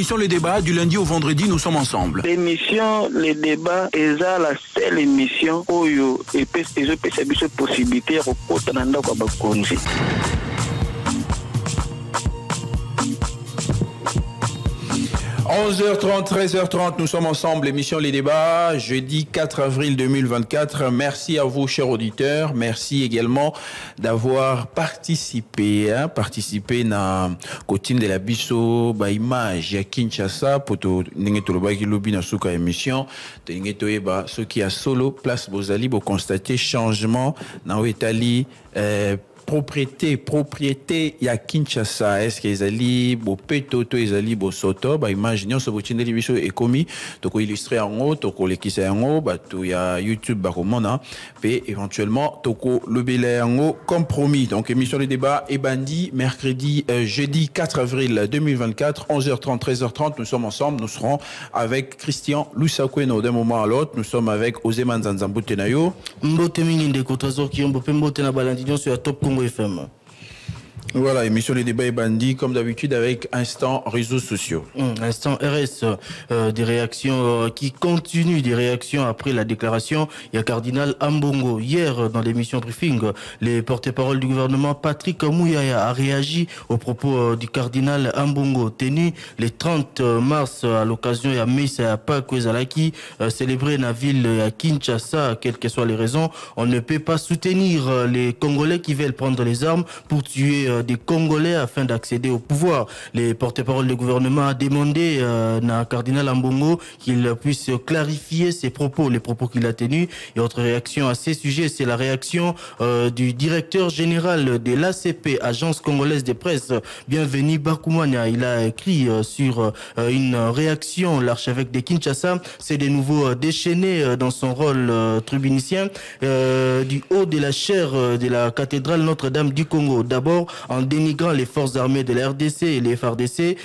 L'émission Les Débats, du lundi au vendredi, nous sommes ensemble. L'émission Les Débats est la seule émission où il y a une possibilité de rencontrer. 11h30, 13h30, nous sommes ensemble, l'émission Les Débats, jeudi 4 avril 2024. Merci à vous, chers auditeurs. Merci également d'avoir participé à na Kotine de la Bisso, image à Kinshasa, pour n'engetoloba lobi na suka émission, n'engetoeba ce qui a solo place bozali, pour constater changement dans l'Italie, propriété ya Kinshasa. Est-ce qu'ils allaient bo peto to ils allaient bo soto imaginons ce botine de biso ekomi to ko illustrer en haut to ko lekisa en haut to ya YouTube komona et éventuellement to ko lobele en haut compromis. Donc émission de débat et bandi mercredi jeudi 4 avril 2024 11h30 13h30 nous sommes ensemble. Nous serons avec Christian Lusakweno d'un moment à l'autre. Nous sommes avec Ozeman Zanzambute Nayo Mbote Minginde Kotrasor qui ont Mbote na Balandidion sur la Top Congo FM. Voilà, émission Les Débats et Bandits, comme d'habitude, avec Instant Réseaux Sociaux. Instant RS, des réactions qui continuent, des réactions après la déclaration. Il y a Cardinal Ambongo. Hier, dans l'émission Briefing, les porte-parole du gouvernement, Patrick Mouyaya, a réagi aux propos du Cardinal Ambongo, tenu le 30 mars à l'occasion de Mesa Pakwezalaki, célébré dans la ville de Kinshasa, quelles que soient les raisons. On ne peut pas soutenir les Congolais qui veulent prendre les armes pour tuer des Congolais afin d'accéder au pouvoir. Les porte-parole du gouvernement a demandé à Cardinal Ambongo qu'il puisse clarifier ses propos, les propos qu'il a tenus. Et autre réaction à ces sujets, c'est la réaction du directeur général de l'ACP, Agence Congolaise de Presse, Bienvenu Bakoumania. Il a écrit sur une réaction, l'archevêque de Kinshasa s'est de nouveau déchaîné dans son rôle tribunicien du haut de la chaire de la cathédrale Notre-Dame du Congo. D'abord, en dénigrant les forces armées de la RDC et les FARDC,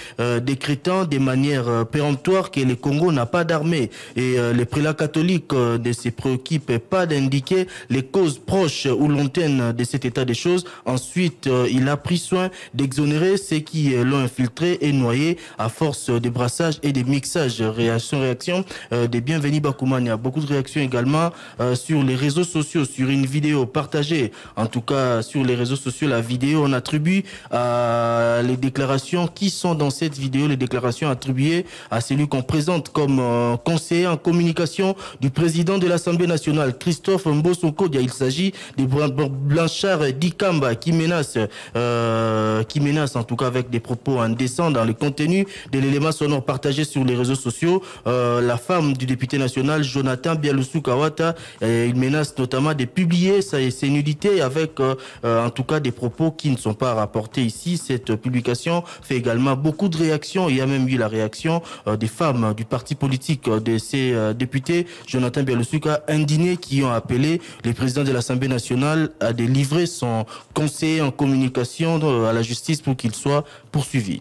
décrétant de manière péremptoire que le Congo n'a pas d'armée. Et les prélats catholiques ne se préoccupent pas d'indiquer les causes proches ou lointaines de cet état des choses. Ensuite, il a pris soin d'exonérer ceux qui l'ont infiltré et noyé à force de brassage et de mixage. Réaction des Bienvenus Bakoumane. Il y a beaucoup de réactions également sur les réseaux sociaux, sur une vidéo partagée. En tout cas, sur les réseaux sociaux, la vidéo, on attribue à les déclarations qui sont dans cette vidéo, les déclarations attribuées à celui qu'on présente comme conseiller en communication du président de l'Assemblée nationale, Christophe Mbosoko. Il s'agit de Blanchard Dikamba qui menace en tout cas avec des propos indécents dans le contenu de l'élément sonore partagé sur les réseaux sociaux. La femme du député national, Jonathan Bialoussou Kawata, il menace notamment de publier ses nudités avec en tout cas des propos qui ne sont pas rapportés ici. Cette publication fait également beaucoup de réactions. Il y a même eu la réaction des femmes du parti politique de ces députés, Jonathan Bialoussouka, indignés, qui ont appelé le président de l'Assemblée nationale à délivrer son conseiller en communication à la justice pour qu'il soit poursuivi.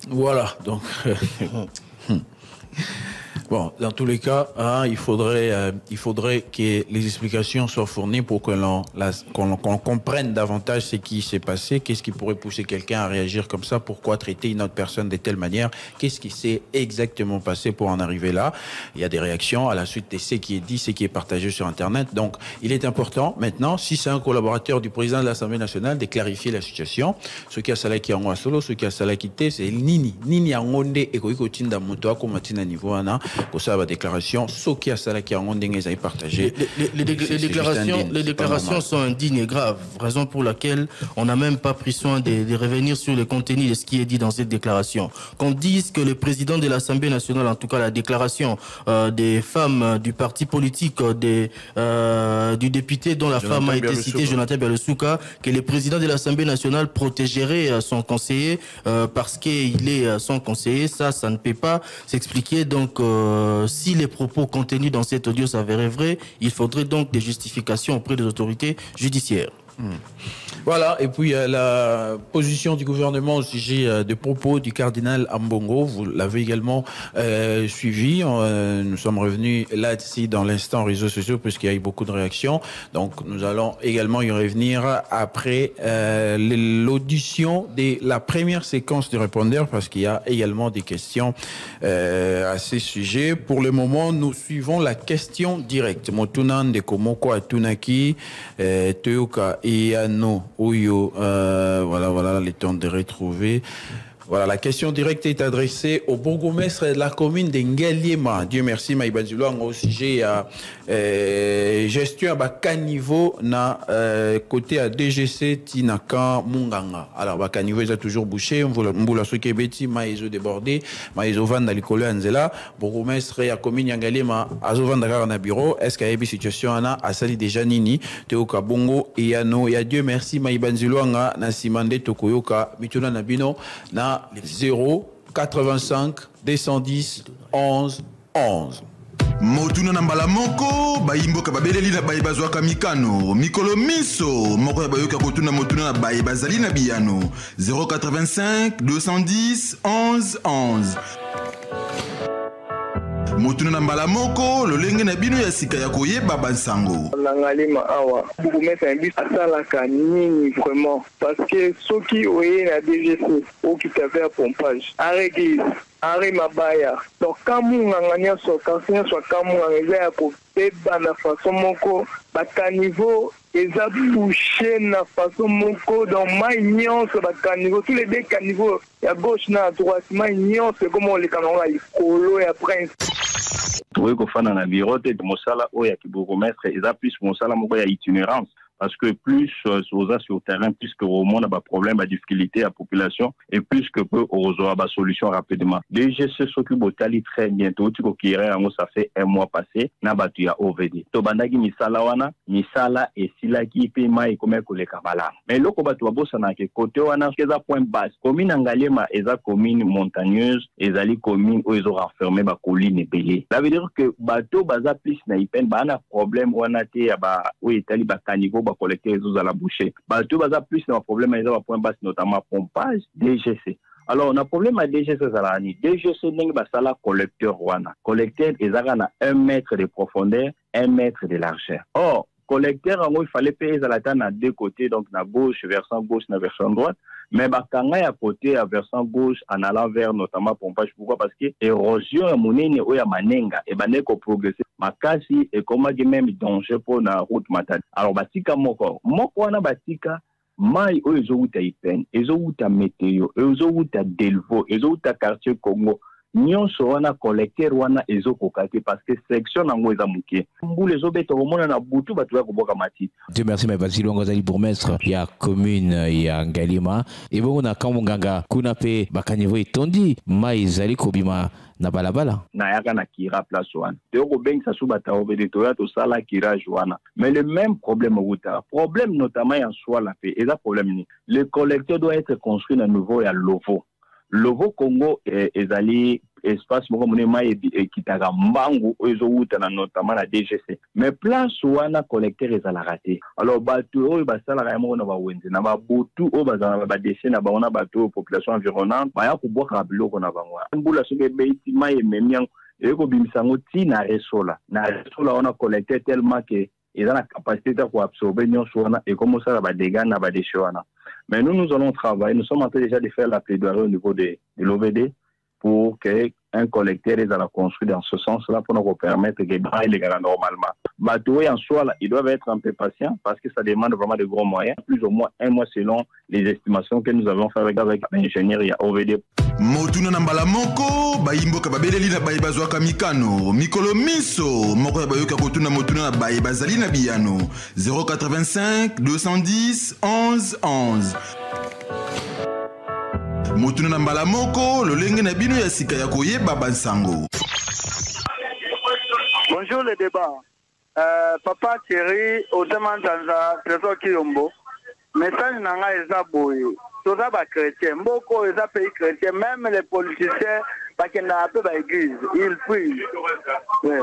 Voilà, donc... Bon, dans tous les cas, il faudrait que les explications soient fournies pour que qu'on comprenne davantage ce qui s'est passé, qu'est-ce qui pourrait pousser quelqu'un à réagir comme ça, pourquoi traiter une autre personne de telle manière, qu'est-ce qui s'est exactement passé pour en arriver là. Il y a des réactions à la suite de ce qui est dit, ce qui est partagé sur Internet. Donc, il est important maintenant, si c'est un collaborateur du président de l'Assemblée nationale, de clarifier la situation. Ce qui a salaki en solo, ce qui a salaki c'est nini angonde et koikotinda moto ko matina niveau ana. Pour ça, la déclaration, ce qui a partagé. Les déclarations sont indignes et graves, raison pour laquelle on n'a même pas pris soin de revenir sur le contenu de ce qui est dit dans cette déclaration. Qu'on dise que le président de l'Assemblée nationale, en tout cas la déclaration des femmes du parti politique du député dont la femme a été citée, Jonathan Bialoussouka, que le président de l'Assemblée nationale protégerait son conseiller parce qu'il est son conseiller, ça ne peut pas s'expliquer. Donc, si les propos contenus dans cet audio s'avéraient vrais, il faudrait donc des justifications auprès des autorités judiciaires. Voilà, et puis la position du gouvernement au sujet des propos du cardinal Ambongo, vous l'avez également suivi. Nous sommes revenus là-dessus dans l'instant réseaux sociaux puisqu'il y a eu beaucoup de réactions. Donc nous allons également y revenir après l'audition de la première séquence du répondeur parce qu'il y a également des questions à ces sujets. Pour le moment, nous suivons la question directe. Motunan de Komoko Atunaki, Teuka et Ano. Oyo, voilà, les temps de retrouver. Voilà, la question directe est adressée au bourgmestre de la commune de Ngaliema. Dieu merci, Maïbadjilo, au sujet à gestion à bas niveau na côté à DGC Tinakan Munganga. Alors, bas niveau, ils ont toujours bouché. Mboula Soukebeti, Maïzo débordé, Maïzo Van Dalikolo Anzela, bourgmestre à commune Ngaliema, Azovan Dakar na bureau. Est-ce qu'il y a une situation à Sali déjà Nini, Teoka Bongo et Yano. Et à Dieu merci, Maïbadjilo, na Simande Tokoyoka, Mituna Nabino, na 0 85 210 11 11. Motuna na mbala moko bayimboka babeleli na baye bazwaka mikano mikolo miso moko ya bayoka kotuna motuna na baye bazali na biyano 085 210 11 11. Motuna na mbala moko lolenge na bino ya sika ya koyeba bansango Nangalema awa bourgmestre bis asalaka nini vraiment parce que soki oye na DGC okitave pompage arrêtez Henri Mabaya. Donc, quand nous avons soit na façon moko, bakanivo, ils ont touché na façon moko, dans maïnion, bakanivo, tous les deux caniveaux, à gauche, à droite, maïnion, c'est comme on les canons, il colo et après. Oui, qu'on fait dans la bureau, de Mosala, ou ya kibourgmestre, ils ont plus Mosala, moko ya itinérance. Parce que plus aux sur le terrain, plus que au monde a des problèmes, des difficultés à la population, et plus que peu aux des solutions rapidement. Déjà, ce qui est très bientôt, ça fait un mois passé, n'a battu à OVD. Tobandagi misala wana, misala et sila qui paye mai comme le kabala. Mais le kobatou a bossa na ke côté wana, c'est un point bas. Commune Ngaliema, est une commune montagneuse, est une commune où ils ont renfermé ba colline et belé. Ça veut dire que bateau baza plus na ipen, ba na problème wana te ba où Italie ba caniveau collecter les eaux à la bouchée. Tout va plus dans le problème, ils ont un point bas, notamment pompage, DGC. Alors, on a un problème à DGC, DGC n'est pas ça, collecteur Rwanda. Collecteur, ils ont 1 mètre de profondeur, 1 mètre de largeur. Or, collecteur, il fallait payer à la table à deux côtés, donc na gauche, versant droite. Mais quand à côté, à versant gauche, en allant vers notamment pompage. Pourquoi? Parce que l'érosion est monnaie ou ya manenga, et ben qu'on progresser. Makasi et comment même danger pour la route matade. Alors batika moko wana batika mai o ezo uta ipen, ezo uta météo, ezo uta delvo, ezo uta quartier Congo. Nyonso wana collecteur wana ezo kokate parce que section nango eza muke. Mbule ezo beto komona na butu batu ya koboka mati. Dieu merci mais Basile Ngozali bourgmestre ya commune ya Ngaliema. Et bon na kamunganga kuna pe bakanivo etondi mai ezali kobima na balabala. Na yaka na kira place wana. Teko beng sa subata obede toya to sala kira joana. Mais le même problème outa. Problème notamment en soi la paix. Et ça problème ni. Le collecteur doit être construit à nouveau à Lovo. Lovo Congo ezali espace moko monema et kitaka mbangu ezo uta na notamment la DGC. Mais place wana collecteur ezala raté. Alors batu o basala ka mo na ba wenze na ba butu o bazana ba décès na ba ona batu population environnante ba ya ko boka biloko na bangwa. Mbula sobe beiti mai memiang e ko bimisango ti na resola. Na resola ona collecteur tellement que ils ont la capacité de absorber et commencer à ba dégâts na ba déchets wana. Mais nous allons travailler, nous sommes en train déjà de faire la plaidoirie au niveau de l'OVD pour qu'un collecteur est à la construire dans ce sens-là pour nous permettre de gagner les gars normalement. Batoué en soi, là, ils doivent être un peu patients parce que ça demande vraiment de gros moyens, plus ou moins 1 mois selon les estimations que nous avons fait avec l'ingénieur et OVD. Motuna na mbala moko bayimboka babeleli na baye bazwaka mikano mikolo miso moko ya bayoka kotuna motuna na baye bazali na biyano 085 210 11 11. Motuna na mbala moko lolenge na bino ya sika ya koyeba bansango. Bonjour le débat. Papa Thierry Otemantanza Trésor Kiyombo. Message nanga eza boye. Tous les chrétiens, beaucoup de pays chrétiens, même les politiciens, parce qu'ils n'ont pas d'église, ils prient. Ouais.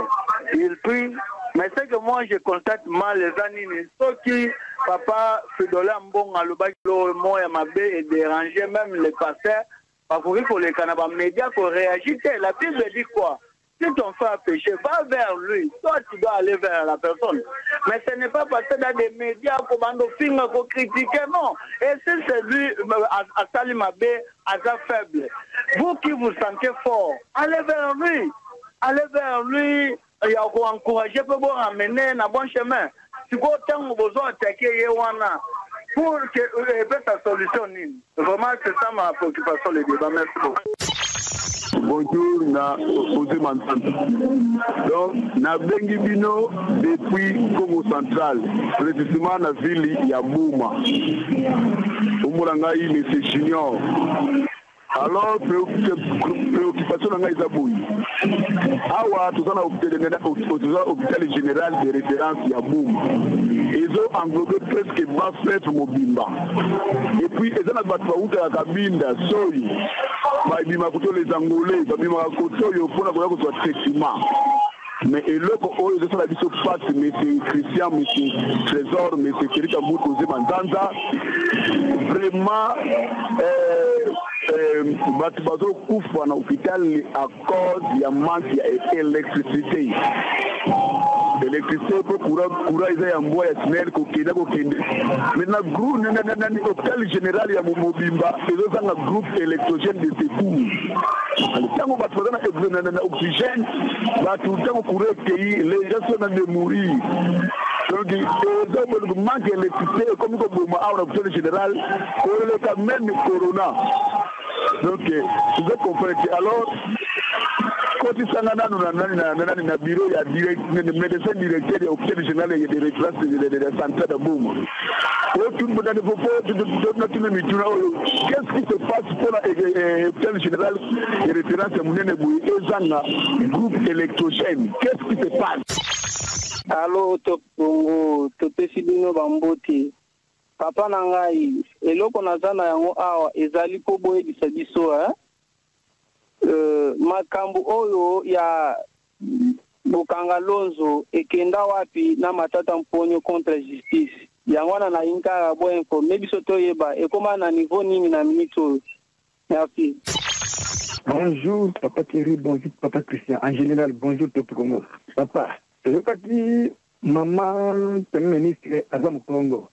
Ils prient, Mais c'est que moi, je constate mal les années. Ceux qui, papa, Fédola Mbong, à l'Obaklo, moi, et ma baie, et déranger même les pasteurs, parce que les Canabas médias, pour réagir. La Bible dit quoi? Si ton frère péché, va vers lui. Toi, tu dois aller vers la personne. Mais ce n'est pas passer dans des médias pour films, pour critiquer, non. Et si c'est lui, à Salimabé, à sa faible, vous qui vous sentez fort, allez vers lui. Allez vers lui. Il y a encourager pour vous ramener dans bon chemin. Si vous avez besoin d'attaquer Yewana pour que sa solution. Vraiment, c'est ça ma préoccupation, le débat. Merci beaucoup. Bonjour, na Osé Mantanta. Donc, na Bengibino depuis Congo Central, précisément na ville ya Bouma. Umurangai, M. Junior. Alors, préoccupation dans Isaboui. Awa, tout ça, l'hôpital général de référence à Boum. Ils ont englobé presque Bafet Mobimba. Et puis, ils ont battu à la cabine de Soy. Les Angolais, les Angolais, mais et là, ils ont la vision face, M. Christian, M. Trésor, M. Félix Ambouto, Mandanda. Vraiment, Batubazo Koufa dans l'hôpital à cause du manque d'électricité. L'électricité pour courant, ils ont un bois à Snell, Kokenda. Maintenant, le hôpital général, il y a Mobimba, ils ont un groupe électrogène de secours. Quand on va faire un oxygène, tout le temps, les gens sont en train de mourir. Donc, le manque d'électricité, comme on a l'hôpital général, on a quand même Corona. Donc, vous comprenez. Alors, quand il s'en a dans le bureau, il y a des médecins directeurs de l'hôpital général et des références de la santé de Boum. Qu'est-ce qui se passe pour l'hôpital général et références de Mouneneboué et Zanga, groupe électrogène? Qu'est-ce qui se passe? Allô, Topesibino Bamboti. Papa Nangai, et là qu'on a zana yango awa, ezali po boye bisabiso, makambu oyo ya Bokanga Lonzo ekenda wapi na matata mponyo contre justice. Yango na inka bo info, mebiso toyeba ekoma na niveau nini na minute. Merci. Bonjour Papa Thierry, bonjour Papa Christian. En général, bonjour Top Congo. Papa, je crois que maman, Premier ministre Azam Congo.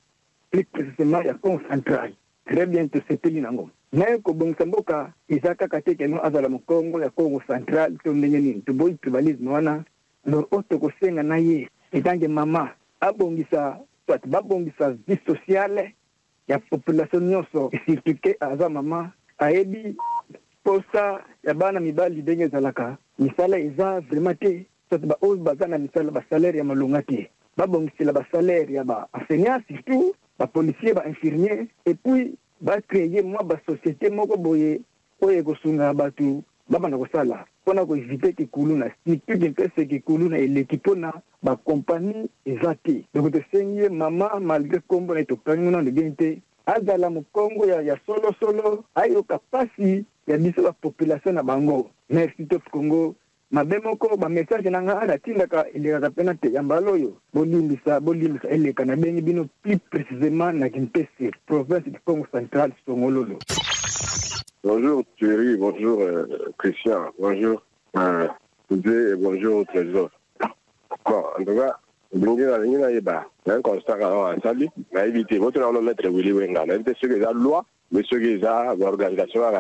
Plus précisément, il y a Congo central. Très bien, tout ce pays nango. Mais ko bongsamboka izaka kateke no azala mu Congo ya Congo central to ndenye to boy tribalisme wana no oto ko senga na ye etange mama abongisa soit babongisa vie sociale ya population nyonso surtout que aza mama aebi posa ya bana mibali denge zalaka misala iza vraiment te soit ba os bazana misala ba salaire ya malunga te babongisela ba salaire ya ba enseignants surtout ba policiers ba infirmiers et puis ba créer moi ba société moko boye oye ko sunga batu baba na ko sala pona ko éviter que kuluna si tu bien que que kuluna et l'équipe na ba compagnie ezati donc te senye mama malgré kombo na to kanguna de bienté azala mu Congo ya solo ayo kapasi ya biso la population na bango. Merci Top Congo. Mabemoko ba message nanga ala tindaka ileka pena te yambaloyo bolimbisa eleka na bengi bino plus précisément na Kimpese province du Congo central Songololo. Bonjour Thierry, bonjour Christian, bonjour Zé et bonjour Trésor. Bon, en tout cas, Bingina Yeba, un constat à Sali, mais éviter votre nom maître Willy Wenga, mais éviter ceux qui ont la loi, mais ceux qui ont l'organisation à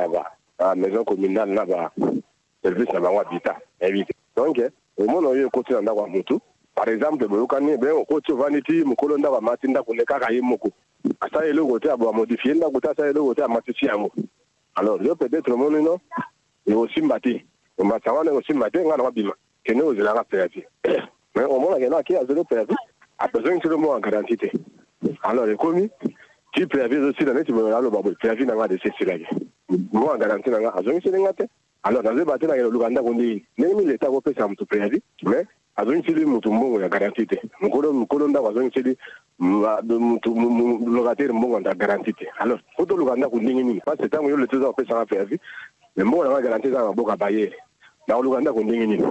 la maison communale là-bas. Service na bango habitat éviter donc au monde oyo côté na kwa mutu par exemple bolokani be côté vanity mukolo ndaba matinda kuleka ka yimoko asa ele côté abo modifier nda côté asa ele côté amatisi yango alors yo peut-être mon non et aussi mbati mbatsawana aussi mbati ngana wabima kene ozela ka préavis mais au monde ngena ki a zéro préavis a besoin de le mot en garantie alors les commis qui préavis aussi dans les tribunaux le babo préavis na de ceci là moi en garantie na a besoin de ngate. Alors, dans le bâtiment, il y a le Luganda qui dit, même l'État va faire ça tout préavis, mais à zone civile, nous tombons la garantie. Nous colons à zone civile, le locataire monte la garantie. Alors, pour le Luganda qui dit, parce que tant que le Trésor fait ça préavis, mais moi, on a garanti dans la boca baillée. Dans le Luganda qui dit,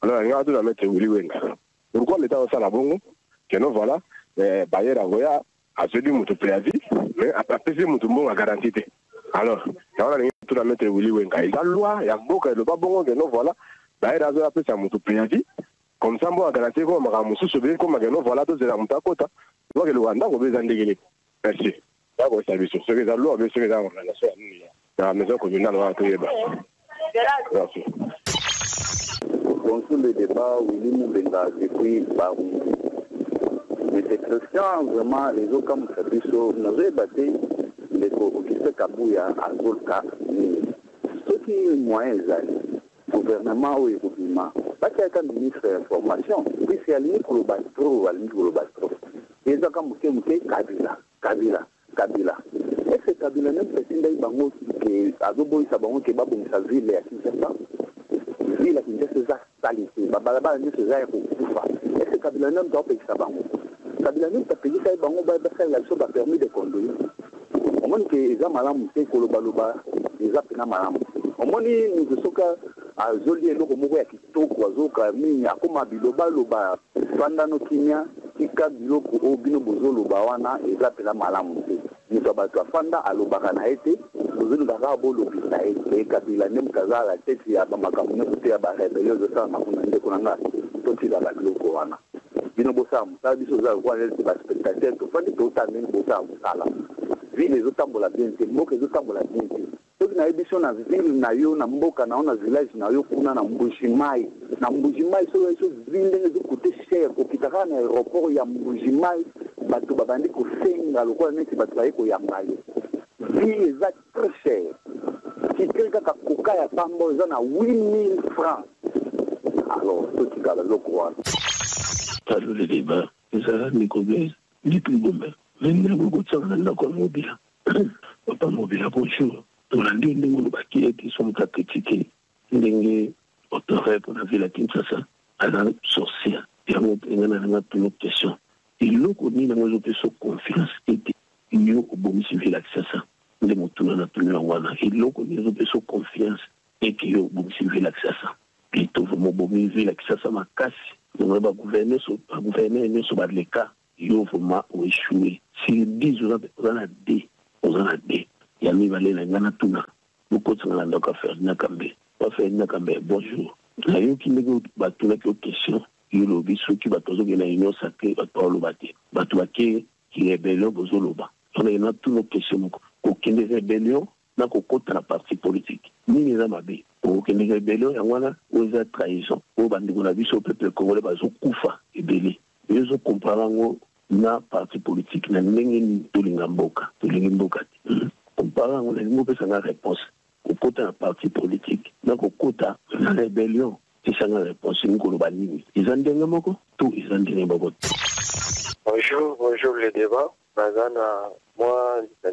alors, il y a deux à mettre Willy Wenga. Pourquoi l'État a ça la bongo? Que non, voilà, Bayer Agoya a celui mon préavis, mais après c'est mon bon à garantie. Alors, quand on a tout la mettre Willy Wenka, il y a loi, il y a beaucoup de pas bon, que non, voilà, Bayer Agoya après c'est mon préavis. Comme ça, moi, à garantie, comme on a se bien, comme on voilà, tout c'est la montagne côte. Donc, le Rwanda, on veut en dégueuler. Merci. D'accord, ça veut dire, ce que la loi, ce que la relation, la maison communale, on va tout y merci. Bonjour le débat, Willy Moubenga, depuis Barou. Mais cette question, vraiment, les autres comme Fabricio, nous avons battu les Auguste Kabouya à Zolka. Ce qui est moyen, le gouvernement ou le gouvernement, pas qu'il y ait un ministre de l'information, puis c'est à l'unique le bastro, à l'unique le bastro. Et ça, comme Kabila. Et c'est Kabila même, c'est une bango qui a deux boys à bango qui va bon sa ville à Kinshasa. Ville à Kinshasa, c'est ça, salité. Babalaba, c'est ça, et c'est Kabila même doit payer sa bango. Kabila même, ça paye ça, bango, ça, la chose a permis de conduire. Au moins que les gens malades, c'est que le baloba, les gens malades. Au moins, nous sommes à Zoli et l'Okomo, à Kitoko, à Zoka, à Koma Biloba, Loba, Fandano Kinya, Kika Biloko, Obino Bozo, Lobawana, et Zapela Malam. Nous sommes à Fanda, à Lobakana, nous sommes à Rabo, Lobina, et Kabila, même Kaza, la tête, il y a Bamakamouna, il y a Barrébelio de San Makuna, Konanga, tout il a la Glokoana. Bino Bossam, ça dit aux Algouanais, c'est la spectateur, tout fait, tout à même Bossam, ça là. Vu les autres tambours la bien, c'est mot que les autres tambours la bien. Donc, na édition na ville na yo na mboka na ona village na yo kuna na Mbujimai so ville de côté cher ko kitaka na aéroport ya Mbujimai bato babandi ko senga lokola neti bato baye ko yambaye ville za très cher si quelqu'un ka koka ya pambo za na 8000 francs alors tout qui gala lokwa alors le débat ça Nicolas ni plus bon mais beaucoup de ça na ko mobile papa mobile bonjour. Dans la ligne de Bakier qui sont critiqués, Ndenge, autorité pour la ville à Kinshasa, à la sorcière. Il y a une question. Il y a une confiance et il y a une civil à Kinshasa. Il y a une confiance et qu'il y a une civil à Kinshasa. Il y a une civil à Kinshasa, ma casse. On va gouverner sur les cas. Il y a vraiment échoué. S'ils disent, on en a des. Il y a mis Valé Nangana Tuna. Beaucoup de gens ont fait Nakambe. Bonjour. Il y a eu qui négocie une question. Il y a eu ceux qui ont besoin de l'union sacrée, qui rébellent aux Oloba. On a eu toutes nos questions. Aucune rébellion n'a qu'aucun la partie politique. Ni les amabés. Aucune rébellion, il y a une trahison. Au bandit, on a vu sur le peuple congolais, ils ont Koufa et Bélé. Ils ont comparé na parti politique. Na n'engeni Tolingamboka. Comparant, on a une réponse au côté d'un parti politique, donc au côté de la rébellion, c'est ça la réponse. Ils ont dit tout, ils ont dit Bonjour le débat. Moi, je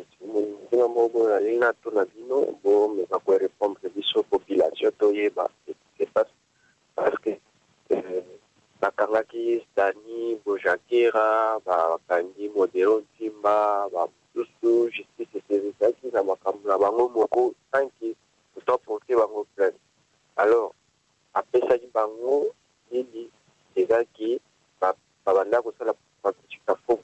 vais répondre à la population. Parce que Bakangaki, Stani, Bojakera, Bakandi, Modero, Timba, Babusu, Justice et Services, qui n'a pas Bango Moko, tant qu'ils sont portés Bango plein. Alors, après ça, Bango, il dit, c'est ça qui, Babanda, que ça, la pratique à fond.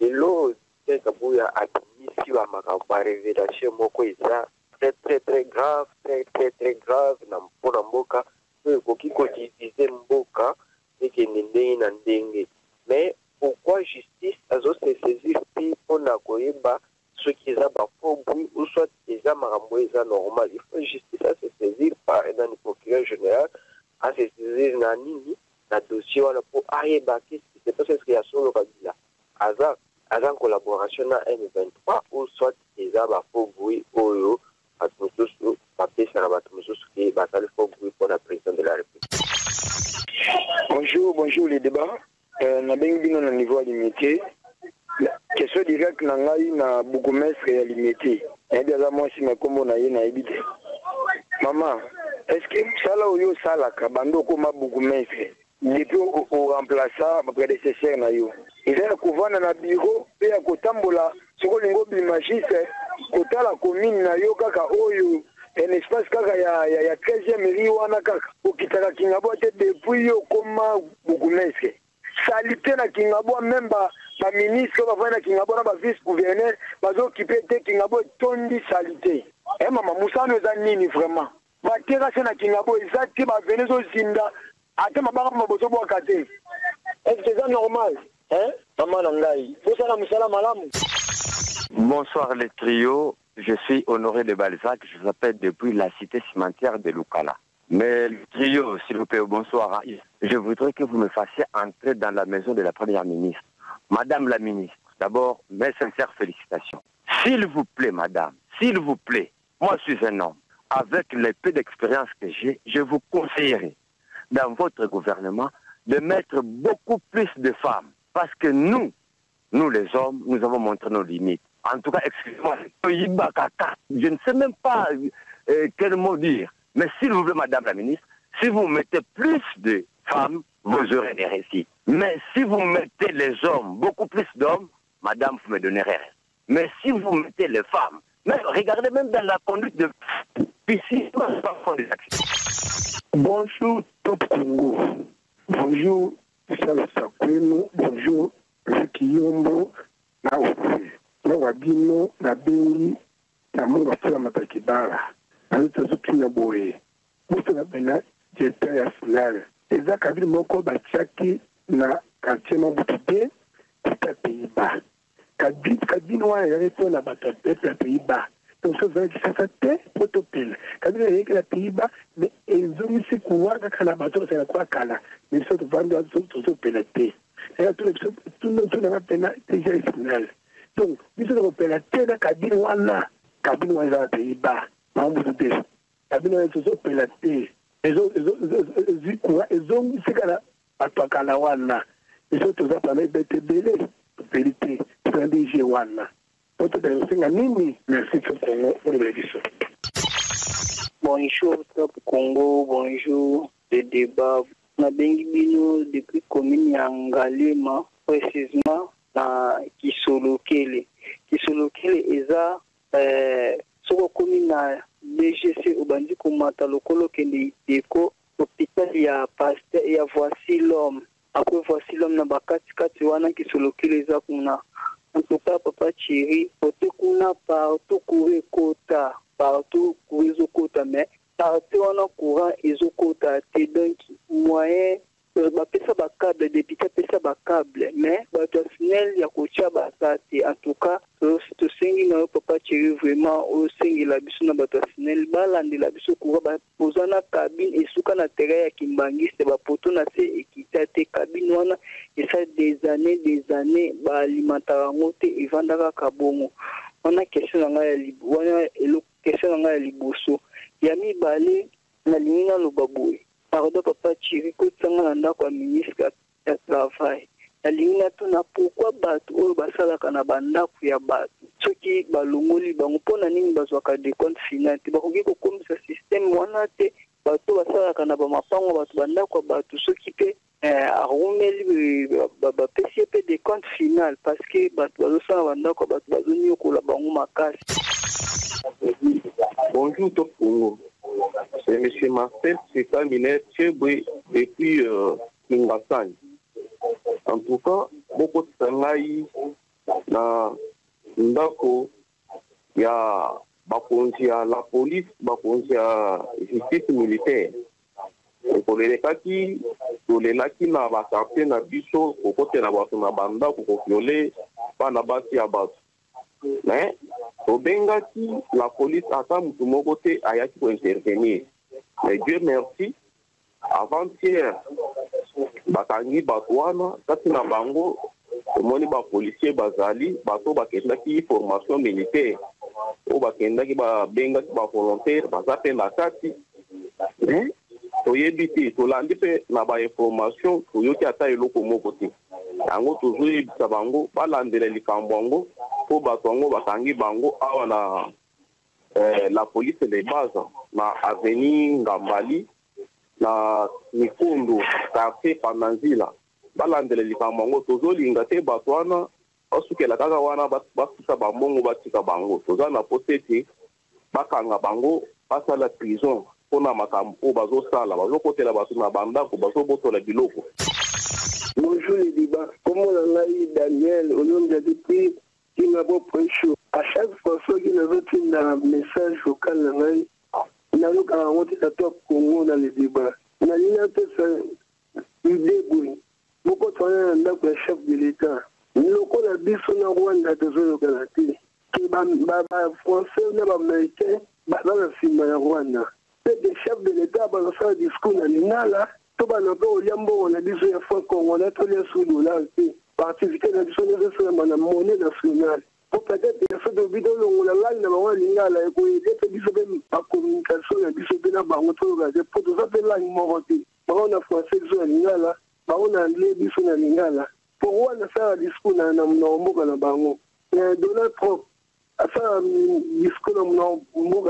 Et l'autre, c'est que vous avez admis si vous avez révélation, Moko, et ça, très grave, très grave, pour la Mboka, qui quotidien Mboka, et qui n'est pas mais pourquoi justice a se saisir pour la Goyeba ce qui est faux bruit ou soit des amarambois normal. Il faut justice à se saisir par un procureur général à se saisir dans dossier pour Ayeba qui s'est passé ce qu'il y a sur le Kabila. Azan collaboration à M23 ou soit des faux bruit ou à tous papier sur la bâtiment qui est le faux bruit pour la présidente de la République. Bonjour les débats. Na bengi na niveau limité. Question directe na ngai na bourgmestre ya limité. Et bien moi si ma kombo na ye na ebite. Maman, est-ce que sala oyo sala ka bando ko ma bourgmestre depuis au remplaçant ma prédécesseur na yo. Il a kovana na bureau pe ya kotambola soko lingo bi magiste kotala commune na yo kaka oyo un espace kaka ya 13e riz wana kaka okitaka kinga bote depuis yo koma bourgmestre salité na Kingabo même ba ministre ba na Kingabo na ba vice gouverneur bazo occuper te Kingabo tondi salité. Maman Moussa nous a nini vraiment. Ba terrasse na Kingabo ezati ba venezo zinda ate mabaka mabozo bo kate. Est-ce que c'est normal? Maman Nangai. Faut ça la musala malamu. Bonsoir les trios, je suis Honoré de Balzac, je vous appelle depuis la cité cimentière de Lukala. Mais le trio, s'il vous plaît, bonsoir. Je voudrais que vous me fassiez entrer dans la maison de la première ministre. Madame la ministre, d'abord, mes sincères félicitations. S'il vous plaît, madame, s'il vous plaît, moi je suis un homme. Avec les peu d'expérience que j'ai, je vous conseillerais dans votre gouvernement de mettre beaucoup plus de femmes. Parce que nous les hommes, nous avons montré nos limites. En tout cas, excusez-moi, je ne sais même pas quel mot dire. Mais s'il vous plaît, madame la ministre, si vous mettez plus de femmes, vous aurez des récits. Mais si vous mettez les hommes, beaucoup plus d'hommes, madame, vous me donnerez rien. Mais si vous mettez les femmes, même, regardez même dans la conduite de piscine, bonjour, Top Congo. Bonjour, Sala Sakweno. Bonjour, Kiyombo. Na wabino, na bengi, na munga fula matakibara. Alita zuki na boye. Musa na bena, jeta ya finale. Eza kabili moko bachaki na quartier Mambutide, kuta Pays-Bas. Kabini wana yareto na batapepe ya Pays-Bas. Donc ça va être ça fait protocole. Kabili yake la Pays-Bas, mais ezomisi kuwaka kana bato sana kwa kala. Mais ça vendre tout pénété. Et tout na pena déjà finale. Donc, nous avons fait la terre cabine wana za Pays-Bas. Mambutide. Kabini wana fait la terre. Ezo sikala atwakala wana ezo toza pame bete bele vérité stratégie wana poto de singa nini merci Congo pour le biso. Bonjour Top Congo, bonjour le débat na bengi bino depuis commune ya Ngalema précisément na Kisolokele eza soko commune na DGC obandi komata lokolo kende deko hôpital ya Pasteur ya Voici l'homme après Voici l'homme na bakati kati wana Kisolokele eza kuna en tout cas papa chéri pote kuna partout courir kota partout courir kota mais partout wana courant ezokota te donc moyen bapesa bakable député pesa bakable mais bato SNEL ya kotia basate en tout cas tosengi na papa chéri vraiment osengi la biso na bato SNEL balandela biso courant bapoza na cabine esuka na terrain ya kimbangiste bapoto na se ekita te cabine wana esa des années baalimentaka yango te evandaka kabongo wana question na ngai ya liboso ya mibale nalingi naloba boye. Pardon papa Chiri kotsanga na ndako ya ministre ya travail. Nalingi natuna pourquoi bato oyo basalaka na bandako ya bato soki balongoli bango mpona nini bazwaka décompte final te bakoki kokomisa système wana te bato basalaka na bamapango bato bandako ya bato soki mpe arumeli bapesi mpe décompte final parce que bato bazosala bandako ya bato bazoniokola bango makasi. Bonjour Top Congo. C'est M. Marcel Sekaminet Chebwe depuis Kingasani. En tout cas, beaucoup de Sangai na ndako ya bakonzi ya la police, bakonzi ya justice militaire. Ekolelekaki tolelaki na bakarte na biso kokotela bato na bandako koviole bana basi ya bato. Mais obengaki la police ata mutu moko te ayaki kointervenir. Mais Dieu merci, avant-hier bakangi bato wana kati na bango tomoni bapolisier bazali bato bakendaki formation militaire oyo bakendaki babengaki bavolontaire baza mpe na kati. Toyebi te tolandi mpe na bainformation toyoki ata eloko moko te yango tozoyebisa bango balandela likambo yango po bato yango bakangi bango awa na la police de base na avenue Ngambali na Mikondo quartier Pananzila balandela likambo yango tozolinga te bato wana basukela kaka wana basusa bambongo batika bango toza na potete bakanga bango basala prison mpona makambo oyo bazosala bazokotela bato na bandako bazobotola biloko. Bonjour les débats. Comment on a eu Daniel, au nom de la depuis Kingabo Préchaud. À chaque fois qu'il avait un message vocal, il y a un top Congo dans les débats. Il y a une idée. Beaucoup de chef de l'État. Nous avons dit que nous avons dit que nous avons dit que les Français et les Américains sont dans le film de Rwanda. Les chefs de l'État ont fait un discours dans l'Inala. Tout le monde a dit que les Français ont dit que les Français participé à la monnaie nationale. Pour peut-être que les vidéos ont la langue de l'Inala et la communication et la pour tout ça, c'est la langue morotée. On a français sur l'Inala, on a anglais sur l'Inala. Pour moi, on a fait un discours dans le bango. Donald Trump a fait un discours dans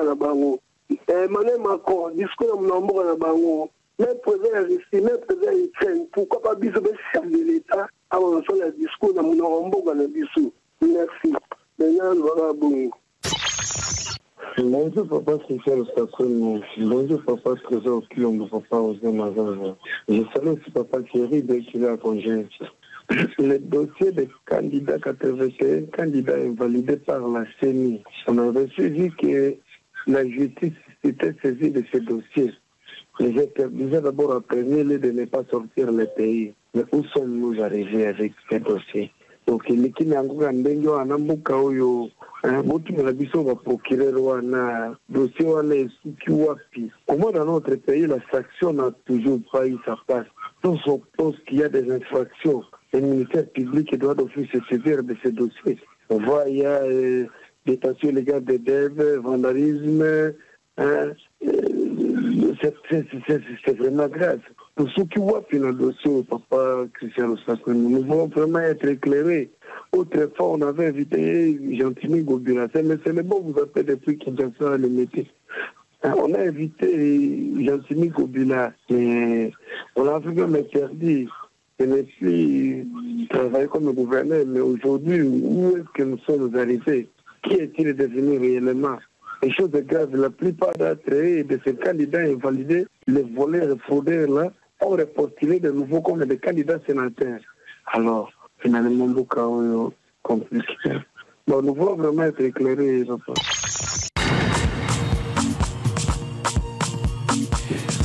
le bango. Emmanuel Macron, discours dans le bango. Même président Russie, même président Ukraine, pourquoi pas biso le chef de l'État avant de faire le discours dans le bisou. Merci. Maintenant, voilà, bon. Bonjour papa Christian Sacrement. Bonjour papa Trésor Kiombo, papa Osé Mazan. Je salue aussi papa Thierry dès qu'il est à congé. Le dossier des candidats 81 candidats invalidés par la CENI. On avait suivi que la justice s'était saisie de ce dossier. J'ai d'abord appris de ne pas sortir le pays. Mais où sommes-nous arrivés avec ce dossier? Donc, les qui n'ont pas comment dans notre pays la sanction n'a toujours pas eu sa place? On suppose qu'il y a des infractions. Le ministère public doit d'office se saisir de ces dossiers. On voit il y a détention illégale de dev, vandalisme. C'est vraiment grave. Pour ceux qui voient dans le dossier, papa Christian Sacré, nous devons vraiment être éclairés. Autrefois, on avait invité Gentimi Gobila, mais c'est le bon vous appelez depuis Kinshasa le métier. On a invité Gentimi Gobila, mais on l'a vu même interdit. Je ne plus travailler comme gouverneur, mais aujourd'hui, où est-ce que nous sommes arrivés? Qui est-il devenu réellement? Les choses graves, la plupart de ces candidats invalidés, les voleurs et fraudeurs là, ont repostulé de nouveau comme des candidats sénateurs. Alors, finalement, beaucoup compliqué. Bon, nous voulons vraiment être éclairés, papa.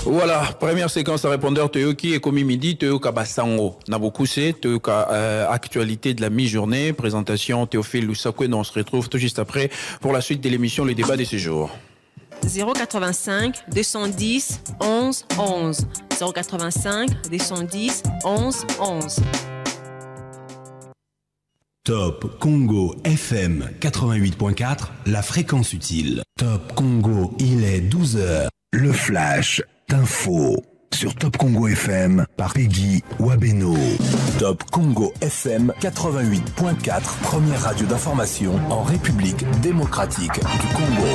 Voilà, première séquence à répondeur Toyoki et Komi Midi, Toyoka Basango. Nabokuse, Toyoka actualité de la mi-journée, présentation Théophile Lusakwe, dont on se retrouve tout juste après pour la suite de l'émission Les Débats de ces jours. 085 210 11 11 085 210 11 11. Top Congo FM 88.4, la fréquence utile. Top Congo, il est 12h. Le flash d'info sur Top Congo FM par Peggy Wabeno. Top Congo FM 88.4, première radio d'information en République démocratique du Congo.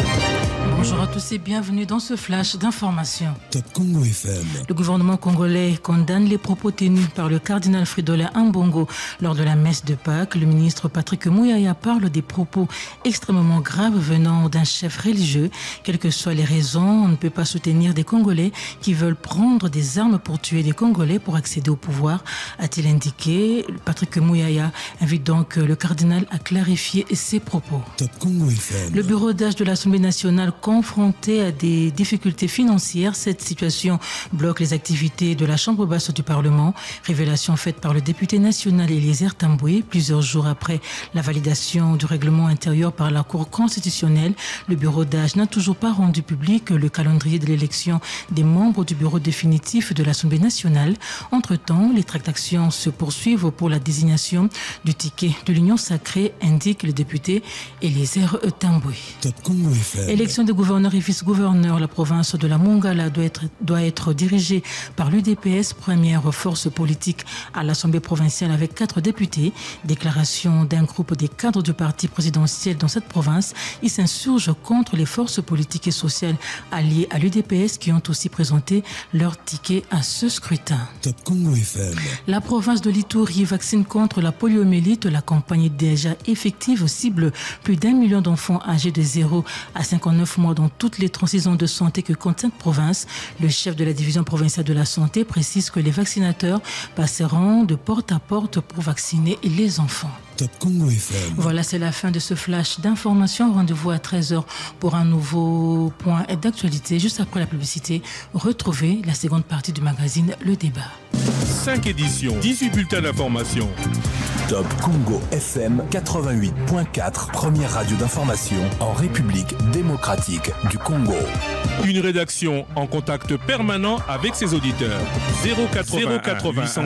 Bonjour à tous et bienvenue dans ce flash d'information. Top Congo FM. Le gouvernement congolais condamne les propos tenus par le cardinal Fridolin Ambongo lors de la messe de Pâques. Le ministre Patrick Mouyaya parle des propos extrêmement graves venant d'un chef religieux. Quelles que soient les raisons, on ne peut pas soutenir des Congolais qui veulent prendre des armes pour tuer des Congolais pour accéder au pouvoir, a-t-il indiqué. Patrick Mouyaya invite donc le cardinal à clarifier ses propos. Top Congo FM. Le bureau d'âge de l'Assemblée nationale confronté à des difficultés financières. Cette situation bloque les activités de la Chambre basse du Parlement. Révélation faite par le député national Eliezer Tamboué. Plusieurs jours après la validation du règlement intérieur par la Cour constitutionnelle, le bureau d'âge n'a toujours pas rendu public le calendrier de l'élection des membres du bureau définitif de l'Assemblée nationale. Entre-temps, les tractations se poursuivent pour la désignation du ticket de l'Union sacrée, indique le député Eliezer Tamboué. Top Congo FM. Élection de gouverneur et vice-gouverneur, la province de la Mongala doit être dirigée par l'UDPS, première force politique à l'Assemblée provinciale avec 4 députés. Déclaration d'un groupe des cadres du parti présidentiel dans cette province. Ils s'insurgent contre les forces politiques et sociales alliées à l'UDPS qui ont aussi présenté leur ticket à ce scrutin. Top Congo FM. La province de l'Ituri vaccine contre la poliomyélite. La campagne est déjà effective, cible plus d'1 million d'enfants âgés de 0 à 59 mois mois dans toutes les 36 zones de santé que compte cette province. Le chef de la division provinciale de la santé précise que les vaccinateurs passeront de porte à porte pour vacciner les enfants. Top Congo FM. Voilà, c'est la fin de ce flash d'information. Rendez-vous à 13h pour un nouveau point d'actualité. Juste après la publicité, retrouvez la seconde partie du magazine Le Débat. 5 éditions, 18 bulletins d'information. Top Congo FM 88.4, première radio d'information en République démocratique du Congo. Une rédaction en contact permanent avec ses auditeurs. 080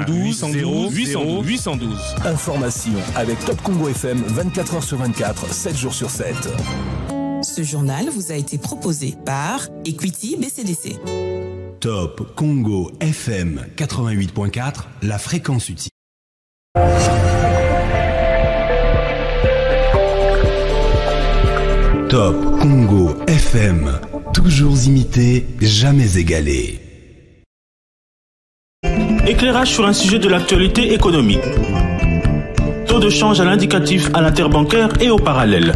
812 812. Information avec Top Congo FM 24h sur 24, 7 jours sur 7. Ce journal vous a été proposé par Equity BCDC. Top Congo FM 88.4, la fréquence utile. Top Congo FM, toujours imité, jamais égalé. Éclairage sur un sujet de l'actualité économique. Taux de change à l'indicatif à l'interbancaire et au parallèle.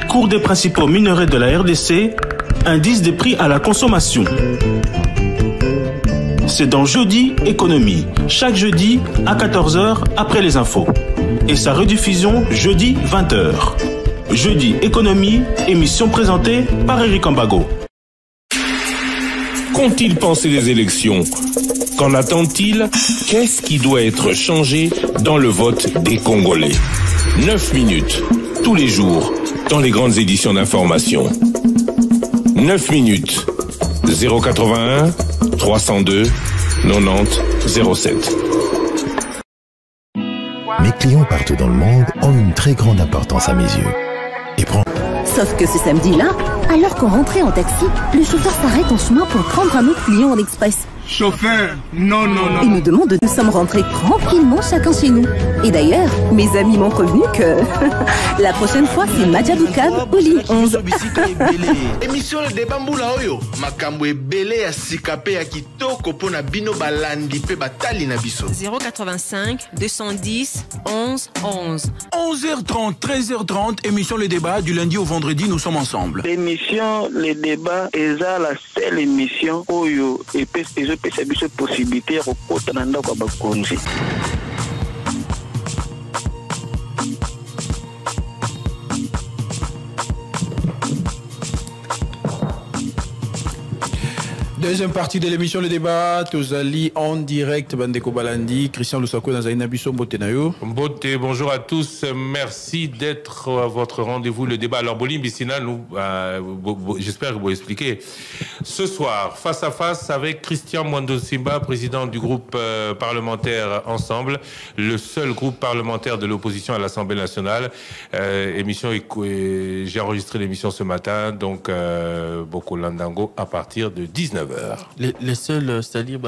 Cours des principaux minerais de la RDC, indice des prix à la consommation. C'est dans Jeudi Économie, chaque jeudi à 14h après les infos. Et sa rediffusion jeudi 20h. Jeudi Économie, émission présentée par Eric Ambago. Qu'ont-ils pensé des élections? Qu'en attendent-ils? Qu'est-ce qui doit être changé dans le vote des Congolais? 9 minutes, tous les jours, dans les grandes éditions d'information. 9 minutes, 081 302 90 07. Mes clients partout dans le monde ont une très grande importance à mes yeux. Sauf que ce samedi-là, alors qu'on rentrait en taxi, le chauffeur s'arrête en chemin pour prendre un autre client en express. Chauffeur, non. Il nous demande de nous sommes rentrés tranquillement chacun chez nous. Et d'ailleurs, mes amis m'ont prévenu que la prochaine fois, c'est Madjadoukab au lit 11. Émission le débat mbula oyo makambo ebele ya sikape ya kitoko pona bino balandi pe batali na biso. 085 210 11 11. 11h30, 13h30, émission le débat du lundi au vendredi, nous sommes ensemble. L'émission le débat est la seule émission oyo et pesa biso possibilité ya kokota na ndako ya bakonzi. Deuxième partie de l'émission Le Débat, Tozali en direct, Bandeko Balandi, Christian Lusako, Nazaina Bisso, Mbote Nayo. Mbote, bonjour à tous, merci d'être à votre rendez-vous Le Débat. Alors, Bolim Bissina, nous, j'espère que vous expliquer. Ce soir, face à face avec Christian Mwando Simba, président du groupe parlementaire Ensemble, le seul groupe parlementaire de l'opposition à l'Assemblée nationale. J'ai enregistré l'émission ce matin, donc Boko Landango à partir de 19h. Les seuls, c'est-à-dire,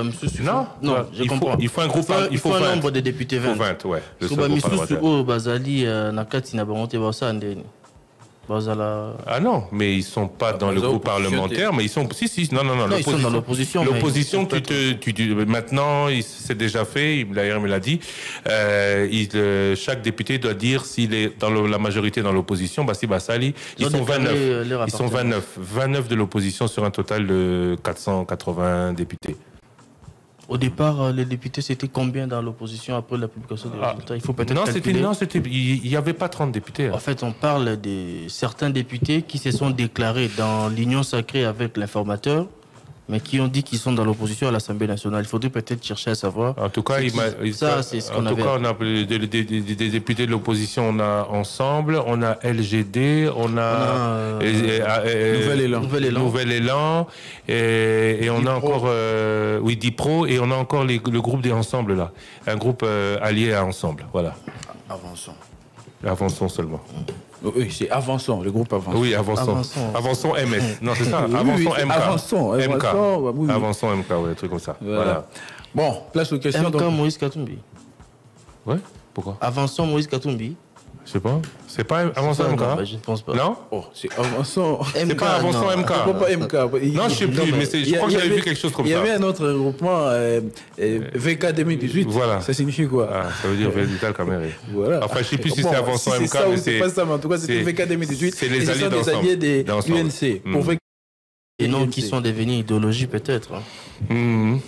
non, je comprends. Il faut un groupe, il faut un nombre de députés 20. 20, ouais. Ah non, mais ils sont pas dans le groupe parlementaire, mais ils sont non, ils sont dans l'opposition. L'opposition, maintenant, c'est déjà fait, d'ailleurs, il me l'a dit, chaque député doit dire s'il est dans la majorité dans l'opposition, Bassi Bassali, ils sont 29. Ils sont 29 de l'opposition sur un total de 480 députés. Au départ, les députés, c'était combien dans l'opposition après la publication des résultats? Il faut peut-être calculer. Il n'y avait pas 30 députés. En fait, on parle de certains députés qui se sont déclarés dans l'union sacrée avec l'informateur, mais qui ont dit qu'ils sont dans l'opposition à l'Assemblée nationale. Il faudrait peut-être chercher à savoir. En tout cas, c'est ce qu'on avait. On a des députés de l'opposition, on a Ensemble, on a LGD, on a Nouvel Élan, et on a encore Dipro, et on a encore le groupe des Ensemble là, un groupe allié à Ensemble, voilà. Avançons seulement. Oui, c'est Avançons, le groupe Avançons. Oui, Avançons MS. Non, c'est ça. Avançons MK. Avançons MK, ouais, un truc comme ça. Voilà. Bon, place aux questions. MK Moïse Katumbi. Ouais, pourquoi? Avançons Moïse Katumbi. Je sais pas. C'est pas Avançons MK? Je ne pense pas. Non? Oh, c'est Avançons. C'est pas Avançons MK. Pas MK. Non, je sais plus, mais je crois que j'avais vu quelque chose comme ça. Il y avait un autre regroupement, VK 2018. Voilà. Ça signifie quoi? Ça veut dire Vital Caméré. Voilà. Enfin, je sais plus si c'est Avançons MK, mais c'est pas ça, mais en tout cas, c'était VK 2018. C'est les alliés des UNC. Et non, qui sont devenus idéologie peut-être. Bon.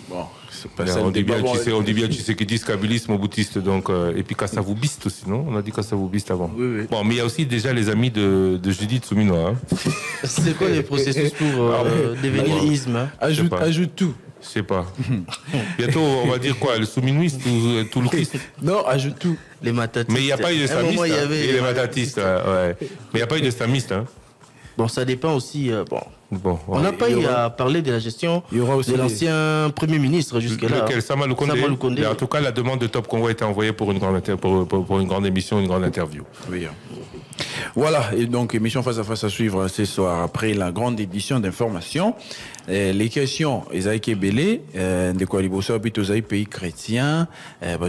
On dit bien, tu sais, qu'ils disent kabylisme, moboutiste, donc, et puis Kassavoubiste aussi, non? On a dit Kassavoubiste avant. Oui. Bon, mais il y a aussi déjà les amis de Judith Souminoa. Hein. C'est quoi les processus pour devenir isme? Ajoute tout. Je sais pas. Bientôt, on va dire quoi? Le souminouiste ou tout le Christ? Non, ajoute tout. Les matatistes. Mais il n'y a pas eu de stamiste. Et les matatistes, ouais. Mais il n'y a pas eu de stamiste, hein. Bon, ça dépend aussi. On n'a pas eu à parler de la gestion de l'ancien Premier ministre jusque-là. Lequel? Sama Lukonde. En tout cas, la demande de Top Congo a été envoyée pour une grande émission, une grande interview. Oui. Voilà, et donc émission face à face à suivre ce soir après la grande édition d'information. Les questions, Esaïe Belé, de quoi les bosseurs habitent aux pays chrétiens,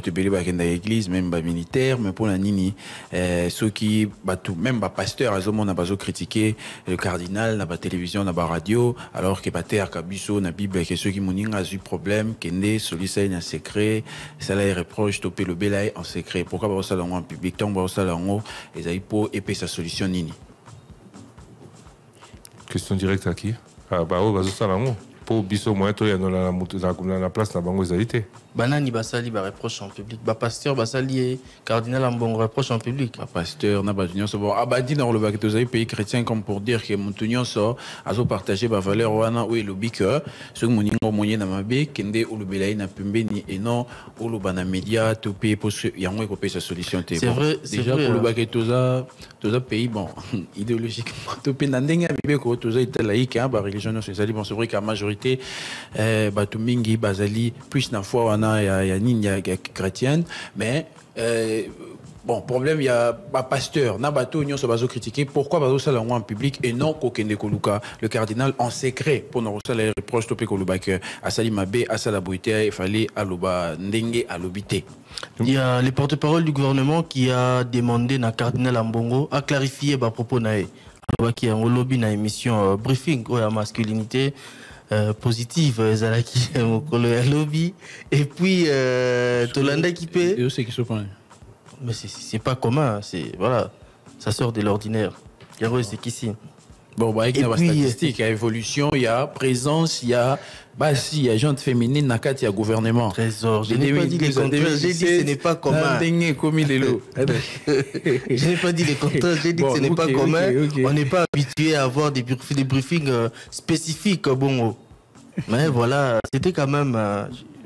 tu belé dans l'église, même militaire, mais pour la nini, ceux qui, même pasteur, à on a pas critiqué le cardinal, na télévision, na radio, alors que terre, kabiso, na Bible, que ceux qui m'ont eu problème, qui n'est sollicité en secret, ça les reproche, topé le belay en secret. Pourquoi pas ça en public, tant pas ça en haut, Esaïe pour épée sa solution nini. Question directe à qui? Ça pour biso moyen to ya dans la place na bango ezalité. Banani basali ba reproche en public, ba pasteur basali cardinal Ambongo reproche en public. Ba pasteur na ba union so bon abadi dans le bac aux pays chrétiens comme pour dire que mon union so azo partager ba valeur wana ou le bic ce moningo moyen na mabe kende ou le belai na pembeni et non ou le bana média to payer pour yango ko payer sa solution té. C'est vrai, déjà pour le bac toza pays bon idéologiquement to pe ndenga bibe ko toza était laïque hein ba religion c'est ça bon c'est vrai qu'à majorité batu mingi bazali plus na foi wana ya nini ya chrétienne mais bon problème il y a pasteur na bato nyo so bazo critiquer pourquoi bazo sala en public et non kokende koluka le cardinal en secret pour nous sala les reproches topé koluba que asali mabe asala boité il fallait aloba ndenge alobité. Il y a les porte-parole du gouvernement qui a demandé na cardinal Ambongo à clarifier ba propos nae qui a un lobby na émission briefing ou la masculinité positive Zalaki le lobby et puis Tolanda qui paie. Et c'est qui se prend. Mais c'est pas commun, c'est voilà, ça sort de l'ordinaire. Yaro c'est qu'ici. Bon bah il y a des statistiques, il y a évolution, il y a présence, il y a si il y a gente féminine na kat il y a gouvernement. Trésor, je n'ai pas dit les contraires, j'ai dit que ce n'est pas commun. Je n'ai pas dit les contraires, j'ai dit que ce n'est pas commun. On n'est pas habitué à avoir des briefings spécifiques bon. Mais voilà, c'était quand même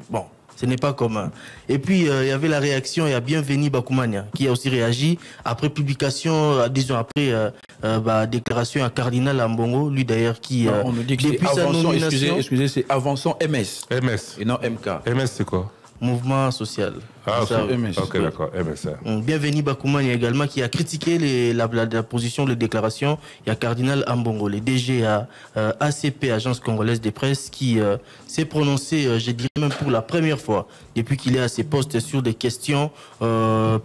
bon. Ce n'est pas commun. Et puis, il y avait la réaction, il y a Bienveni Bakoumania, qui a aussi réagi après publication, disons après déclaration à Cardinal Ambongo, lui d'ailleurs qui... on nous dit que c'est Avançons, excusez, c'est Avançons MS. MS. Et non MK. MS, c'est quoi? Mouvement social. Ah, ok, d'accord, MS. Bienveni Bakoumania également, qui a critiqué la position de déclaration. Il y a Cardinal Ambongo, le DG à ACP, Agence Congolaise des Presses, qui s'est prononcé, je dirais même pour la première fois, depuis qu'il est à ses postes sur des questions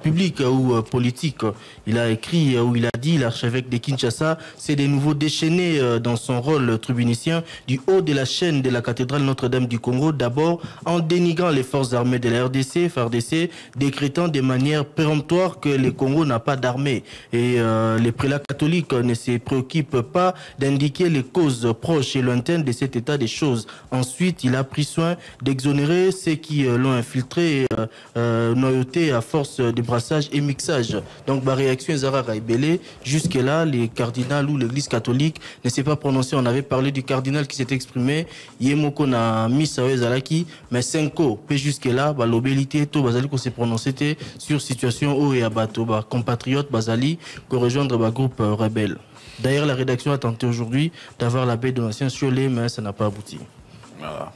publiques ou politiques. Il a écrit, ou il a dit, l'archevêque de Kinshasa, c'est de nouveau déchaîné dans son rôle tribunicien du haut de la chaîne de la cathédrale Notre-Dame du Congo, d'abord en dénigrant les forces armées de la RDC, FARDC, décrétant de manière péremptoire que le Congo n'a pas d'armée. Et les prélats catholiques ne se préoccupent pas d'indiquer les causes proches et lointaines de cet état des choses. Ensuite, il a pris soin d'exonérer ceux qui l'ont infiltré, noyauté à force de brassage et mixage. Donc, ma réaction est Zara Raibele. Jusque-là, les cardinals ou l'église catholique ne s'est pas prononcé. On avait parlé du cardinal qui s'est exprimé. Yemoko na Misawe Zalaki, mais Senko, jusque-là, l'obélité, tout Bazali qu'on s'est prononcé sur situation où il y a compatriotes Bazali pour rejoindre le groupe rebelle. D'ailleurs, la rédaction a tenté aujourd'hui d'avoir la baie de l'ancien Cholet, mais ça n'a pas abouti. Voilà.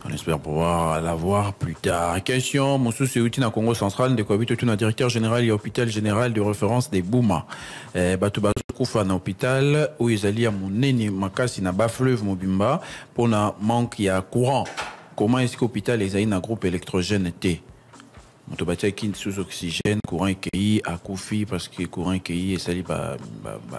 On espère pouvoir la voir plus tard. Question, mon souci est utile dans Congo central, de quoi un directeur général et hôpital général de référence des Bouma. Batouba Koufa na hôpital, où ils allaient à mon neni makasi na bas fleuve Mobimba, pour un manque il y a courant. Comment est-ce qu'hôpital les a un groupe électrogène était? moto batia qui sous oxygène courant EKI à Koufi parce que courant EKI et sali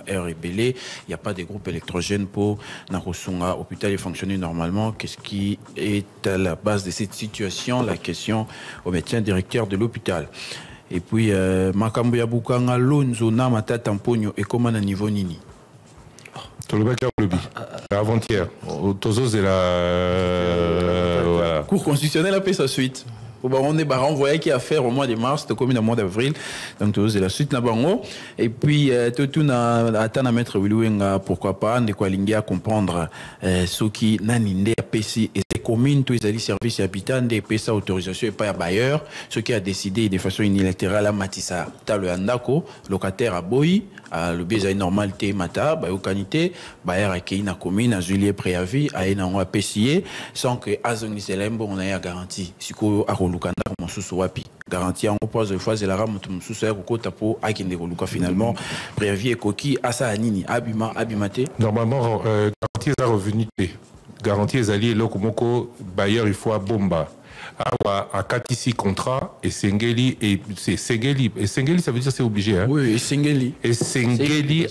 air est belé, il n'y a pas de groupe électrogène pour Narosunga hôpital et fonctionner normalement. Qu'est-ce qui est à la base de cette situation? La question au médecin directeur de l'hôpital. Et puis makambo ya bukanga lonzo na matata mponyo et comment à niveau nini? Avant-hier, Tozo c'est la Cour constitutionnelle a fait sa suite. On est renvoyé qui a fait au mois de mars, de commune au mois d'avril. Donc c'est la suite là-bas. Et puis tout na atteint à mettre Wiluenga pourquoi pas de quoi lingia comprendre ce qui naninde PC et ces communes tous les services habitants des PC autorisation et pas à bailleur, ce qui a décidé de façon unilatérale à Matissa Talo Andako locataire à Boyi le besoin normalité mata ba yokanité bailleur à Keina commune à juillet préavis à ina on PCA sans que azoni selembo on a garantie siko a lukanda mosusu wapi garantie en pose de fois la ramoto mosusu ya kokota po akinde koluka finalement préavis et coquille asa anini abimate normalement garantie est revenu garantie est allié lokomoko bailleur il faut à bomba à Katisi contrat et Sengeli et c'est Sengeli et Sengeli ça veut dire c'est obligé hein. Oui, et Sengeli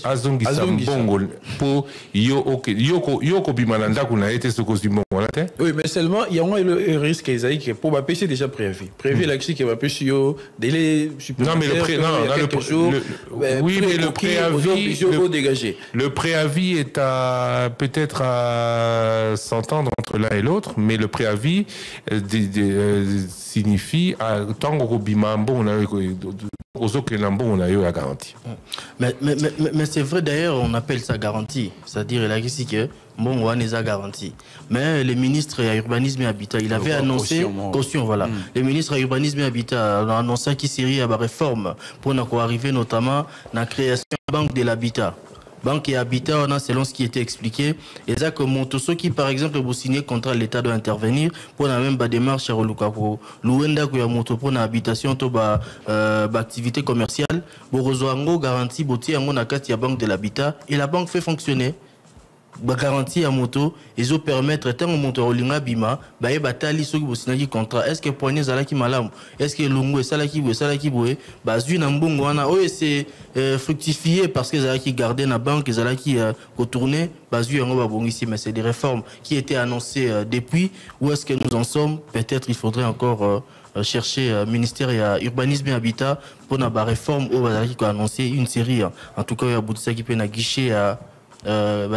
azongi sambongo pour yoko bimananda kuna été ce cause du monde là. Oui, mais seulement il y a le risque que pour ma PC déjà prévu là qui va pêcher yo délai supplémentaire. Non mais le préavis est à peut-être à s'entendre entre l'un et l'autre, mais le préavis signifie tant qu'on bimambo on a la garantie. Mais c'est vrai d'ailleurs, on appelle ça garantie, c'est-à-dire la ici que bon on a garantie. Mais le ministre à urbanisme et habitat, il avait annoncé caution voilà. Le ministre à urbanisme et habitat a annoncé qu'il serait à la réforme pour arriver notamment la création de la banque de l'habitat. Banque et habitat, on a selon ce qui était expliqué. Et ça, comme tous ceux qui, par exemple, vous signez contrat, l'État doit intervenir pour la même démarche à Loukapo. Louenda, qui a moto pour l'habitation, activité commerciale, Borozoango garantie, Boti, Ango, Nakati, à banque de l'habitat. Et la banque fait fonctionner. Garantie à moto, ils ont permettre tant au moto Olinga Bima, baé batali ceux qui vous signent contrat. Est-ce que poignet zalaki malam? Est-ce que lungu et salaki boué? Bazu nambongo wana. Oh c'est fructifié parce que zalaki gardé na banque, zalaki retourné. Bazu yango babong ici, mais c'est des réformes qui étaient annoncées depuis. Où est-ce que nous en sommes? Peut-être il faudrait encore chercher ministère et urbanisme et habitat pour la réforme où zalaki a annoncé une série. En tout cas, il y a beaucoup de ça qui peut na guichet à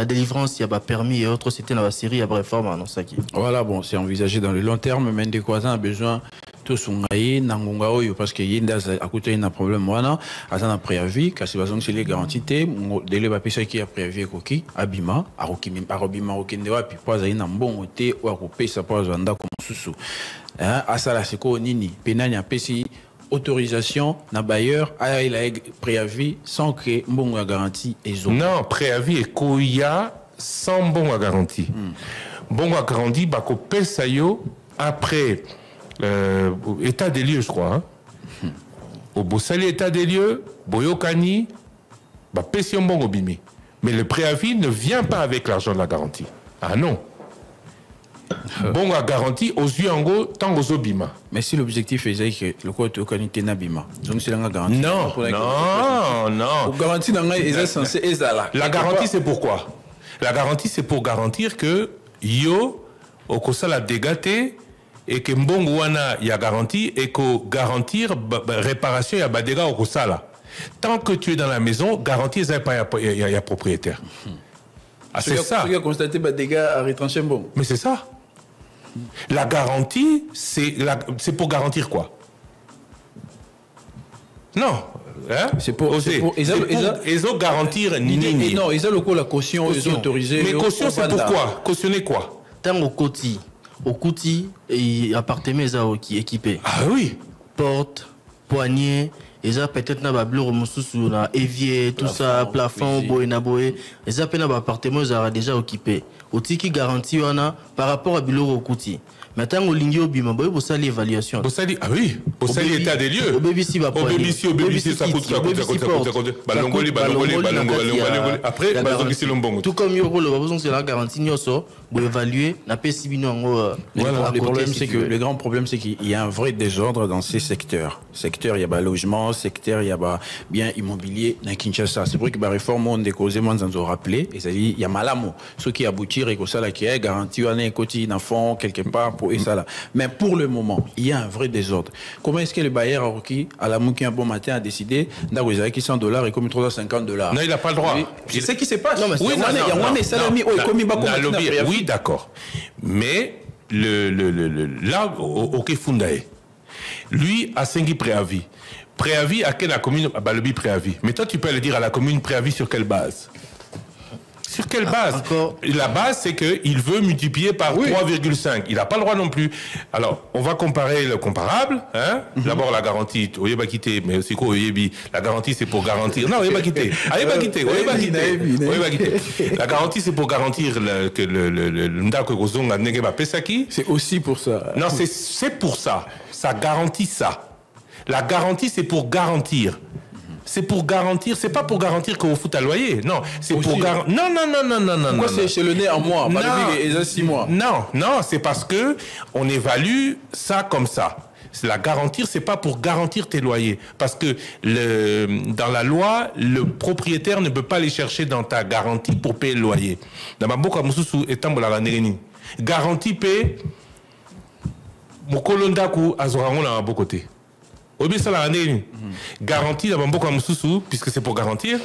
délivrance, il y a permis et autres, c'était dans la série à réforme à ça qui. Voilà, bon, c'est envisagé dans le long terme, mais des croisants a besoin tout songaï nangonga oyo parce que yinda à côté il y a un problème wana azana préavis car c'est besoin que les garanties délai ba pesa qui a préavis koki abima arobima okende wapi pas aina mbongo te ou akopesa pas zanda comme susu asala seko nini penani a pesi autorisation na bailleur a il a préavis sans que mbongo garantie ezo. Non, préavis et koya sans mbongo garantie. Mbongo garantie ba ko pesa yo après état des lieux je crois. Au Bossali état des lieux, boyokani ba pesi mbongo bimi. Mais le préavis ne vient pas avec l'argent de la garantie. Ah non. Bon à garantie aux yeux en gros tant aux obima. Mais si l'objectif est que le côté aucunité n'abima, donc c'est la garantie. Non, non. Garantie dans est censé ezala. La garantie c'est pourquoi? La garantie c'est pour garantir que yo au kosala dégaté et que mbongo wana y a garantie et que garantir réparation y a badega au kosala. Tant que tu es dans la maison, garantie il y a propriétaire. Ah, c'est ça. Tu as constaté des dégâts à retrancher bon. Mais c'est ça. La garantie, c'est pour garantir quoi? Non. Hein? C'est pour garantir nini. Non, ils ont la caution, ils ont autorisé. Mais caution, c'est pourquoi? Cautionner quoi? Tant au Kouti, et appartement qui équipé. Ah oui. Porte, poignée, Et ça peut-être na bablure mususu na évier tout ça plafond boy na boy. Et ça peut na appartement ils déjà occupé. Otiki garantie wana par rapport à biloro okuti. Maintenant, au ligne au bima, boy, vous savez l'évaluation. Vous savez, ah oui, vous savez l'état des lieux. Au BBC, ça coûte. Balongoli. Après, tout comme Yoro, le besoin c'est la garantie nyoso, vous évaluer, n'a pas si bien voilà, le grand problème c'est qu'il y a un vrai désordre dans ces secteurs. Secteur, il y a logement, secteur, il y a bien immobilier dans Kinshasa. C'est vrai que la réforme on décausé moi nous rappelé et ça dit il y a malamo, ce qui aboutir et que ça là qui est garanti on est côté d'un fond quelque part pour et ça là. Mais pour le moment, il y a un vrai désordre. Comment est-ce que le bailleur a requis à la mouki un bon matin a décidé d'avoir qui $100 et comme $350? Non, il n'a pas le droit. C'est ce qui se passe. Non, oui, d'accord. Mais là, OK Fundae, lui a 5 préavis. Préavis à quelle la commune a le préavis. Mais toi, tu peux le dire à la commune préavis sur quelle base? Sur quelle base? La base, c'est qu'il veut multiplier par 3,5. Il n'a pas le droit non plus. Alors, on va comparer le comparable. Hein? D'abord, la garantie. Mais c'est quoi, la garantie, c'est pour garantir. Non, la garantie, c'est pour garantir que le Ndako a négé Pesaki. C'est aussi pour ça. Non, c'est pour ça. Ça garantit ça. La garantie, c'est pour garantir. C'est pour garantir, c'est pas pour garantir qu'on fout à loyer. Non, c'est pour garantir. Non. Pourquoi c'est chez le nez en mois? Non, les 6 mois. Non, c'est parce que on évalue ça comme ça. La garantir, c'est pas pour garantir tes loyers. Parce que dans la loi, le propriétaire ne peut pas aller chercher dans ta garantie pour payer le loyer. Dans ma boka mususu etambola la nereni. Garantie paye. Mokolondaku azorango na bon côté. Garantie dans Bamboka Moussoussou, puisque c'est pour garantir.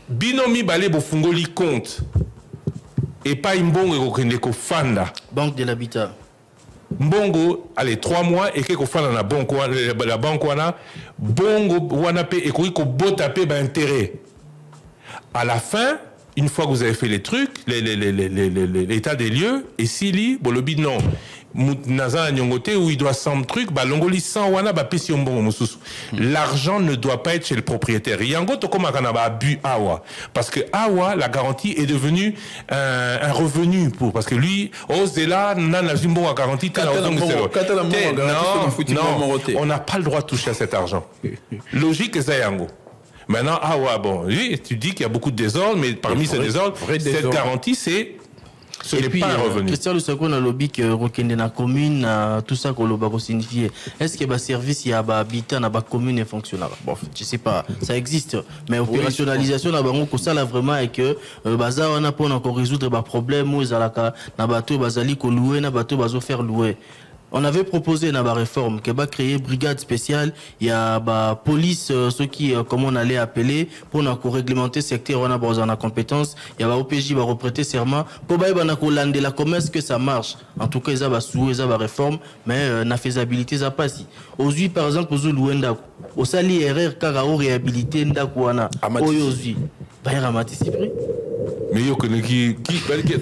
Binomi balé bofungoli compte. Et pas imbongo ko fanda. Banque de l'habitat. Mbongo, allez, 3 mois et que fanda la banque wana. Bongo wana pe et ko bota pe ba intérêt. À la fin, une fois que vous avez fait les trucs, l'état des lieux, et Sili, bolobi non. Naza Nyongote où il doit 100 trucs, Longoli 100 wana ba pesi mbongo mususu. L'argent ne doit pas être chez le propriétaire. Yango to koma kana ba bu awa parce que awa la garantie est devenue un revenu pour parce que lui Ozela nana zimbo a garantie on n'a pas le droit de toucher à cet argent. Logique c'est yango. Maintenant awa bon, oui, tu dis qu'il y a beaucoup de désordre mais parmi ces désordres, cette garantie c'est ce n'est pas un revenu. Christian Lusako a lobby que Rokende na commune, tout ça qu'on l'a signifié. Est-ce que le service, il y a habitant dans la commune est fonctionnel? Bon, je sais pas, ça existe. Mais opérationnalisation, ça là vraiment est que bazar on a pas encore résoudre les problèmes où ils alaka na bateau bazali ko louer na bateau bazo faire louer. On avait proposé une réforme qui va créer brigade spéciale, il y a police ceux qui comment on allait appeler pour réglementer secteur on a besoin de compétences, il y a OPJ va reprêter serment pour bailler la commerce que ça marche. En tout cas, ils ont sous ils ont réforme mais la faisabilité ça pas si. Aujourd'hui par exemple aux Luenda au sali erreur car au réhabiliter ndako wana aujourd'hui ba ramati prix. Mais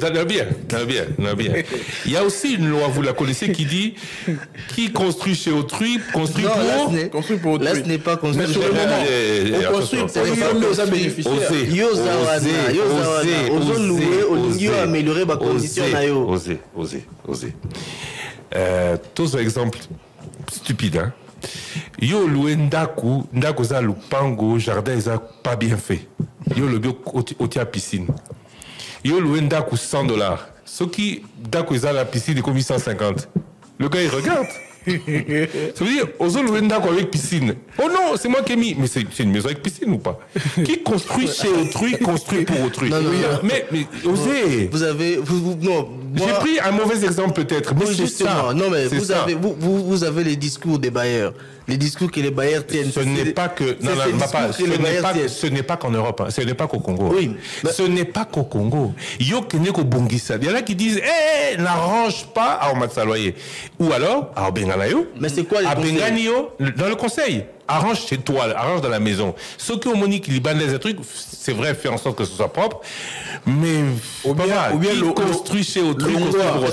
ça va bien. Il y a aussi une loi, vous la connaissez, qui dit qui construit chez autrui, construit pour autrui. Là, ce n'est pas construit. Mais sur le moment, on construit pour les bénéficiaires. Osez. Tous exemples stupides, hein. Yo loué ndaku za lupango jardin eza pas bien fait. Yo le bio otia piscine. Yo loué ndaku $100. Ce qui ndaku eza la piscine est comme 150. Le gars il regarde. Ça veut dire ozo loué ndaku avec piscine. Oh non, c'est moi qui ai mis. Mais c'est une maison avec piscine ou pas? Qui construit chez autrui, construit pour autrui. Non. Mais osez. Non. J'ai pris un mauvais exemple peut-être, mais c'est ça. Non mais vous avez les discours des bailleurs. Les discours que les bailleurs tiennent. Ce n'est pas que ce n'est pas qu'en Europe, hein. Ce n'est pas qu'au Congo. Oui. Ce n'est pas qu'au Congo. Yo kenyeko bongisa. Il y en a qui disent n'arrange pas à Omatsaloyer. Ou alors à Benganayo. Mais c'est quoi les conseils? Dans le conseil. arrange chez toi, arrange dans la maison. Ceux qui ont monique libanais des trucs, c'est vrai, faire en sorte que ce soit propre, mais ou bien le construit chez autrui,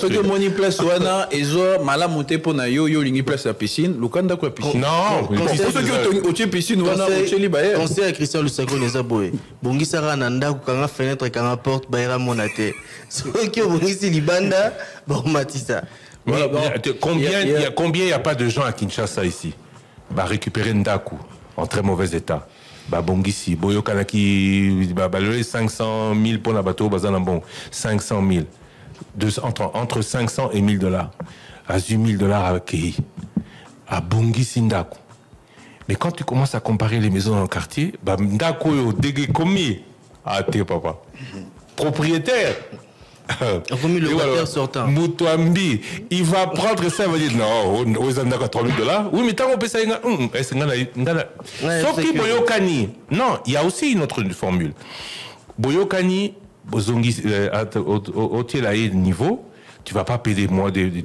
ceux qui ont monique place wana ils ont mal à monter pour na yo lingi place la piscine, le kanda quoi piscine. Non, ceux qui ont au piscine wana au chez libaye. Conseil à Christian Lusako les aboye. Bongi sara nanda ku kanga fenêtre kanga porte bayra monate. Ceux qui ont bongi si libanda bon matisa. Voilà, combien il y a pas de gens à Kinshasa ici? Bah récupérer Ndaku en très mauvais état. Bah bongisi, boyo kanaki, bah le 500 000 pour la bateau, bazanambon, 500 000, entre 500 et $1000. À $1000 à Kei, à bongisi Ndaku. Mais quand tu commences à comparer les maisons dans le quartier, bah Ndaku yo dégué commis, ah t'es papa, propriétaire. Le locataire sortant. Moutouambi, il va prendre ça, il va dire non, aux Andaka $3000. Oui, mais tant qu'on peut ça, sauf qui Boyokani. Non, il y a aussi une autre formule. Boyokani, Bozongi, au niveau, tu vas pas payer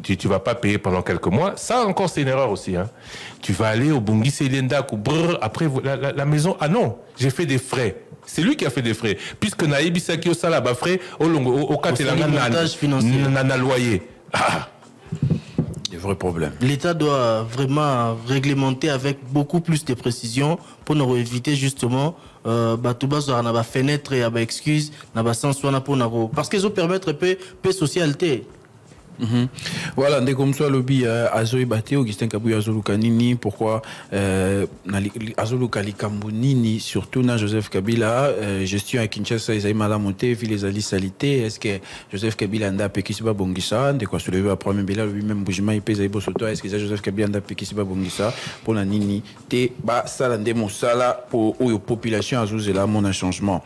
tu vas pas payer pendant quelques mois. Ça encore c'est une erreur aussi. Hein. Tu vas aller au Bongi Selenda, après la maison. Ah non, j'ai fait des frais. C'est lui qui a fait des frais. Puisque Naïbi Saki au Salaba frais, au Katelanga n'a loyer. Ah. Des vrais problèmes. L'État doit vraiment réglementer avec beaucoup plus de précision pour nous éviter justement la fenêtre et la excuse, parce qu'ils ont permettre peu socialité. Voilà, dès comme ça, lobby Azoé Baté, Augustin Kabouya Azolukanini, pourquoi Azolukali Kambunini, surtout na Joseph Kabila, gestion à Kinshasa, ils ont mal à monter, vu les alliés salités, est-ce que Joseph Kabila anda Pekisiba Bongisa, de quoi soulever à premier Bila, lui-même Boujima, il pèse à Ibosoto, est-ce que Joseph Kabila anda Pekisiba Bongisa, pour la Nini, te, ba, salande mon sala, pour la population Azouzela, mon changement.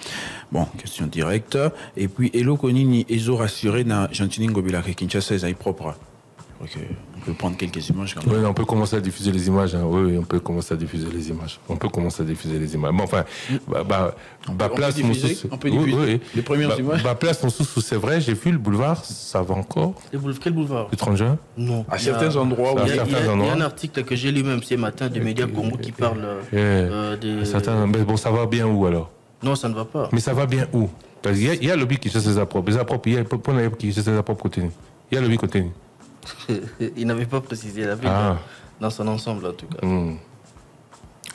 Bon, question directe. Et puis, Elo Konini, ils ont rassuré na Gentini Ngobila, que Kinshasa, ils propre. Ok, on peut prendre quelques images quand même. Oui, on peut commencer à diffuser les images. Hein. Oui, on peut commencer à diffuser les images. On peut commencer à diffuser les images. Bon, enfin, place mon sous. On peut diffuser les premières images. Place mon sous, c'est vrai, j'ai vu le boulevard, ça va encore. Quel boulevard? Le 30 juin? Non. À certains endroits. Il y a un article que j'ai lu même ce matin des médias Congo qui parle de. Certains, mais bon, ça va bien où alors? Non, ça ne va pas. Mais ça va bien où? Parce qu'il y a le lobby qui cherche ses approches. Les approches, il y a qui cherche ses approches côté. Il y a le lobby côté. Il n'avait pas précisé la ville dans son ensemble en tout cas.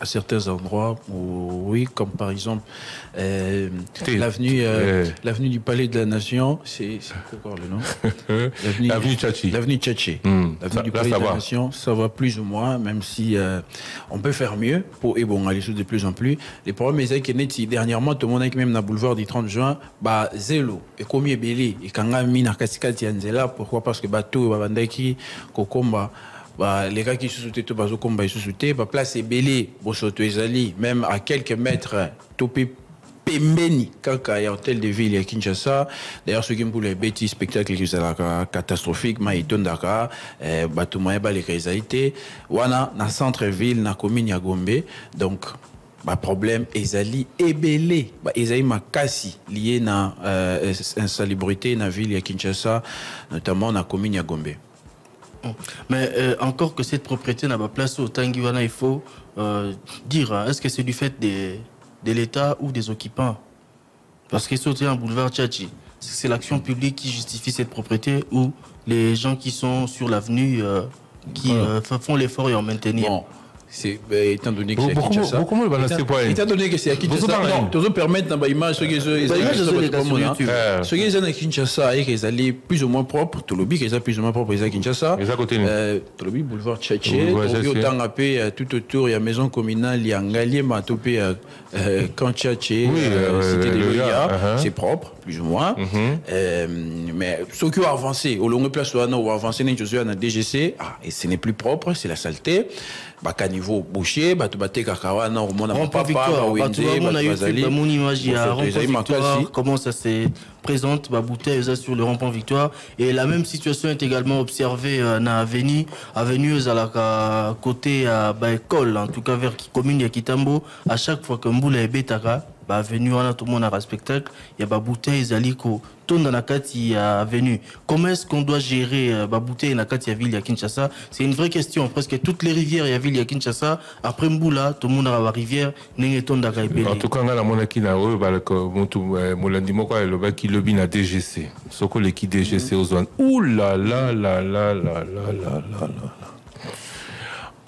À certains endroits, oui, comme par exemple l'avenue du Palais de la Nation, c'est quoi encore le nom? L'avenue Tchatchi. L'avenue Tchatchi. L'avenue du Palais de la Nation, ça va plus ou moins, même si on peut faire mieux pour aller de plus en plus. Les problèmes, c'est que dernièrement, tout le monde a même dans le boulevard du 30 juin, zélo, et combien belé, et quand on a mis dans Kassikati Anzela, pourquoi? Parce que bateau, Babandaki, Kokomba, les gars qui se soutaient tout bazo combat ils se soutaient place est belé bosoto ezali même à quelques mètres topé pembeni kaka ya hôtel de ville à Kinshasa. D'ailleurs ceux qui me voulaient bêtis spectacle qui sont catastrophique ma itondaka bato moyen ba les kaizalité wana na centre ville na commune ya Gombe. Donc problème ezali ebelé ezali makasi lié na insalubrité na ville ya Kinshasa, notamment na commune ya Gombe. Mais encore que cette propriété n'a pas place au Tanguiwana, il faut dire, est-ce que c'est du fait de l'État ou des occupants? Parce que c'est un boulevard Tchatchi. C'est l'action publique qui justifie cette propriété ou les gens qui sont sur l'avenue qui font l'effort et en maintenir? Bon. Étant donné que c'est à Kinshasa, étant donné que c'est à Kinshasa, toujours permettre dans l'image ceux qui sont à Kinshasa et qu'ils allaient plus ou moins propres, tout le but qu'ils sont plus ou moins propres, ils sont à Kinshasa, tout le but boulevard Tchatché, autant appelé tout autour, il y a maison communale, il y a Ngalié, Matopé, Camp Tchatché, Cité de Loya, c'est propre, plus ou moins. Mais ceux qui ont avancé, au long de place, ou avancé dans la DGC, et ce n'est plus propre, c'est la saleté. Baka niveau boucher, batu bate kakawana, au monde pas victoire, mon image, il y a victoire, comment ça se présente, bouteille sur le rond-point victoire. Et la même situation est également observée dans l'avenue à côté à l'école, en tout cas vers commune Yakitambo. À chaque fois que Mboula et Betaka, avenue wana tout le monde a spectacle il y a ba bouteille zaliko tonda na kati ya avenue. Comment est-ce qu'on doit gérer ba bouteille na kati ya ville ya Kinshasa? C'est une vraie question. Presque toutes les rivières ya ville ya Kinshasa après Mbula tout le monde a la rivière nenge tonda ka ebele. En tout cas ngala monaki na oyo ba ko mutu molandi moko le ba ki lobby na DGC. Soko le ki DGC aux douanes. Ouh là là là là là là là là.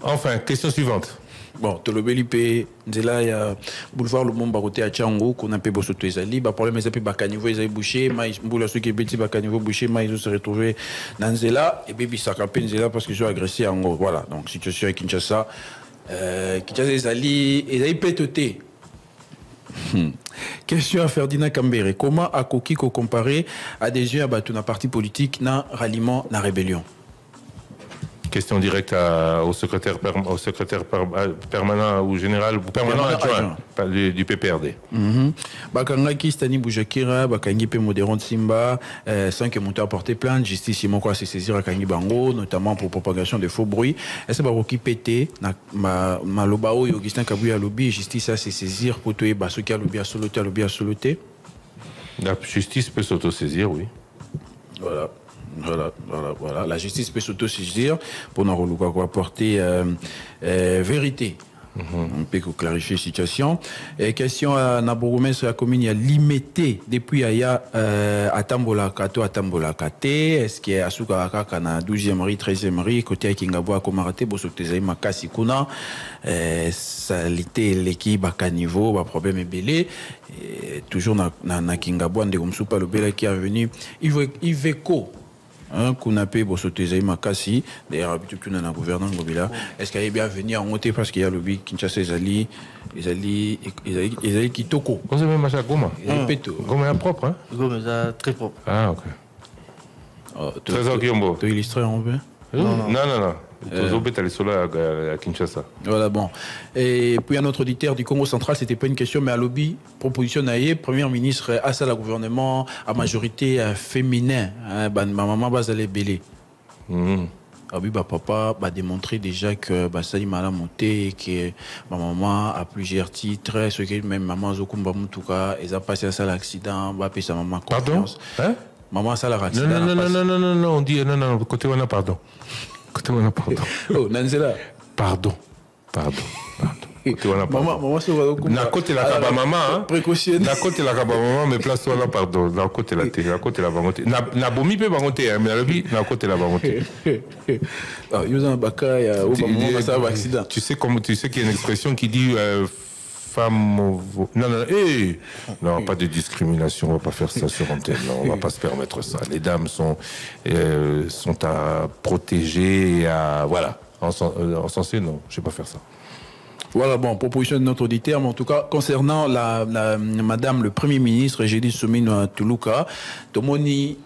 Enfin, question suivante. Bon, Tolobeli pe nzela ya boulevard le Momba côté à Tchango qu'on a pe bosoto ezali ba problème ezali ba caniveau ezali bouché mais mbula ceux qui beti ba caniveau bouché mais ils se retrouver dans nzela et bibi sakape nzela parce qu'ils ont agressé en gros. Voilà, donc situation à Kinshasa Kinshasa ezali pétoté. Question à Ferdinand Kambere. Comment a Kokiko comparé adhésion à Batuna parti politique na ralliement na rébellion? Question directe au secrétaire permanent ou général permanent adjoint du PPRD. Bakangaki Stani Boujakira, Bakangi Pe Modéron Simba, sans que monteur a porté plainte, justice Imoko a saisir à Kangi Bango, notamment pour propagation de faux bruits. Est-ce que Baroki pété, Malobao et Augustin Kabouya lobby, justice a saisir pour tuer Basoki à lobby à soloté? La justice peut s'autosaisir, oui. Voilà. Voilà. La justice peut s'auto-saisir pour nous apporter vérité. On peut clarifier la situation. Et question à Nabouromé sur la commune, il y a limité depuis Aya à Tambola Kato à Tambola Kate. Est-ce qu'il y a Asuka Kana 12e rue, 13e rue, côté à Kingabo à Komarate, Bosotezai Makasi Kuna, salité l'équipe à caniveau, problème est belé. Toujours na Kingabo, Ndegomsupa le belé qui est venu. Iveco. Qu'on appelle Bosotezai Makasi, d'ailleurs, habitude tout dans la gouvernance Gobila. Est-ce qu'il y a bien venir en monter parce qu'il y a le lobby Kinshasa Ezali Kitoko. On sait même à Goma. Goma est propre, hein? Goma est très propre. Ah, ok. Trésor Guillaume. Tu illustrer en peu? Non. À Kinshasa. Voilà, bon. Et puis un autre auditeur du Congo central, c'était pas une question, mais à lobby, proposition naïe, Premier ministre, à ça, le gouvernement, à majorité féminin, ma maman va aller belé. Papa va démontrer déjà que ça y m'a monté et que ma maman a plusieurs titres, ce que même maman Zokumba Moutuka, elle a passé à ça l'accident, va payer sa maman confiance. Pardon? Maman ça l'accident. Non, on dit non, côté on a pardon. Oh, Nanzela. Pardon. Maman, c'est na côté la kaba maman, précaution. Na côté la kaba maman, mais place toi là, pardon. Na côté la télé, na côté la bangote. Na bomi peut bangote, mais la vie, na côté la bangote. Ah, Yosan Baka, maman, ça va accident. Tu sais qu'il y a une expression qui dit femme. Non, pas de discrimination, on va pas faire ça sur antenne, on va pas se permettre ça. Les dames sont à protéger et à voilà. En sensé, non, je vais pas faire ça. Voilà, bon, proposition de notre auditeur, mais en tout cas, concernant Madame le Premier ministre, j'ai dit Soumino Toulouka, Tomoni,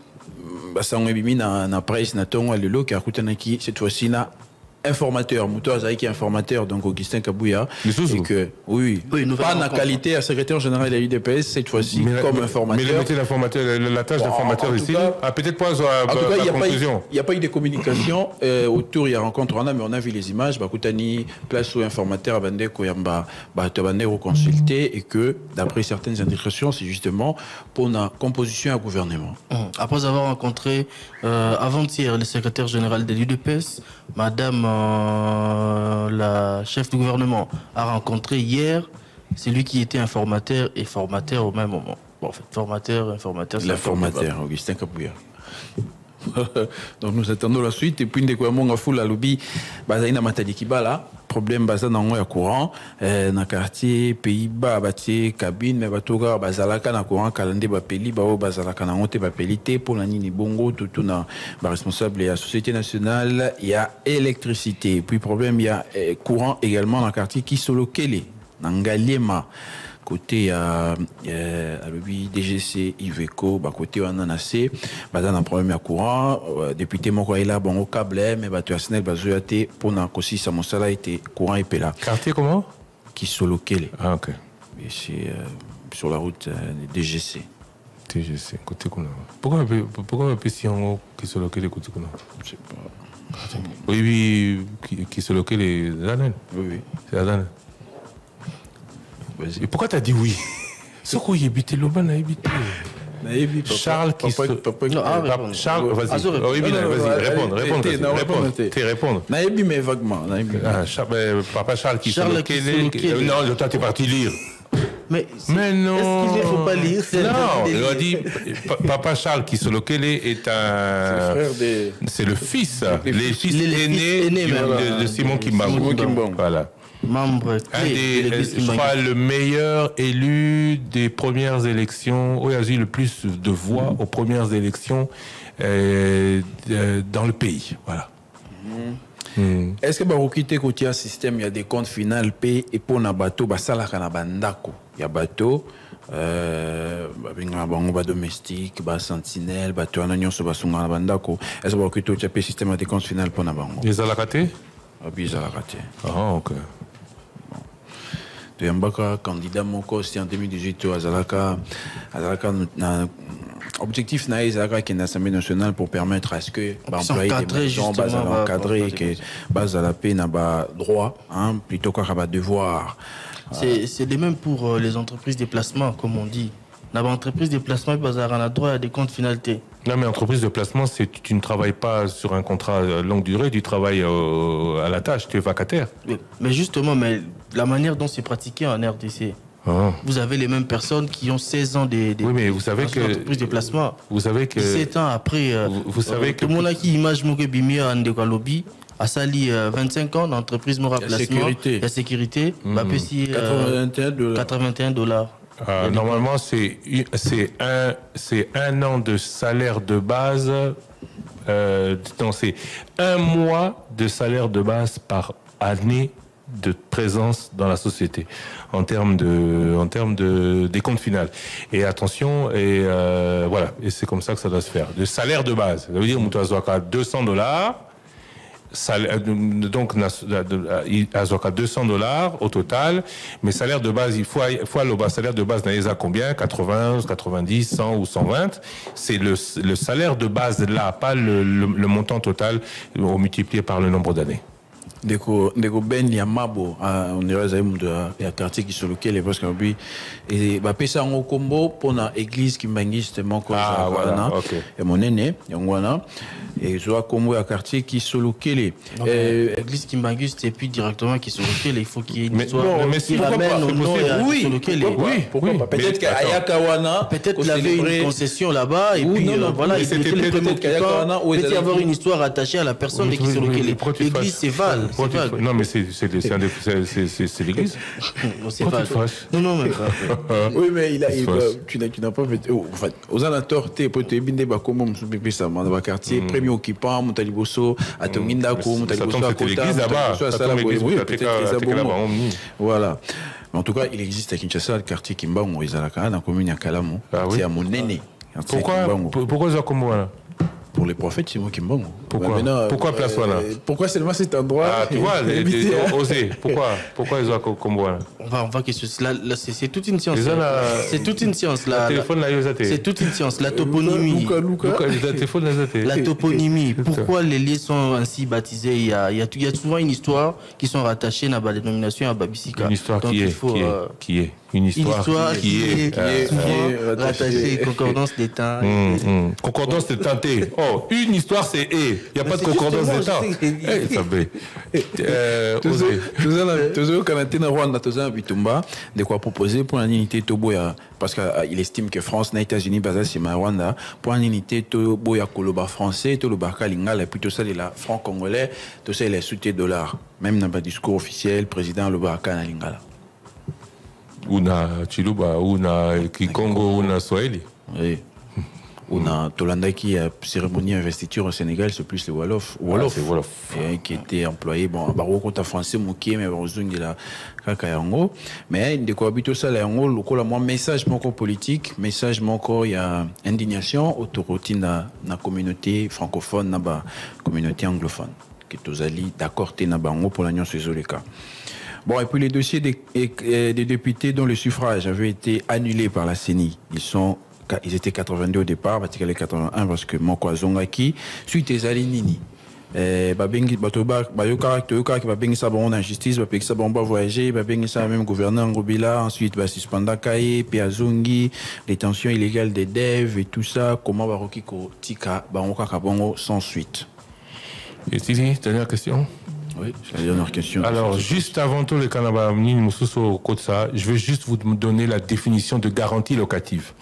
Basangwebimi na presse, na tongo, alelo, qui a coûté cette fois-ci, informateur, Moutoua Zaï qui est informateur, donc Augustin Kabouya. Et que, oui, pas la qualité à secrétaire général de l'UDPS, cette fois-ci, comme informateur. Mais le métier d'informateur, la tâche d'informateur ici, peut-être pas à la conclusion. Il n'y a pas eu de communication autour, il y a rencontre, mais on a vu les images, Bakoutani, place où informateur, Bande Koyamba, Bande consulté, et que, d'après certaines indications, c'est justement pour la composition à gouvernement. Après avoir rencontré avant-hier le secrétaire général de l'UDPS, Madame la chef du gouvernement a rencontré hier celui qui était informateur et formateur au même moment. Bon, en fait, informateur. L'informateur, Augustin Kabouya. Donc nous attendons la suite. Et puis, dès que mon a foule à lobby, Bazaïna Matadi Kibala, problème Bazan en courant, dans le quartier, Pays-Bas, Bati, cabine, mais Batoga, Bazalaka, dans courant, Kalande, Bapeli, Bao, Bazalaka, dans Honte, Bapelité, pour la Nini Bongo, tout na responsable de la Société nationale, il y a électricité. Puis, problème, il y a courant également dans le quartier Kisolo Kele, dans Ngaliema. Côté à l'objet DGC, Iveco, côté on en a assez, dans un problème à courant, député Mokoïla, bon au câble, mais tu as snell, bazoyate, pour n'a qu'aussi ça mon salaire était courant et là. Quartier comment? Qui solo Kele. Ah ok. Et c'est sur la route DGC. DGC, côté qu'on a. Pourquoi un peu si en haut qui solo Kele côté qu'on a? Je sais pas. Oui, qui solo Kele, Zanel. Oui. C'est Zanel. Et pourquoi tu as dit oui? Ce qu'on y habite, l'Oba n'a habité. Charles qui se... Charles, vas-y. Vas-y, répondre. Naïbi, mais vaguement. Papa Charles qui se loquait. Non, toi, t'es parti lire. Mais non. Est-ce qu'il ne faut pas lire? Non, il a dit Papa Charles qui se loquait est un. C'est le fils. Les fils aînés de Simon Kimbangu. Voilà. Membre je crois le meilleur élu des premières élections, où il a eu le plus de voix aux premières élections dans le pays. Voilà. Est-ce que Barokite côté système il y a des comptes finales P et pour na bateau basala kana bandako il y a bateau ba domestique ba sentinelle bateau ananyo so basunga na bandako est-ce que Barokite côté P système a des comptes finales pour na bango les alakate ah ok de Yambaka candidat moko c'était en 2018 azalaka na objectif na ezaka qui est l'Assemblée nationale pour permettre à ce que employer des maisons encadrés que base à la paix n'a pas droit plutôt qu'à pas devoir. C'est les mêmes pour les entreprises de placement comme on dit. L'entreprise de placement a droit à des comptes finalités. Non, mais entreprise de placement, c'est tu ne travailles pas sur un contrat longue durée, tu travailles à la tâche, tu es vacataire. Mais justement, la manière dont c'est pratiqué en RDC, vous avez les mêmes personnes qui ont 16 ans oui, mais vous savez que entreprise de placement. Vous savez que 17 ans après, vous savez que tout le monde a qui image Moké Bimia en lobby. À Sali, 25 ans d'entreprise Mora Placement. La sécurité. $81. Normalement, c'est un an de salaire de base. Non, c'est un mois de salaire de base par année de présence dans la société en termes de décompte final. Et attention, voilà, et c'est comme ça que ça doit se faire. Le salaire de base, ça veut dire que $200. Donc, il a $200 au total, mais salaire de base, il faut le salaire de base, n'a combien? 80, 90, 100 ou 120. C'est le salaire de base là, pas le montant total multiplié par le nombre d'années. Ndeko Ben Yamabo, on dirait qu'il y a quartier qui sur lequel parce que et bah pesa en combo pour la église qui m'a justement voilà, okay. Et mon aîné yangwana et je vois combo à quartier qui sur lequel église qui m'a et puis directement qui sur lequel il faut qu'il y ait une histoire mais qui ramène au nom oui pourquoi pas peut-être qu'Ayakawana peut-être qu'il avait une concession là-bas et puis voilà il peut-être qu'Ayakawana peut y avoir une histoire attachée à la personne qui sur lequel l'église c'est Val. Non, mais c'est l'église. C'est pas. Non, mais. Oui, mais tu n'as pas fait. Enfin, aux alentours, tu peux te binder comme on se peut ça dans le quartier. Premier occupant, Montaliboso, à Tongindako, Montaliboso à l'église là-bas. Oui, peut-être voilà. En tout cas, il existe à Kinshasa le quartier Kimbangu, Izalaka, dans la commune à Kalamo. C'est à mon aîné. Pourquoi ça comme moi? Pour les prophètes, c'est moi qui me bats. Pourquoi place là? Pourquoi seulement cet endroit? Tu vois, osé. Pourquoi ils ont comme moi? On va que c'est toute une science. C'est toute une science. C'est toute une science. La toponymie. La toponymie. Pourquoi les lieux sont ainsi baptisés? Il y a souvent une histoire qui sont rattachées à la dénomination à Babisika. Une histoire qui est une histoire qui est rattachée concordance des temps. Concordance des temps. Oh, une histoire c'est et. Il n'y a pas de concordance des temps. Toujours Canadien Rwanda, toujours Bitumba, de quoi proposer pour l'unité Toboya, parce qu'il estime que France, les États-Unis, basé sur Rwanda, pour l'unité Toboya Koloba français, Toloba Kalingala, et puis tout ça de la franc congolais, tout ça les soutiens dollars. Même dans le discours officiel, président Loba Kalingala. Una Chiluba, una Kikongo, una Swahili. Oui. On a Tolanda qui a cérémonie d'investiture au Sénégal, c'est plus le Wolof. Qui était employé, bon, Baroko ta français, Mouké, mais Barozung de la Kakayango. Mais, de quoi habite ça, la Yango, le coup, moi, message, mon corps politique, message, mon corps, il y a indignation, autoroutine, dans la communauté francophone, dans la communauté anglophone. Qui est aux alliés d'accord, t'es dans Bango pour l'Union Suzoleka. Bon, et puis les dossiers des députés dont le suffrage avait été annulé par la CENI, ils étaient 82 au départ, les 81 parce que Moko Azongaki, suite aux Alinini. babengi batoba bayoka toyoka ki babengi ça bon en justice babengi ça bon ba voyager babengi ça même gouverneur Ngobila ensuite ba suspenda Kaye Piazongi détention illégale des devs et tout ça comment baroki ko tika baoka kabongo sans suite. Et Titi, dernière question. Oui, c'est la dernière question. Alors, juste avant tout le Canada, je veux juste vous donner la définition de garantie locative.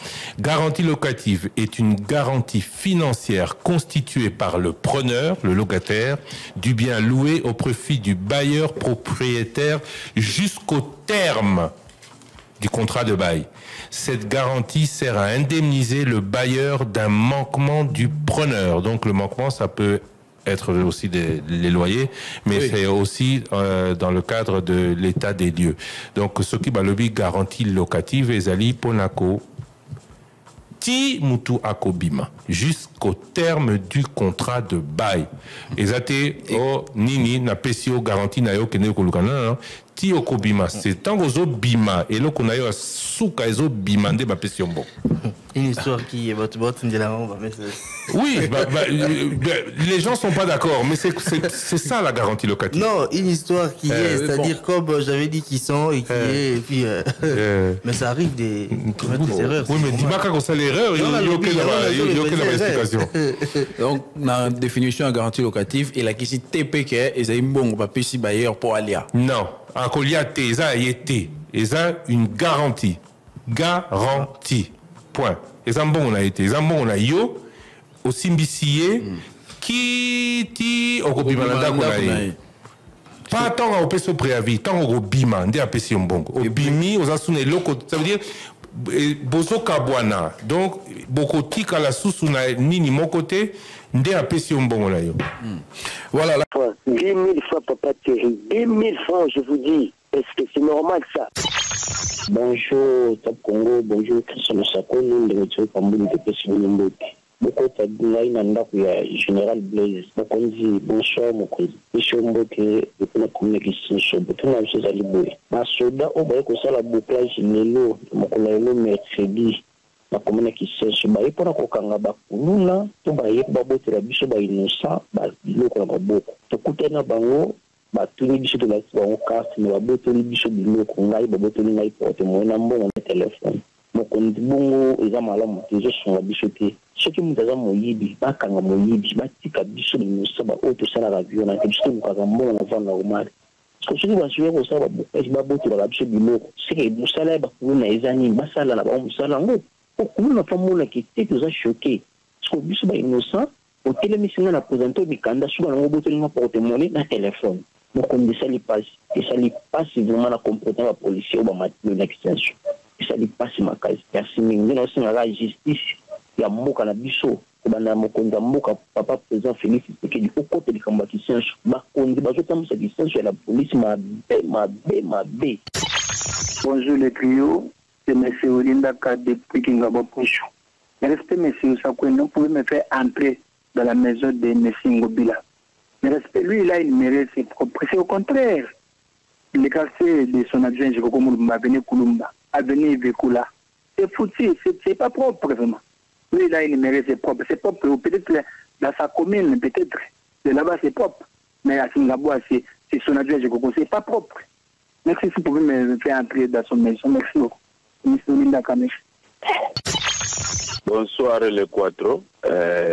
Garantie locative est une garantie financière constituée par le preneur, le locataire, du bien loué au profit du bailleur propriétaire jusqu'au terme du contrat de bail. Cette garantie sert à indemniser le bailleur d'un manquement du preneur. Donc, le manquement, ça peut être aussi les loyers, mais oui, c'est aussi dans le cadre de l'état des lieux. Donc, ce qui va le garantie locative, ezali ponako ti mutu akobima jusqu'au terme du contrat de bail. Ezate o nini na pesio garantie na yo kene kolukana ti okobima, c'est tant ozo bima et lo konayo suka ezo bimande ba pesio mbo. Une histoire qui est votre oui, les gens sont pas d'accord, mais c'est ça la garantie locative. Non, une histoire qui est, c'est-à-dire comme j'avais dit qu'ils sont et qui est, et puis, mais ça arrive des erreurs. Oui, mais dis-moi quand c'est l'erreur, il y a l'explication. Donc, la définition de garantie locative, il a qui TPK et c'est un bon papier si bailleur pour aller. Non, en colia T, ça a été, une garantie, garantie. Point. Les ambons on a été, les ambons on a yo, au Simbisié, qui ti au Kobimananda qu'on a eu. Pas tant au peso préavis, tant au bima, ndé à pessi mbongo. Au bimi, aux assunes locaux, ça veut dire bozo kabwana. Donc, beaucoup tika la sous na nini mon côté, ndé à pessi mbongo là yo. Voilà. 10 000 fois, papa Thierry. 10 000 fois, je vous dis. Est-ce que c'est normal ça? Bonjour, Top Congo, bonjour, Christian Sako, nous de notre Cameroun de Pessimon. Beaucoup de Nanda, Général Blaise, Mokonzi, bonsoir, Mokonzi. Monsieur Mboke, depuis la communication sur Bouton, M. Zaliboué. Ma soda, au bail que ça, la bouclage, Nélo, Mokonalo, mercredi, la communication sur Baye, pour la Kokanga Bakuluna, tout Baye, Babo, Terabiso, Baye, Nosa, Balo, Kolababo. Tout Koutena Bango, batuni biso to la bango carte mais babotoli biso biloko ngai babotoli ngai porte moyena mbongo na telefone mokonzi bongo eza malamu te ezosunga biso te soki moto aza moyibi bakanga moyibi batika biso linosaba oyo tosalaka violence biso tolukaka mbongo na vanda omari soki basuye kosala babokasi babotolaka biso biloko seke mosala ya bakulu na eza nini basala na bango mosala yango okulu na fa monaki te toza choke soko biso bainnocent otelemisi nga na présente oyo mikanda suka nango botoli nga porte monnaie na telefone. Donc on ne s'allie pas, vraiment la comportement la police ou la extension. Ça ne passe ma case. Merci, mais nous avons la justice. Il y a un canabiso. Papa président Félix, qui est au côté du combat qui s'en la police m'a bé. Bonjour les trios, c'est M. Olinda K depuis Kingabo Pochou. Respect, M. Sakoué, vous pouvez me faire entrer dans la maison de M. Ngobila. Mais respect, lui, là, il mérite ses propres. C'est au contraire. Il est cassé de son adjoint, je crois, Mabene Kulumba, Avenir Vekula. C'est foutu, c'est pas propre, vraiment. Lui, là, il mérite ses propres. C'est propre, peut-être dans sa commune, peut-être, de là-bas, c'est propre. Mais à Singapour, c'est son adjoint, je crois, c'est pas propre. Merci si vous pouvez me faire entrer dans son maison. Merci beaucoup. Monsieur Linda Kamesh. Bonsoir les Quattro.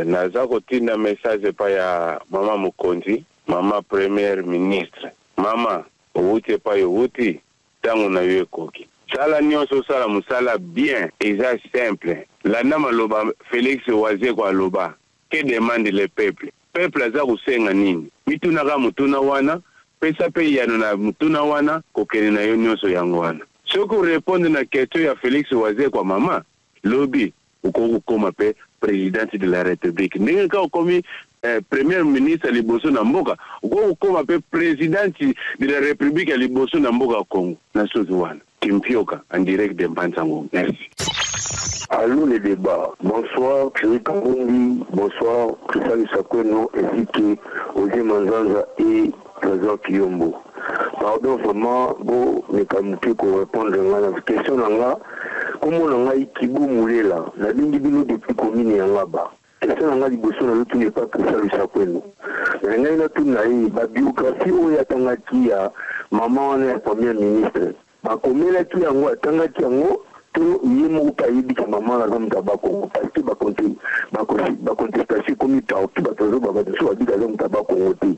Naza kotinda message pa ya Mama Mukonzi, Mama Premier Ministre. Mama, outi pa outi, tango na yo ekoki. Sala nyonso sala musala bien, eza simple. La nama loba Félix Oise kwa loba. Que demande le peuple? Peuple aza kusenga nini? Mitunaka mutuna wana, pesa pe yano na mutuna wana, kokene na yo nyonso yango wana. Soko répondre na question ya Félix Oise kwa mama, lobby comme président de la République. N'est pas comme premier ministre à Liboso Namboka, ou comme président de la République à Liboso Namboka Congo. Nassouane, Kimpioka, en direct de Mpansango. Merci. Allô les débats. Bonsoir, Thierry Kambundi. Bonsoir, Christian Sakweno, Ezike, Ozi Manzanza et Trésor Kiyombo. Pardon, vraiment, bon, mais comme tu peux répondre à la question, comment on a Kibou Moulela, la ligne de depuis commune et en là-bas. Question on a dit, n'est pas que ça lui s'appelle. ngai na tuna yi ba biographie oyo atangaki ya mama wana ya premier ministre bakomelaki yango atangaki yango to ye moko pa yebika mama na zamuta bakongo parce que bacontestation komi partout bato bazoba so babika zamuta bakongo te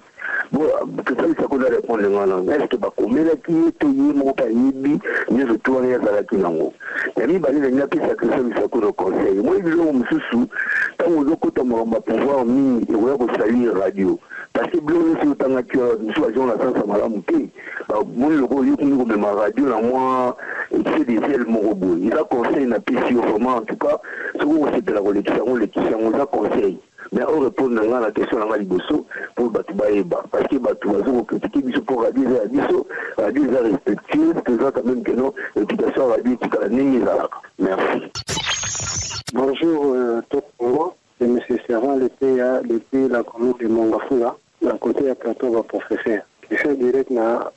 bon tosalisa koza répondre ngana est ce que bakomelaki ye to ye moko pa yebi nyonso to wana yazalaki nango ya mibale na napesa krisalisa kono conseil moi biloko mosusu ntango ozokota makambo ya pouvoir mingi ekoya kosalir radio parce que biloko nyonso otangaki mosu bazion na sansa malamu te moni loko oyokomi komema radio na mwa c'est des ailes moko boye il a conseil na pesi vraiment en tout cas soki okosepela kolekisa yango eza conseil mais on répondre na nga na question na nga liboso pour bato bayeba parce que bato bazokokritike biso mpo radio eza ya biso radio eza respectueuse toza quand même que non réputation ya radio etikala ndenge ezalaka merci. Bonjour tout le monde, c'est M. Servan le PA depuis la commune de Mongafula à côté ya plateau va professeur qui fait direct na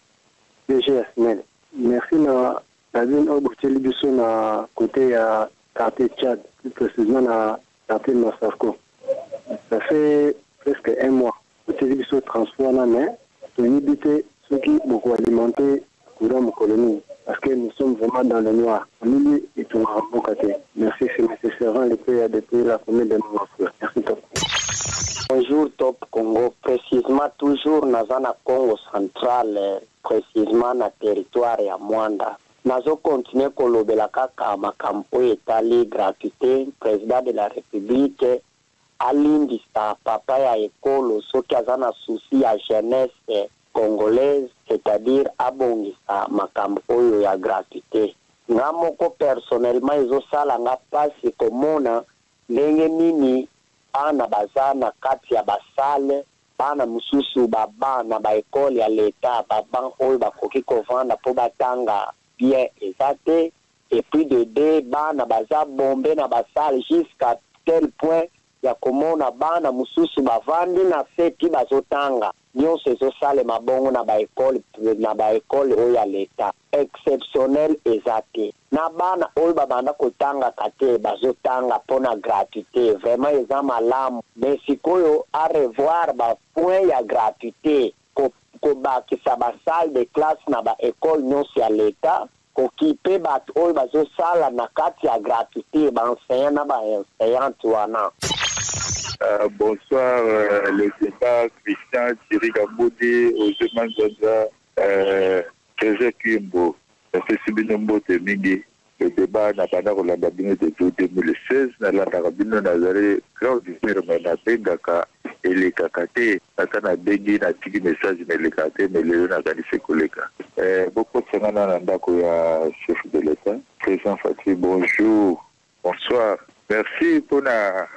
DGSML. Merci na ville oboteli biso na côté ya quartier Tchad, plus précisément na quartier Massarco. Ça fait presque un mois. Oboteli biso transport na mais toyibite ceux qui beaucoup alimenter courant mon colonie parce que nous sommes vraiment dans le noir. Nous et tout en côté. Merci, c'est M. Servan le PA depuis la commune de Mongafula. Merci top. Bonjour Top Congo, précisément toujours dans la Congo centrale, précisément dans le territoire ya Mwanda. Nazo continue kolobela kaka makambo etali gratuité président de la République alindisa papa ya ekolo soki aza na souci ya jeunesse congolaise, c'est-à-dire abongisa makambo oyo ya gratuité. Nga moko personnellement ezosala nga pasi komona ndenge nini bana baza na kati ya basale bana mususu babana ba ekole ya leta baban oyo bakoki kovanda po batanga bien ezate et puis de deux bana baza bombe na basale jusqu'à tel point ya komona bana mususu bavandi na feti bazotanga nyonso ezosale mabongo na ba ekole oyo ya leta exceptionnel ezate na bana oyo babanda kotanga kate bazotanga pona gratuité vraiment eza malamu mais sikoyo a revoir ba point ya gratuité kobakisa basale de classe na ba ekole nyonso ya leta kokipe bato oyo bazosala na kati ya gratuité baenseignant na baenseignante wana. Bonsoir, le débat Christian Thierry Gambodi, Ozeman Zonza, Kézé Kimbo, Fessibinombo Temingi. Le débat n'a pas d'arrolanda de 2016, n'a pas d'arrolanda Nazaré, Claude Menabengaka, et les Kakate, n'a bengi, n'a tiki message, mais les Kakate, mais les Nazari Sekoleka. Beaucoup de Sénat Nandakoya, chef de l'État, président Fatih, bonjour, bonsoir. Merci pour la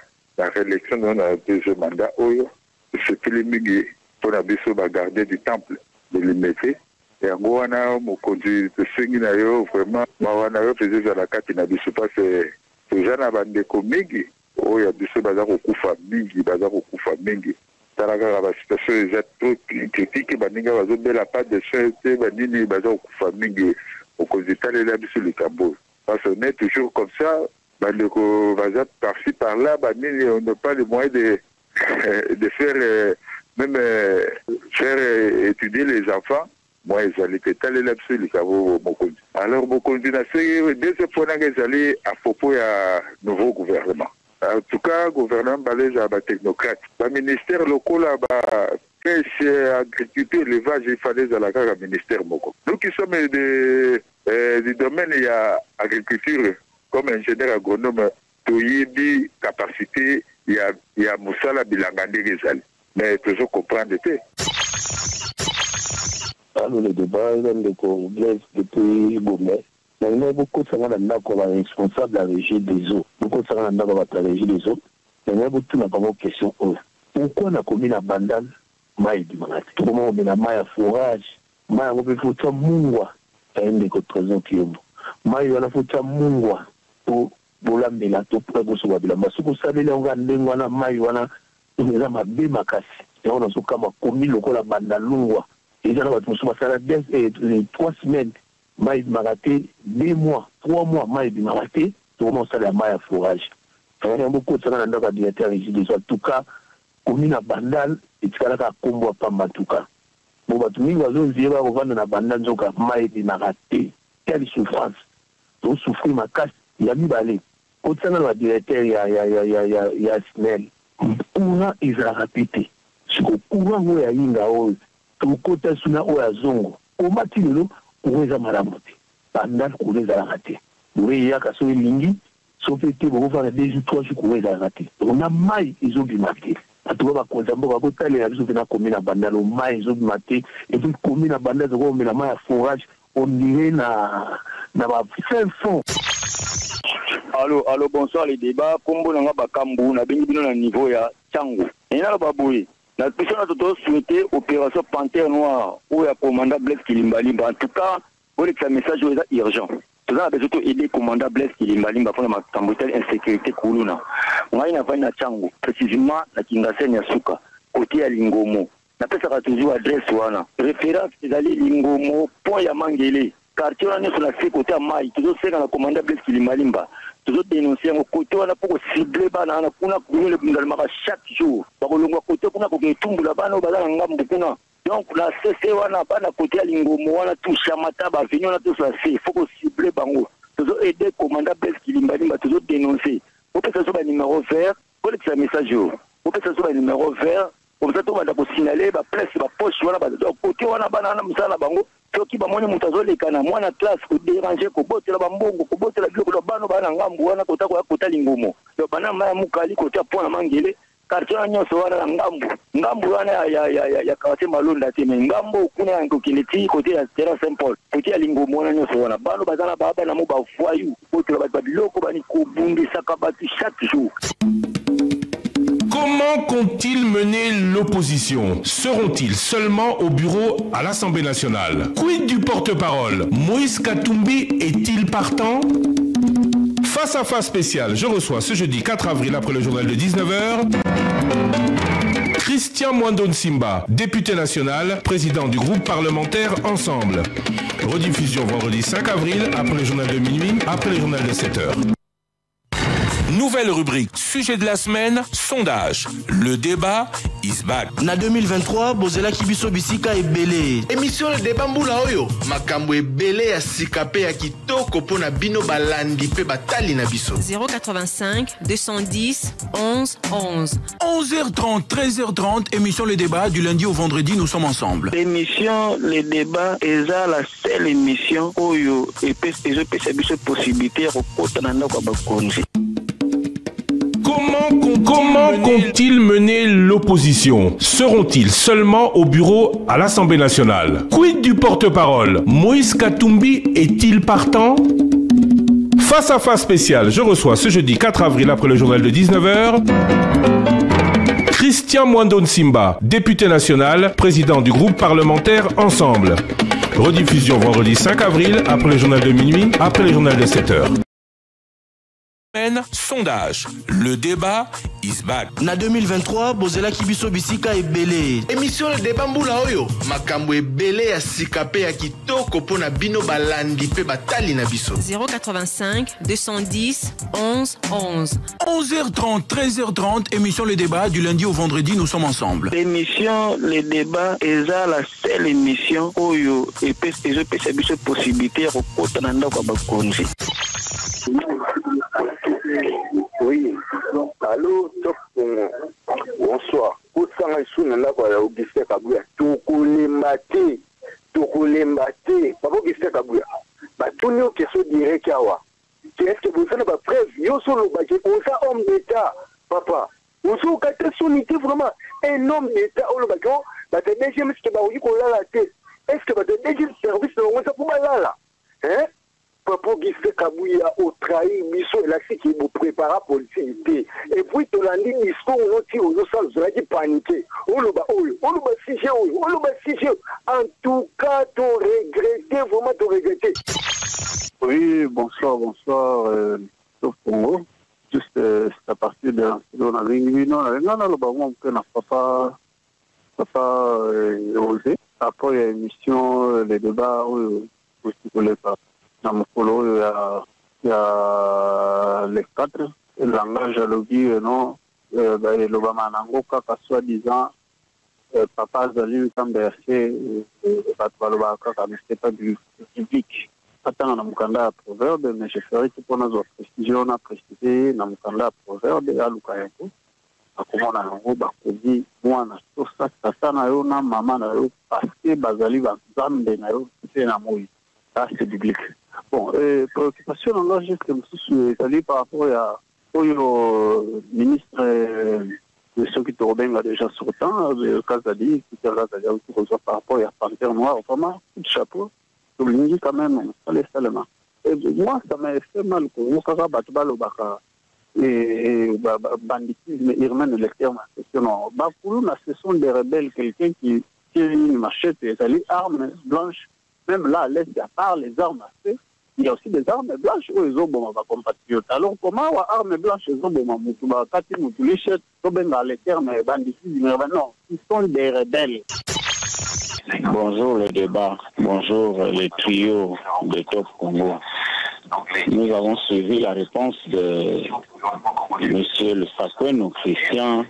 réélection de notre deuxième mandat. C'est que les migi pour la biso garder du temple de l'immédiat. Et en gros, on a conduit de Senginayo, vraiment, on a fait à la carte, il a dit pas c'est gens à bande migi. Oh, il y a biso bazar au kufa migi, bazar au kufa migi. Talaga la situation est trop critique, baninga bazo de la part de ceux banini bazar au kufa migi. Au conduit là biso le Cabo. Parce qu'on est toujours comme ça. On va par-ci par-là, on n'a pas les moyens de faire, même faire étudier les enfants. Moi, ils allaient pétaler là-dessus, alors, Mokondi n'a fait deuxième fois qu'ils allaient à propos du nouveau gouvernement. En tout cas, le gouvernement balèze à la technocrate. Le ministère local, pêche, agriculture, élevage, il fallait à la ministère Moko. Nous qui sommes du domaine, il y a agriculture. Comme ingénieur agronome, Toyebi, capacité, il y a Moussala Bilangande Rizal. Mais toujours comprendre. Alors, le débat, le Congrès depuis Gomez. Il y a beaucoup de gens qui sont responsables de la régie des eaux. Beaucoup de gens qui sont la régie des eaux. Il y a beaucoup de questions. Pourquoi on a commis la bandane maï du Mangat? Comment on met la maï à forage? Maï, on peut faire mungwa. Il y a une des présents qui est bon. Maï, on a fait mungwa. Bolambela to pour so babila masuku salela nga ndengwa na mai wana eza mabe makasi et on a so kama komi lokola banda lungwa eza na batu so basala 3 semaines mai maraté 2 mois 3 mois mai maraté to on sala mai à forage. Il y a beaucoup de gens qui ont directeur ici en tout cas commune à Bandal et tu as combo à Pambatuka. Bon, bah, tu m'as dit, va revendre na Bandal, donc à Maïdi n'a raté. Quelle souffrance. Donc, souffrir ma casse, il y a mis balai. Quand ça, dans le directeur, il y a Snell. Courant, il a répété. Ce courant, il y a Inga, tout côté, il y a Zongo. Au matin, il y a Maramote. Bandal, il y a raté. Il y a Kasso et Lingi. Sauf que tu vas faire des jours, 3 jours, il y a raté. On a maille, ils ont bimaté. À tout va compter, on va compter les avis de commune à Bandal, au maille, ils ont bimaté. Et puis, commune à Bandal, on met la maille à forage, on dirait na fin fond. Allô, bonsoir les débats. Combo n'a pas Kambu, n'a bien dit niveau ya Tchango. Et là, Baboui, la personne a tout souhaité opération Panthère Noire, où il y a commandant Blaise Kilimbalimba. En tout cas, pour que ce message est urgent. Tout ça, on surtout aider commandant Blaise Kilimbalimba pour la Tamboutel insécurité Koulouna. On a une affaire à Tchango, précisément la Kingasen Yasuka, côté à Lingomo. La personne a toujours adresse wana. Référence, c'est d'aller Lingomo, point Yamangele. Quartier, on est sur la côté à Maï, toujours c'est dans la commandant Blaise Kilimbalimba. Toujours dénoncer au côté, on a pour cibler, on a pour chaque jour. Par le côté, on a pour que tout le monde donc la CC, on a pas à côté à Lingomo, on a tout Chamata, on a tout ça, il faut cibler Bango. Toujours aider le commandant Blaise Kilimbalimba, toujours dénoncer. Pour que ce soit un numéro vert, pour que ce soit un message, pour que ce soit un numéro vert, comme ça, on va signaler, place, poche, voilà, côté, on a banana, moussala, bango. Soki bamoni mutazo lekana mwana classe ko déranger ko botela bambongo ko botela biloko lo bano bana ngambu wana kota ko kota lingomo yo bana maya mukali kota pona mangele quartier nyonso wana ngambu wana ya kawate malonda te me ngambo kuna yango kileti côté ya terrain Saint Paul côté ya lingomo wana nyonso wana bano bazana baba na mo ba foyu botela ba biloko bani ko bundisa kabati chaque jour. Comment comptent-ils mener l'opposition? Seront-ils seulement au bureau à l'Assemblée nationale? Quid du porte-parole? Moïse Katumbi est-il partant? Face à face spécial, je reçois ce jeudi 4 avril après le journal de 19h, Christian Mwando Simba, député national, président du groupe parlementaire Ensemble. Rediffusion vendredi 5 avril après le journal de minuit, après le journal de 7h. Nouvelle rubrique, sujet de la semaine, sondage. Le débat is back. Na 2023, Bozela Kibiso Bisika et Belé. Émission le débat Mboula Oyo. Makambo et Belé à Sikape à Kitoko pour na Bino Balandi pe Batali na Biso. 085 210 11 11. 11h30, 13h30, émission Le Débat, du lundi au vendredi, nous sommes ensemble. L'émission Le Débat est la seule émission Oyo et PCB possibilité de Bakonzi. Comment comptent-ils mener l'opposition? Seront-ils seulement au bureau à l'Assemblée nationale? Quid du porte-parole? Moïse Katumbi est-il partant? Face à face spécial, je reçois ce jeudi 4 avril après le journal de 19h, Christian Mwando Simba, député national, président du groupe parlementaire Ensemble. Rediffusion vendredi 5 avril après le journal de minuit, après le journal de 7h. Sondage. Le débat is back. Na 2023, Bozela Kibiso Bisika et Belé. Émission le débat Mboula Oyo. Makambo et Belé à Sikape à Kitoko pour na Bino Balandi pe Batali na Biso. 085 210 11 11. 11h30, 13h30, émission Le Débat, du lundi au vendredi, nous sommes ensemble. L'émission Le Débat est la seule émission Oyo et PCB possibilité de Bakonzi. Oui, allô, bonsoir. Osanga isuna ndako ya Augustin Kabuya. Tokolembate. Papa Augustin Kabuya. Batuni o keso direct awa. Est-ce que vous avez pas preuve? Yo solo baje osa homme d'état, papa. Oso kata sonité vraiment un homme d'état o lo bajo. Ba te deuxième ce que ba oyi ko la tête. Est-ce que ba te deuxième service on ça pour malala? Hein? Papa Augustin Kabuya au trahi biso la qui est préparé pour politique et puis to landi discours on ti on sens la qui paniquer on le ba sujet en tout cas to regretter vraiment to regretter. Oui, bonsoir sauf Congo juste c'est à partir de on a le bon que n'a pas osé après l'émission les débats où tu voulais pas. Dans mon polo, il y a les 4, le langage à l'objet, non, l'Obama Nangoka, soi-disant, papa Zali, comme bercé, mais c'est pas du public. Attends, on a un proverbe, mais je ferai tout pour nos précisions, on a précisé, on a un proverbe, à Lukayenko. Comment on a un gros dit, moi, on a tout ça, na yo, na maman, na yo, parce que Bazali va zambe, na yo, c'est un amour. Ça, c'est biblique. Bon, préoccupation, on a juste par rapport au ministre de ceux qui tournent déjà sur le temps, le Kazali, par rapport à Panthère Noire, vraiment, tout chapeau, tout le monde quand même, ça laisse seulement. Moi, ça m'a fait mal, et banditisme urbain de l'extérieur. Ce sont des rebelles, quelqu'un qui tire une machette et armes blanches. Même là, à l'Est, à part les armes à feu, il y a aussi des armes blanches où ils ont bon compatriotes. Alors, comment les armes blanches, ils ont bon les termes banditisme urbain? Non, ils sont des rebelles. Bonjour le débat, bonjour les trios de Top Congo. Nous avons suivi la réponse de M. le Sakouenou Christian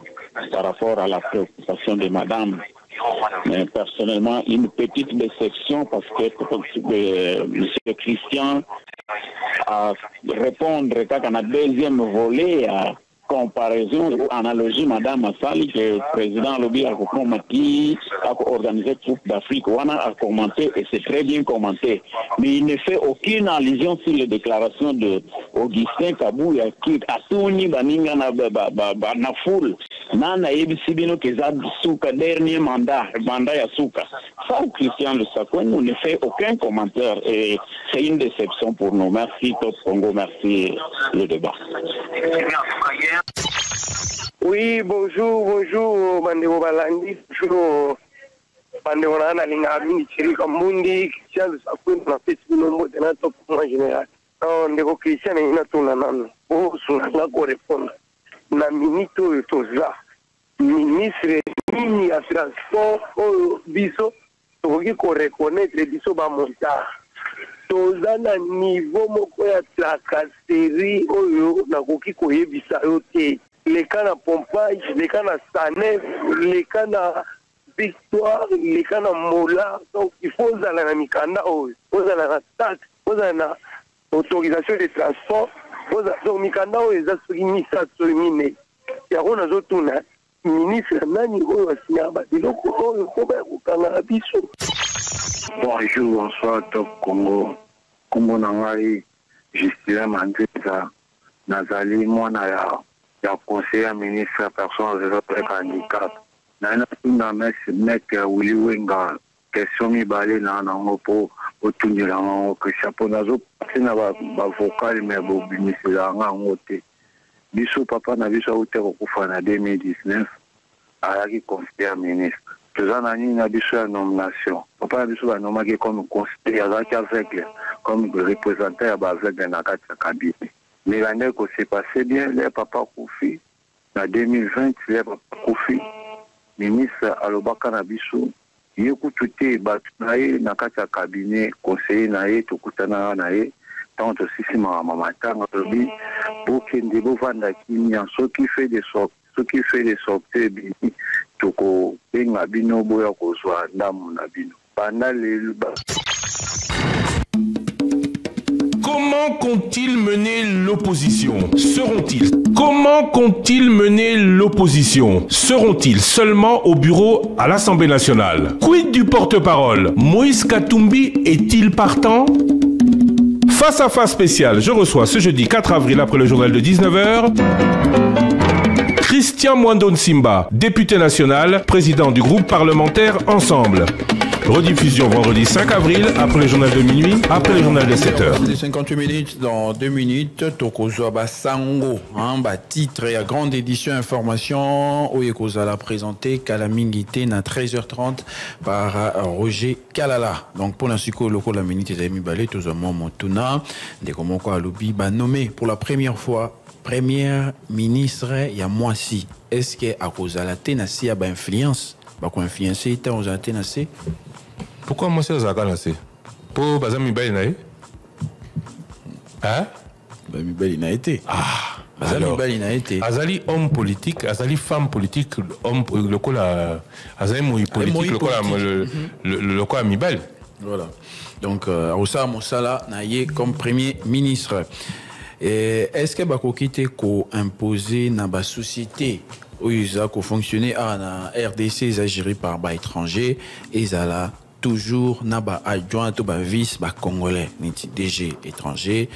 par rapport à la préoccupation de Madame. Mais personnellement, une petite déception parce que M. Christian a répondre quand on a deuxième volet à comparaison, analogie, Madame Assali, que le président Lobi a organisé Coupe d'Afrique, on a commenté et c'est très bien commenté. Mais il ne fait aucune allusion sur les déclarations de Augustin Kabouya qui a tout ni baninga na foule. Nana Ebisibino Kezab Souka, dernier mandat Yasuka. Ça, Christian Le Sakouenou ne fait aucun commentaire et c'est une déception pour nous. Merci Top Congo, merci le débat. Oui, bonjour, Bandebo Balandi, bonjour, Bandebo Nana Lingami, Thierry Kambundi, Christian Le Sakouenou, na Facebook nombo de na Top Congo en général. Non, ndeko Christian ina tuna nano. Oh, sunanga ko répondre. Na minito toza. Ministre nini ya transport o biso tokoki ko reconnaître biso ba monta. Toza na niveau moko ya tracasserie oyo nakoki koyebisa yo te. Les cas de pompage, les cas de Sanef, les cas de Victoire, les cas de Mola. Donc il faut aller à Mikanda, il faut aller à taxe, il faut aller à autorisation de transport. Donc Mikanda, il y a des ministres qui il y a des autres ministres nani oyo asinyaba biloko oyo ko ba kokanga biso. Bonjour, bonsoir Top Congo. Kombo na ngai Justin Mandeza nazali mwana ya conseiller ministre personnes avec handicap. Na mec Willy Wenga question mibale na nango po otunela ngo que chapeau nazo na ba vocal mais bo bimisela ngo te. Biso papa na biso ote ko kufa na 2019 ayaki conseiller ministre. Tozana ni na biso ya nomination. Papa na biso ba nomaki comme conseiller avec comme représentant ya ba avec na kati ya cabinet. Mais l'année que s'est passé bien, les papa Koufi, en 2020, les papa Koufi, ministre Alobaka Nabiso, il y a tout bataille dans le cabinet, conseiller naé, tout kutana naé, tant aussi si ma maman tanga tobi, pour qu'il ne vende qui ceux qui fait des sorties, tout ko benga bino boya ko zwa ndamu na bino. Pendant les Comment comptent-ils mener l'opposition? Comment comptent-ils mener l'opposition? Seront-ils seulement au bureau à l'Assemblée nationale? Quid du porte-parole? Moïse Katumbi est-il partant? Face à face spécial, je reçois ce jeudi 4 avril après le journal de 19h... Christian Mwando Nsimba, député national, président du groupe parlementaire Ensemble. Rediffusion vendredi 5 avril, après le journal de minuit, après le journal de 7h. 58 minutes, dans 2 minutes, Tokozo Basango, titre et à grande édition information, Oyekoza l'a présenté, Kalamingité, na 13h30 par Roger Kalala. Donc pour l'instant, le local de la minute, les amis balé, tous en Montuna, des Komoko Aloubi, nommé pour la première fois, première ministre, il y a moi si. Est-ce que à cause de la ténacité, il y a influence? Quoi influencer, il y a ténacité? Pourquoi moi c'est ça lancé? Pour Bazami Baïnaï? Hein? Bazami Baïnaï été. Ah! Alors, Azali homme politique, Azali femme politique, homme le cola, Azali moi politique, le cola Mibali. Voilà. Donc Rosa Moussala naïe comme premier ministre. Est-ce que bakokite ko imposer na ba société où ils ont fonctionné à RDC, ils ont géré par ba étranger et ils ont toujours na ba adjoint ou ba vice ba congolais, DG étranger,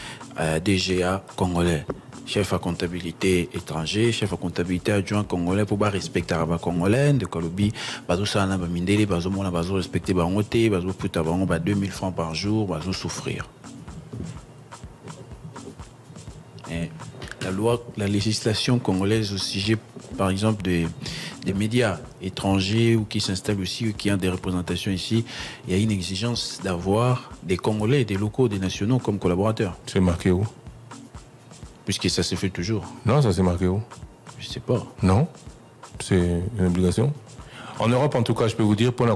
DGA congolais. Chef à comptabilité étranger, chef à comptabilité adjoint congolais pour respecter les congolais de Kolobi, bazo ça na ba mindele, bazo mona bazo respecter ba ngote, bazo puta ba 2000 francs par jour, bazo souffrir. Et la loi, la législation congolaise au sujet, par exemple des médias étrangers ou qui s'installent aussi ou qui ont des représentations ici, il y a une exigence d'avoir des Congolais, des locaux, des nationaux comme collaborateurs. C'est marqué où? Puisque ça se fait toujours. Non, ça c'est marqué où? Je sais pas. Non, c'est une obligation. En Europe, en tout cas, je peux vous dire, pour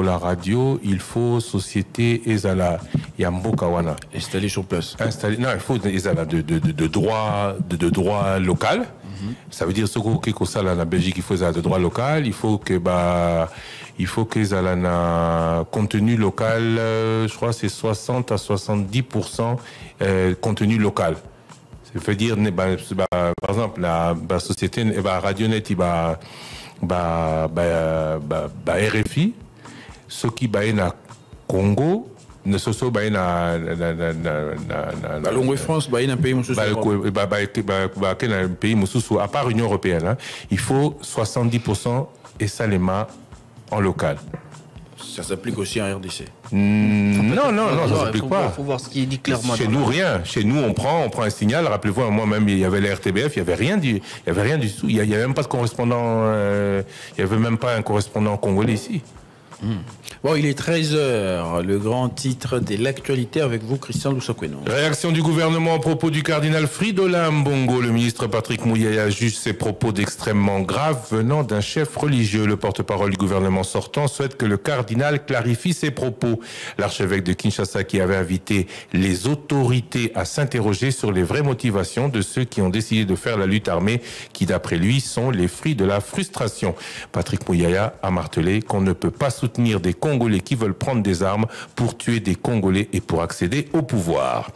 la radio, il faut société Ezala Yambokawana. Installé sur place. Non, il faut Ezala de droit local. Ça veut dire ce que ça la Belgique, il faut Ezala de droit local. Il faut que Ezala na contenu local. Je crois c'est 60 à 70% contenu local. Ça veut dire, par exemple, la société Radionet, RFI, ce qui est na Congo, ne se soit na Longue France, un pays à part l'Union européenne, hein, il faut 70% et ça les mains en local. Ça s'applique aussi en RDC. Non, ça s'applique pas. Il faut voir ce qui est dit clairement. Chez nous, rien. Chez nous, on prend un signal. Rappelez-vous, moi-même, il y avait la RTBF, il n'y avait rien du tout. Il n'y avait même pas de correspondant, il n'y avait même pas un correspondant congolais ici. Bon, il est 13h, le grand titre de l'actualité avec vous, Christian Loussakweno. Réaction du gouvernement à propos du cardinal Fridolin Mbongo. Le ministre Patrick Mouyaya juge ses propos d'extrêmement graves venant d'un chef religieux. Le porte-parole du gouvernement sortant souhaite que le cardinal clarifie ses propos. L'archevêque de Kinshasa qui avait invité les autorités à s'interroger sur les vraies motivations de ceux qui ont décidé de faire la lutte armée qui, d'après lui, sont les fruits de la frustration. Patrick Mouyaya a martelé qu'on ne peut pas soutenir des Congolais qui veulent prendre des armes pour tuer des Congolais et pour accéder au pouvoir.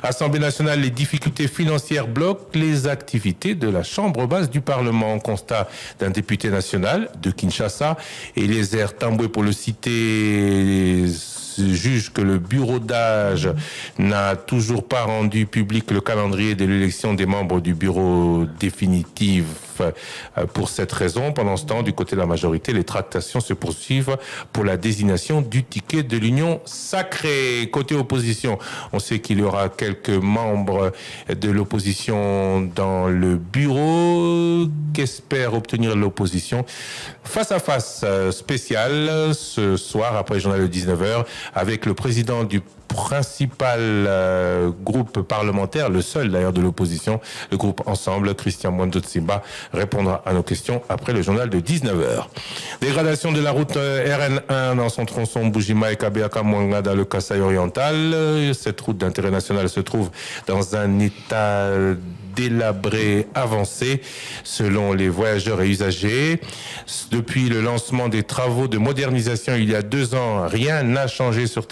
Assemblée nationale, les difficultés financières bloquent les activités de la Chambre basse du Parlement. Constat d'un député national de Kinshasa. Eliezer Tambwe, pour le citer, juge que le bureau d'âge n'a toujours pas rendu public le calendrier de l'élection des membres du bureau définitif. Pour cette raison, pendant ce temps, du côté de la majorité, les tractations se poursuivent pour la désignation du ticket de l'Union sacrée. Côté opposition, on sait qu'il y aura quelques membres de l'opposition dans le bureau qu'espère obtenir l'opposition. Face à face spécial ce soir, après le journal de 19h, avec le président du principal groupe parlementaire, le seul d'ailleurs de l'opposition, le groupe Ensemble, Christian Mwando Tsimba, répondra à nos questions après le journal de 19h. Dégradation de la route RN1 dans son tronçon Boujima et Kabeaka Mwanga dans le Kasaï oriental. Cette route d'intérêt national se trouve dans un état délabré avancé selon les voyageurs et usagers. Depuis le lancement des travaux de modernisation il y a 2 ans, rien n'a changé sur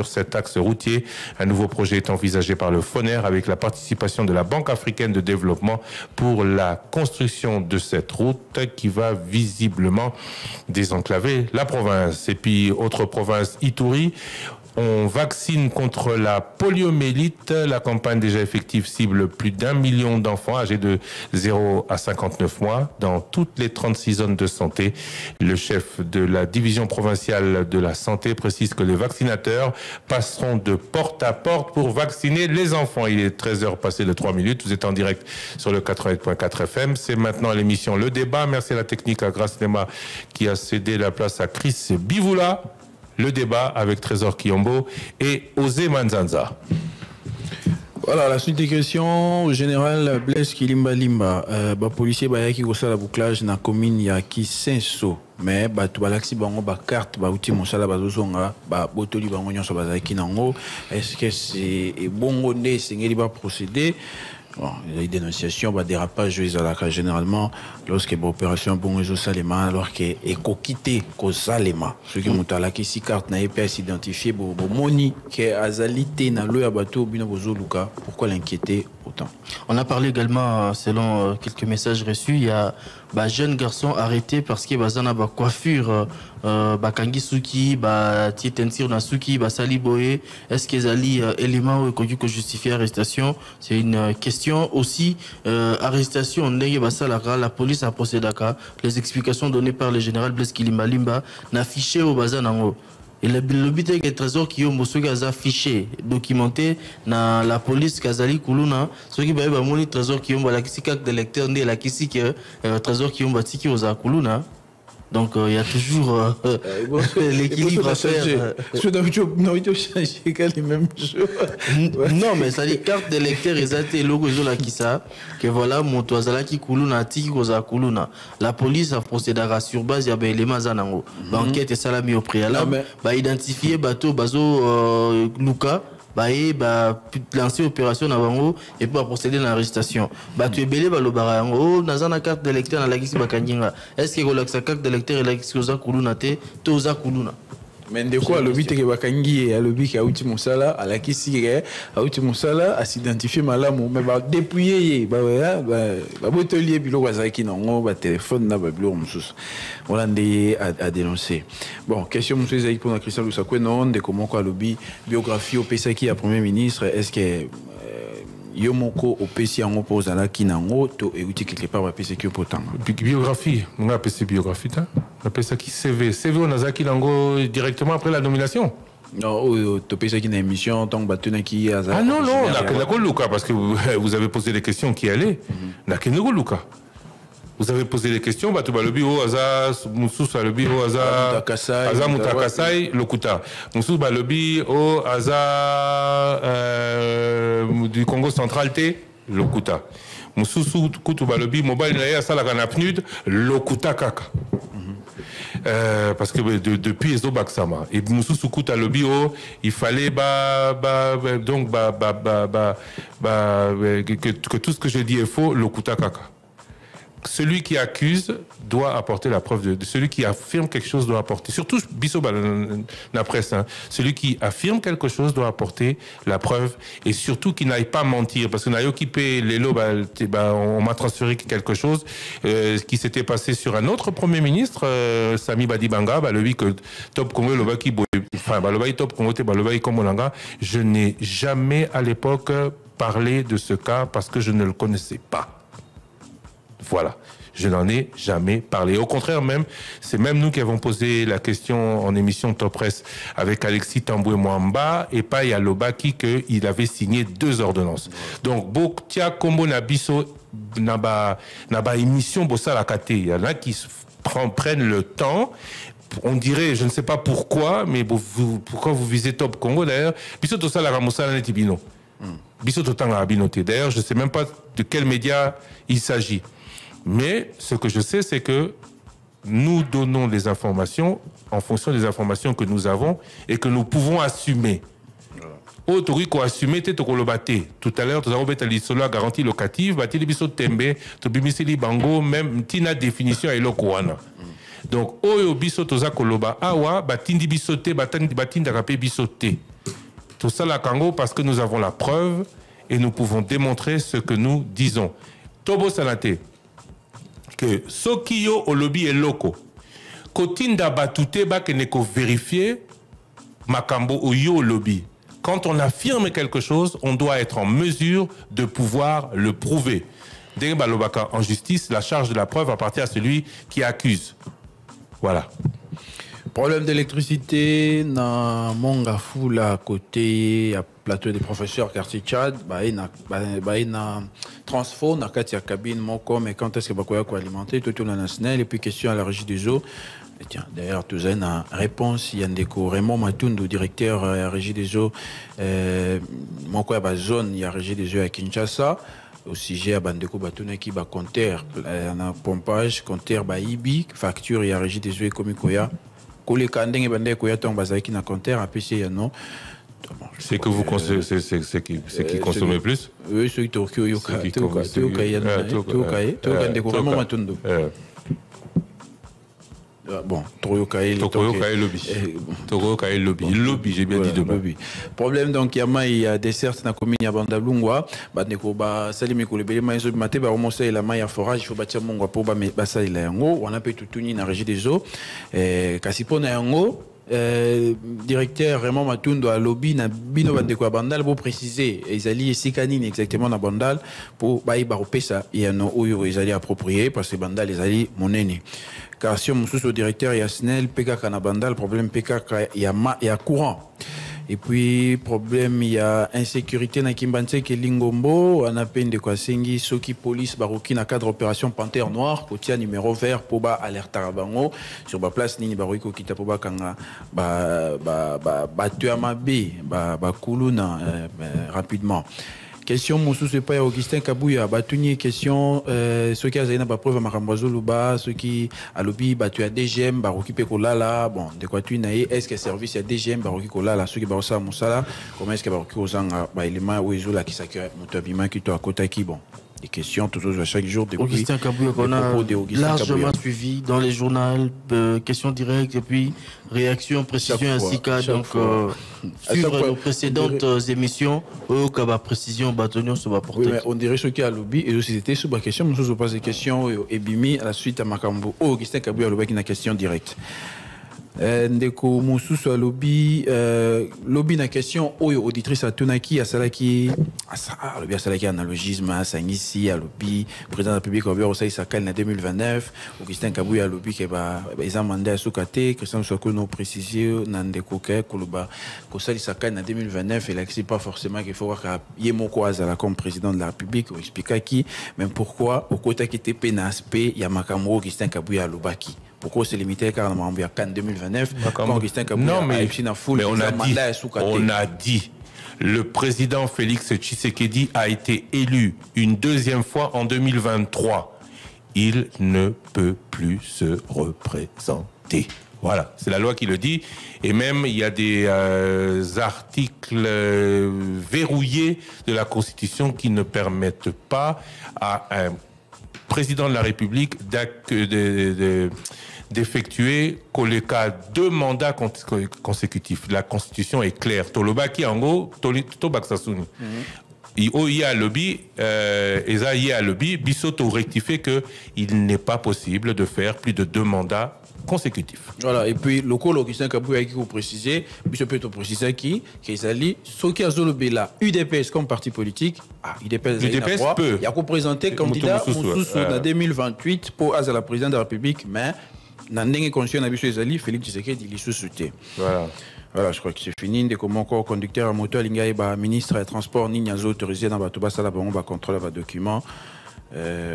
cet axe routier. Un nouveau projet est envisagé par le FONER avec la participation de la Banque africaine de développement pour la construction de cette route qui va visiblement désenclaver la province. Et puis, autre province, Ituri. On vaccine contre la poliomyélite. La campagne déjà effective cible plus d'1 million d'enfants âgés de 0 à 59 mois dans toutes les 36 zones de santé. Le chef de la division provinciale de la santé précise que les vaccinateurs passeront de porte à porte pour vacciner les enfants. Il est 13h passé de 3 minutes. Vous êtes en direct sur le 88.4 FM. C'est maintenant l'émission Le Débat. Merci à la technique, à Grace Nema qui a cédé la place à Chris Bivoula. Le débat avec Trésor Kiyombo et Osé Manzanza. Voilà, la suite des questions. Au général Blaise Kilimba Limba, policier qui a la bouclage dans la commune ya Kisenso. Mais tu as l'accès à carte, outil monsala bazozonga, botoli bango nyonso bazaki nango. Est-ce que c'est bon on est c'est ngeli ba procéder Bon, les dénonciations, dérapage, généralement, lorsque l'opération Bongozo Salema, alors qu'elle est coquitée qu'au Salema, ce qui monte à la qui carte n'a pas identifié, moni, qui est azalité, n'a le abato, binobozo Luka, pourquoi l'inquiéter autant? On a parlé également, selon quelques messages reçus, il y a un jeune garçon arrêté parce qu'il y a une coiffure, Kangi Suki, Tietensir Nasuki, Sali Boye. Est-ce qu'il y a des éléments qui justifient l'arrestation? C'est une question aussi. Arrestation, la police a procédé à les explications données par le général Blaise Kilimbalimba n'a fiché au Bazanango. Et le but est que les trésors qui ont affiché, documenté dans la police Kazali Kuluna, ceux qui ont les trésors qui ont la carte de lecteur, la trésors qui ont bâti qui ont Kuluna. Donc il y a toujours l'équilibre à faire. Non, mais ça dit carte de lecteur et logo qui ça que voilà mon toazala qui kuluna tiki koza kuluna. La police a procédé sur base il y a des éléments zanango. Enquête et salami au préalable, identifier bateau bazo Luka. Lancer opération avant et pour procéder à l'arrestation. Tu es belé le barango, dans la carte de lecteur dans la guise bakanyinga. Est-ce que la carte de lecteur est la guise koza kuluna te toza kuluna? Mais de quoi le but est que Bakangi et le but qui a outil Moussala à la qui a outil Moussala à s'identifier malamu mais dépouiller botelier bilo wazaki non téléphone na bilo moussous voilà à dénoncer. Bon question monsieur Zaïk pour Christian Lusakwe non de comment quoi le biographie au Pesaki à premier ministre est-ce que Yomoko au PC en oppose à la Kinango, to et outil quelque part à PC qui potant. Biographie, on a PC biographie, on appelle ça qui CV. CV on a ça Kinango directement après la nomination. Non, to PC qui une émission tant batuna qui a. Ah non non, n'a Luka parce que vous avez posé des questions qui allaient. N'a que Luka. Vous avez posé des questions, tu vas le bureau, Aza, Moussous, le bureau, Aza, Moutakasai, Lokuta. Moussous, le bureau, Aza, du Congo central, Lokuta. Moussous, Koutou, le bureau, mobile, Asa, la Ganapnud, Lokuta Kaka. Parce que depuis Ezo Baksama. Et Moussous, Kouta, le bureau, il fallait, donc, que tout ce que j'ai dit est faux, Lokuta Kaka. Celui qui accuse doit apporter la preuve de celui qui affirme quelque chose doit apporter. Surtout Bissoba la presse. Hein. Celui qui affirme quelque chose doit apporter la preuve et surtout qu'il n'aille pas mentir parce qu'on a occupé les lots. On m'a transféré quelque chose qui s'était passé sur un autre premier ministre, Sami Badibanga, le lui que Top Congo le qui enfin le Top Congo le comme Olanga. Je n'ai jamais à l'époque parlé de ce cas parce que je ne le connaissais pas. Voilà, je n'en ai jamais parlé. Au contraire même, c'est même nous qui avons posé la question en émission Top Press avec Alexis Tamboué-Mwamba et pas Yalobaki qu'il avait signé 2 ordonnances. Donc, Boktia Kombo Nabiso Naba émission Bossa Lakate. Il y en a qui prennent le temps. On dirait, je ne sais pas pourquoi, mais pourquoi vous visez Top Congo d'ailleurs. Biso Tosa la Ramosa Netibino. Biso Totanga Abinote. D'ailleurs, je ne sais même pas de quel média il s'agit. Mais ce que je sais, c'est que nous donnons des informations en fonction des informations que nous avons et que nous pouvons assumer. Autoriko assumer te kolobate. Tout à l'heure, nous avons bêta la garantie locative, bâti les biso tembe, to bimiseli bango, même tina définition et lokoana. Donc, oyo biso toza koloba awa, batindi biso te, batinda kapé biso te. Tout ça la Congo parce que nous avons la preuve et nous pouvons démontrer ce que nous disons. Tobo Sanate. Que Sokio au lobby est loco. Kotinda batute ba que neko vérifier makambo au yo lobby. Quand on affirme quelque chose, on doit être en mesure de pouvoir le prouver. Dès balobaka en justice, la charge de la preuve appartient à celui qui accuse. Voilà. Problème d'électricité dans Mongafou là côté à plateau des professeurs quartier Tchad, na transfo na katia cabine moko mais quand est-ce que bakoya ko alimenter tout on a national et puis question à la régie des eaux. Et tiens d'ailleurs tout ça une réponse il y a ndeko Raymond Matundu directeur à la régie des eaux moko ya ba zone il y a régie des eaux à Kinshasa au sujet à bandeko batuna qui ba compteur na pompage compteur ba ibi facture il y a régie des eaux comme koya koleka ndenge bandeko ya tong bazaki na compteur apesi ya non C'est que vous consommez, c'est qui consommez plus? Oui, c'est Tokyo Yoka. Bon, Toyokaï lobby, j'ai bien dit de lobby. Problème donc il y a des certes na commune ya Bandalungwa, ba neko ba salimi ko lebele ma zo maté ba remoncer la maille à forage, il faut bâtir mongwa po ba ça il a ngo, on a peu tutuni na régie des eaux kasi pona ngo directeur vraiment Matundo à lobby na bino bandeko ya Bandal pour préciser ezali esikanini exactement na Bandal pour ba pesa ya no oyo ezali approprié parce que Bandal ezali monene. Car si on sous au directeur Yasnel PK Kanabandal problème PK il y a courant. Et puis problème il y a insécurité na Kimbanse ke Lingombo on a peine de quoi sengi soki police baroki na cadre opération Panthère Noire kotia numéro vert pour ba alerte bango sur ba place nini baroko kita pour ba kanga ba tuamabe ba kuluna rapidement. Question Moussou c'est pas Augustin Kabouya batuni question ceux qui a ba preuve makambozo luba ceux qui a lobby batu à DGM ba occuper kolala bon de quoi tu naé est-ce que service à DGM ba occuper kolala ceux qui ba osa musala comment est-ce que ba occuper osanga ba élément oezo qui s'accueille motabima qui to à côté qui bon des questions toujours à chaque jour depuis Augustin Kabouya qu'on a largement suivi dans les journaux questions directes et puis réaction précision ainsi qu'à donc suivre nos précédentes émissions au cas précision bâtonnion sur va porter. On dirait ce qui a lobby et aussi c'était sur ma question nous se pose des questions et bimi à la suite à Makambo Augustin Kabouya le qui a une question directe. Ndeko Moussou lobby lobby na question oyo auditrice à Tunaki à Salaki à lobby à Salaki analogisme à Sangisi à lobby président de la République au Osai Sakal en 2029 Augustin Kabouya lobby qui ba ils ont mandé à Soukate Christian Sokono précisé Nandeko ke Kuluba Osai Sakal en 2029 il n'explique pas forcément qu'il faut voir Yemoko Azala comme président de la République ou expliquer qui même pourquoi au côté qui était pénaspé il y a Makambo Augustin Kabouya Lobaki. Pourquoi c'est limité car on a Cannes 2029 Augustin Kabouya on a dit le président Félix Tshisekedi a été élu une deuxième fois en 2023. Il ne peut plus se représenter. Voilà, c'est la loi qui le dit. Et même, il y a des articles verrouillés de la Constitution qui ne permettent pas à un président de la République d'effectuer qu'au cas 2 mandats consécutifs. La Constitution est claire. Tolobaki Ango, Tolobak Sassouni. Il y a lobby, Bissoto rectifie qu'il n'est pas possible de faire plus de 2 mandats consécutifs. Voilà, et puis le col Augustin Kabouya qui vous précisez, Bishop peut préciser qui s'allie, ce qui a zolobé là, UDPS comme parti politique, UDPS peut. Il y a représenté candidat Moussou en 2028 pour à la présidente de la République, mais dans l'année conscient à Bishop Zali, Félix Tshisekedi il est sous-souté. Voilà. Voilà, je crois que c'est fini. Dès que mon corps conducteur à moto, l'ingay ministre des Transports, n'y a autorisé dans Batoba Salabon, va contrôler les documents.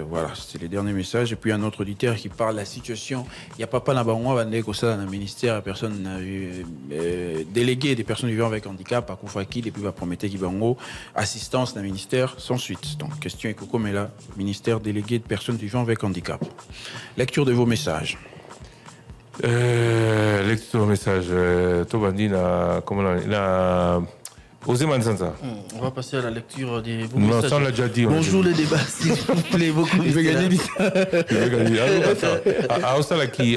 Voilà, c'est les derniers messages. Et puis un autre auditeur qui parle de la situation. Il n'y a pas dans le ministère, personne délégué des personnes vivant avec handicap, à Koufaki, depuis va promettre qu'il va en haut, assistance dans le ministère, sans suite. Donc, question est Coco, mais là, ministère délégué de personnes vivant avec handicap. Lecture de vos messages. Lecture de vos messages. Tobandina, comment là Osé Manzanza. On va passer à la lecture des vos messages. Non, ça on l'a déjà dit. Bonjour les débats, s'il vous plaît, beaucoup. Il veut gagner vite. Il veut gagner.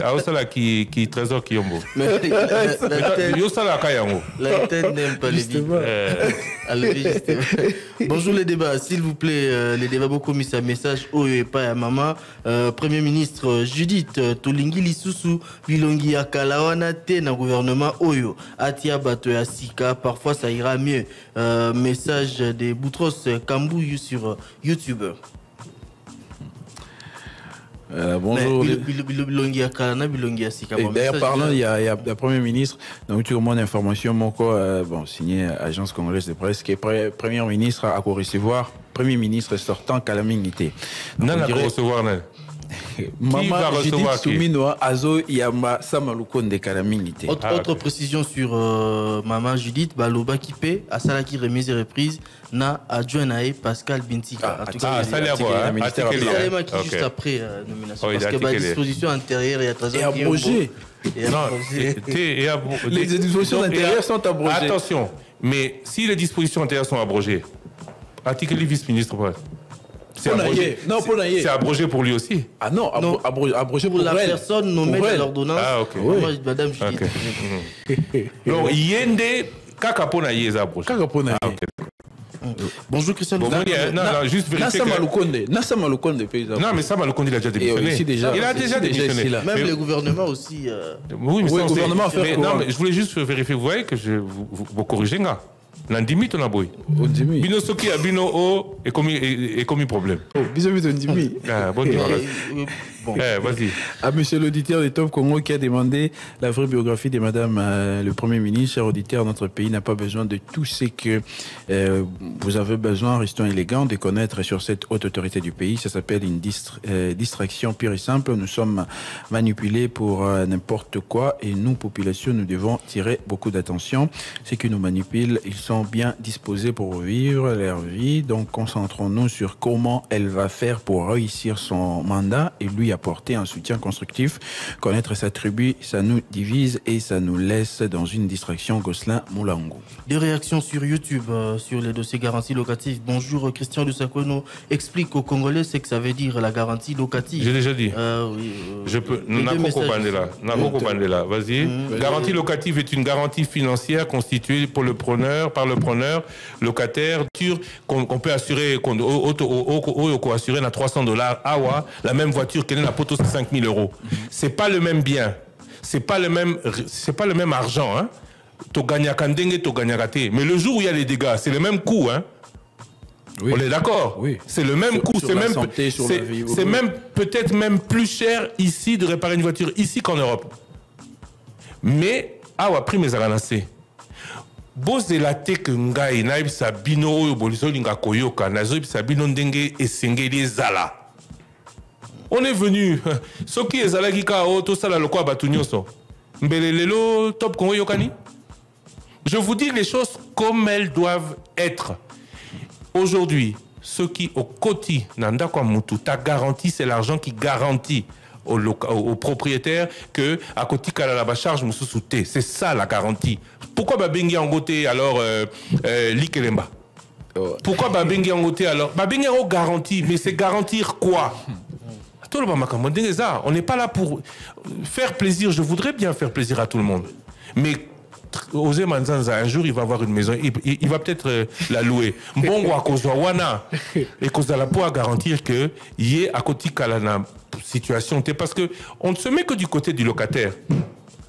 Aosala qui trésor qui yombo. L'antenne n'aime pas les vides. Bonjour les débats, s'il vous plaît, les débats beaucoup mis un message au et pas à maman. Premier ministre Judith Tolingi Lisusu Bilongi Akalawana te na gouvernement Oyo Atia Bato ya Sika, parfois ça ira mieux. Message de Boutros Kambou sur YouTube. Bonjour. D'ailleurs, parlant, il y a le Premier ministre, donc tu as moins d'informations, bon, signé Agence Congolaise de Presse, qui est Premier ministre à recevoir, Premier ministre sortant Calamité. Non, à recevoir, non. Maman Judith Souminoa Azo Yama Samaloukonde de Calamité. Autre précision sur Maman Judith Baloba Kipé, à Salaki remise et reprise, na adjoint nae Pascal Bintika. Ça allait avoir. Juste après nomination. Parce que la disposition antérieure et à 13 ans. Et abrogé. Les dispositions antérieures sont abrogées. Attention. Mais si les dispositions antérieures sont abrogées, article vice-ministre, c'est abrogé. C'est abrogé pour lui aussi. Ah non, abrogé pour la elle. personne nommée dans l'ordonnance. Ah, ok. Oui. Madame Judith. Donc, Yende, Kakapona Yé, abrogé. Kakapona Yé. Bonjour Christian. Bon, juste vérifier. Nassa Malukonde, non, mais ça, Malukonde, il a déjà démissionné. Il a déjà démissionné. Même le gouvernement aussi. Oui, mais le gouvernement a fait quoi? Non, mais je voulais juste vérifier. Vous voyez que vous corrigez, gars. Nandimi ton aboy. Bino soki abino o et commis problème. Oh, bisous Ndimi. Ah, bon vas-y. À monsieur l'auditeur de Top Congo qui a demandé la vraie biographie de madame le Premier ministre, cher auditeur, notre pays n'a pas besoin de tout ce que vous avez besoin, restons élégants, de connaître sur cette haute autorité du pays. Ça s'appelle une distraction pure et simple. Nous sommes manipulés pour n'importe quoi et nous, population, nous devons tirer beaucoup d'attention. Ceux qui nous manipulent, ils sont bien disposés pour vivre leur vie. Donc, concentrons-nous sur comment elle va faire pour réussir son mandat et lui apporter un soutien constructif. Connaître sa tribu, ça nous divise et ça nous laisse dans une distraction. Gosselin Moulango. Des réactions sur YouTube sur les dossiers garantie locative. Bonjour, Christian Lusakono explique aux Congolais ce que ça veut dire la garantie locative. J'ai déjà dit. Je peux. Vas-y. Garantie locative est une garantie financière constituée par le preneur locataire qu'on peut assurer, qu'on assurer à $300 awa la même voiture qu'elle est la poteau 5 000 €. C'est pas le même bien, c'est pas le même argent, hein. Mais le jour où il y a les dégâts, c'est le même coût, hein. Oui. On est d'accord. Oui. C'est le même coût. C'est même peut-être même plus cher ici de réparer une voiture ici qu'en Europe. Mais awa prix mes aranacé. Bozelate que ngai naib sabino oyo boliso linga koyoka nazo sabino ndenge esengeli zala. On est venu soki ezala kika o to sala lokwa batunyoso. Mbelelelo Top Congo yokani. Je vous dis les choses comme elles doivent être. Aujourd'hui, ceux qui au quotidien nanda kwa mutu ta garantie, c'est l'argent qui garantit au propriétaire que à côté de la charge nous sous-souté. C'est ça la garantie. Pourquoi Babengi en goté alors l'Ikelemba? Pourquoi Babengi en goté alors? Babengi en garantie, mais c'est garantir quoi? On n'est pas là pour faire plaisir. Je voudrais bien faire plaisir à tout le monde. Mais Osé Manzanza, un jour, il va avoir une maison. Il va peut-être la louer. Bon, à cause de Wana. Et cause de la pour garantir que y est à côté de la situation. Parce que on ne se met que du côté du locataire.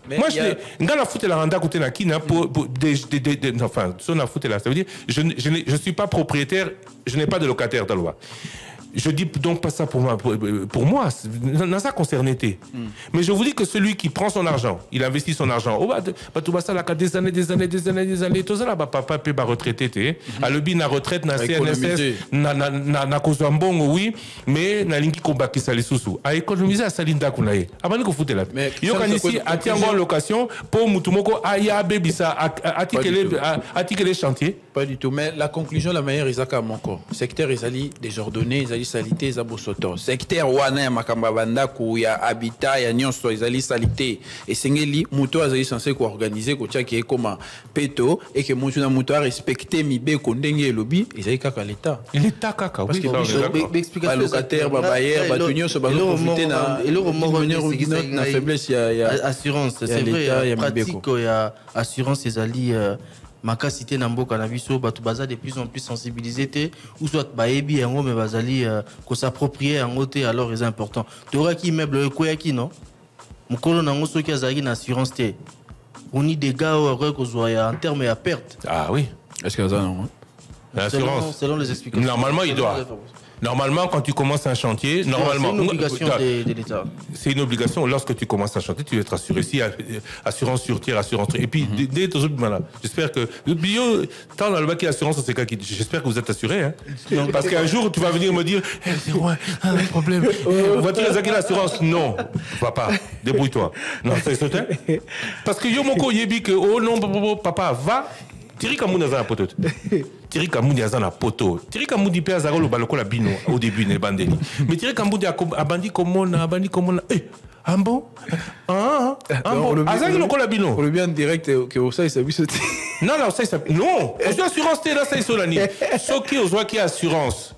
Mais moi, ça veut dire je ne suis pas propriétaire, je n'ai pas de locataire dans la loi. Je dis donc pas ça pour moi, dans ça concerné. Mais je vous dis que celui qui prend son argent, il investit son argent. Oh, tout ça là des années, tout ça là papa peut retraiter. À le bin na retraite na CNSS na kozambongo oui, mais na linki komba ki sali susu. A économiser à salinda kunaye. Abani ko fouter là. Yo kan ici atiango location pour mutumoko aya bebisa atikele chantier. Pas du tout, mais la conclusion la meilleure Isaka Monko. Secteur Isali désordonné, Isali salité, Zabosoto. Secteur Wana Makamba Banda ya habitat ya nyonso Isali salité. Et sengeli muto azali censé ko organiser ko tia qui est comme peto et que mutu na muto a respecter mibe ko ndenge lobby, Isali kaka l'état. L'état kaka oui. Ba locataire, ba bailleur, ba nyonso ba profiter na et le moment na faiblesse ya assurance, c'est vrai, pratique ya assurance Isali Maka cité Namboka na biso batu baza de plus en plus sensibilisés ou soit baebi yango mais bazali ko s'approprier yango te alors c'est important. Tora ki meuble ko yaki non mukolo nango soki azali na assurance te. On y des gars ko zoya en terme ya perte. Ah oui. Est-ce que ça non? L'assurance selon les explications. Normalement il doit. Normalement, quand tu commences un chantier, normalement, c'est une obligation de l'État. C'est une obligation. Lorsque tu commences un chantier, tu dois être assuré. Si assurance sur tir, assurance. Et puis, dès voilà. J'espère que le bio, tant dans le bac assurance, c'est qui. J'espère que vous êtes assuré, hein. Parce qu'un jour, tu vas venir me dire, c'est ouais, un problème. Voiture les l'assurance. Non, papa, débrouille-toi. Non, c'est certain. Parce que yo moko yebi que oh non, papa, va. Tiri Kamoudi a un poteau. Tiri Kamoudi a un poteau. Tiri Kamoudi peut avoir le balcon la bino au début des bandeli. Mais Tiri Kamoudi a bandi comme on a. Eh, Ah bon? Azaki le colabino. On le bien direct que ça il s'habille sauté. Non, ça il s'habille. Non, assurance t'es là, ça il sur la nuit. Ceux qui osent qui assurance.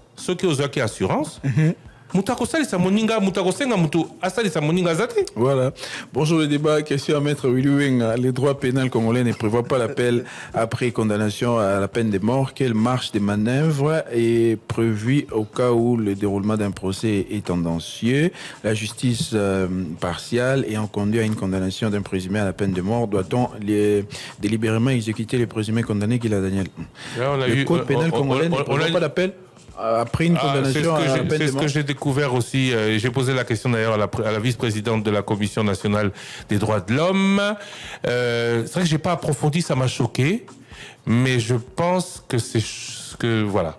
Voilà. Bonjour le débat. Question à Maître Willy Wenga. Les droits pénals congolais ne prévoient pas l'appel après condamnation à la peine de mort. Quelle marche de manœuvre est prévue au cas où le déroulement d'un procès est tendancieux? La justice partiale ayant conduit à une condamnation d'un présumé à la peine de mort, doit-on délibérément exécuter les présumés condamnés qu'il a, Daniel? Là, le code pénal congolais ne prévoit pas l'appel après une condamnation à la peine de mort. C'est ce que j'ai découvert aussi. J'ai posé la question d'ailleurs à la vice-présidente de la Commission nationale des droits de l'homme. C'est vrai que j'ai pas approfondi, ça m'a choqué, mais je pense que c'est que voilà.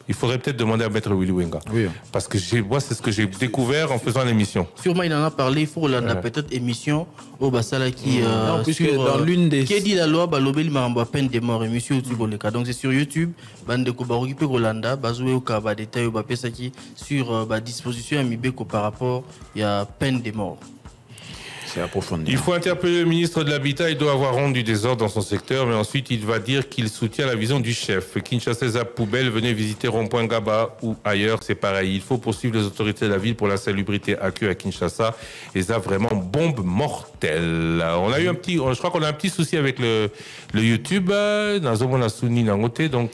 Il faudrait peut-être demander à Maître Willy Wenga. Oui. Parce que moi, c'est ce que j'ai découvert en faisant l'émission. Sûrement, il en a parlé. Il faut la peut-être émission au Bassala qui non, puisque dans l'une des... Qui dit la loi, l'obéli m'a peine de mort, émission au donc c'est sur YouTube. Bande Kobaruki pe Rolanda, Bazoué au Kaba détail au Bapesaki sur disposition Amibeko par rapport il y a peine de mort. Il faut interpeller le ministre de l'Habitat. Il doit avoir honte du désordre dans son secteur, mais ensuite il va dire qu'il soutient la vision du chef. Kinshasa poubelle, venez visiter Rond-Point Gaba ou ailleurs, c'est pareil. Il faut poursuivre les autorités de la ville pour la salubrité accrue à Kinshasa. Et ça, vraiment, bombe mortelle. On a eu je crois qu'on a un petit souci avec le YouTube. Donc,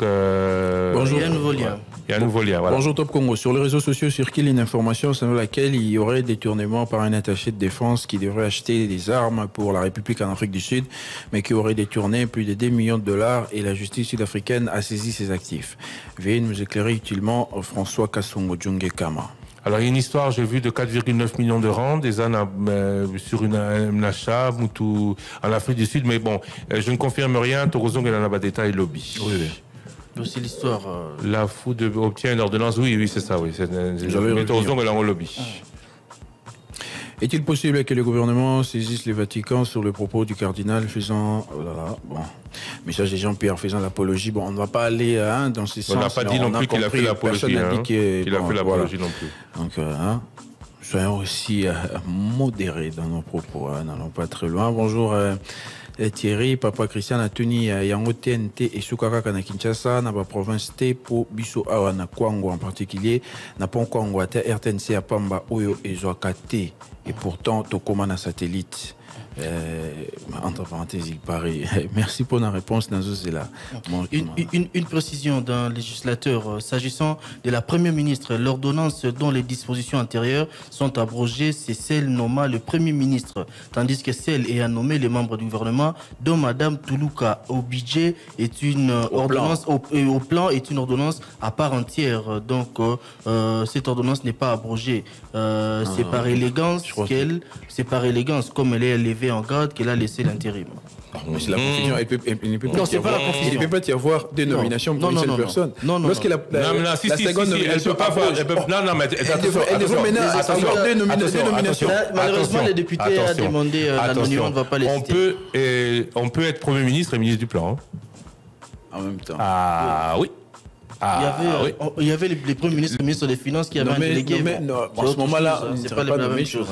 bonjour. Il y a un nouveau lien. Il y a un nouveau lien, voilà. Bonjour Top Congo. Sur les réseaux sociaux circule une information selon laquelle il y aurait détournement par un attaché de défense qui devrait acheter des armes pour la République en Afrique du Sud, mais qui aurait détourné plus de 2 millions de dollars et la justice sud-africaine a saisi ses actifs. Veuillez nous éclairer utilement François Kassongo Djunge Kama. Alors, il y a une histoire, j'ai vu, de 4,9 millions de rands, des ânes sur un achat en Afrique du Sud, mais bon, je ne confirme rien. Torozong et Lanabadeta et lobby. Oui. C'est l'histoire. La foule obtient une ordonnance. Oui, c'est ça, oui. Mais Torozong et Lanabadeta lobby. Est-il possible que le gouvernement saisisse le Vatican sur le propos du cardinal faisant... Oh là là, bon. Message de Jean-Pierre faisant l'apologie. Bon, on ne va pas aller dans ce sens. On n'a pas dit non plus qu'il a fait l'apologie. Qu'il a fait l'apologie non plus. Donc, soyons aussi modérés dans nos propos. N'allons pas très loin. Bonjour Thierry, Papa Christian a tenu Yango TNT et Soukaka na Kinshasa, na ba province T pour Biso Awa na Kwango en particulier, na Pon Kwango à RTNC à Pamba Oyo et Zoakate. Et pourtant, Tokoma na satellite. Entre parenthèses, il paraît. Merci pour la réponse. Une précision d'un législateur s'agissant de la première ministre. L'ordonnance dont les dispositions antérieures sont abrogées, c'est celle nommant le premier ministre, tandis que celle ayant nommé les membres du gouvernement, dont Madame Toulouka Obidje est une ordonnance au plan est une ordonnance à part entière. Donc cette ordonnance n'est pas abrogée. C'est par élégance comme elle est élevée en garde qu'elle a laissé l'intérim. C'est la confusion. Non, c'est pas la confusion. Il ne peut pas y avoir des nominations pour une seule personne. Lorsque la seconde nomination, elle devrait mener à avoir des nominations. Malheureusement, le député a demandé l'anonymat, on ne va pas les citer. On peut être Premier ministre et ministre du Plan. En même temps. Ah oui. Il y avait les premiers ministres, le ministre des Finances qui avait un délégué. En ce moment-là, c'est pas la même chose.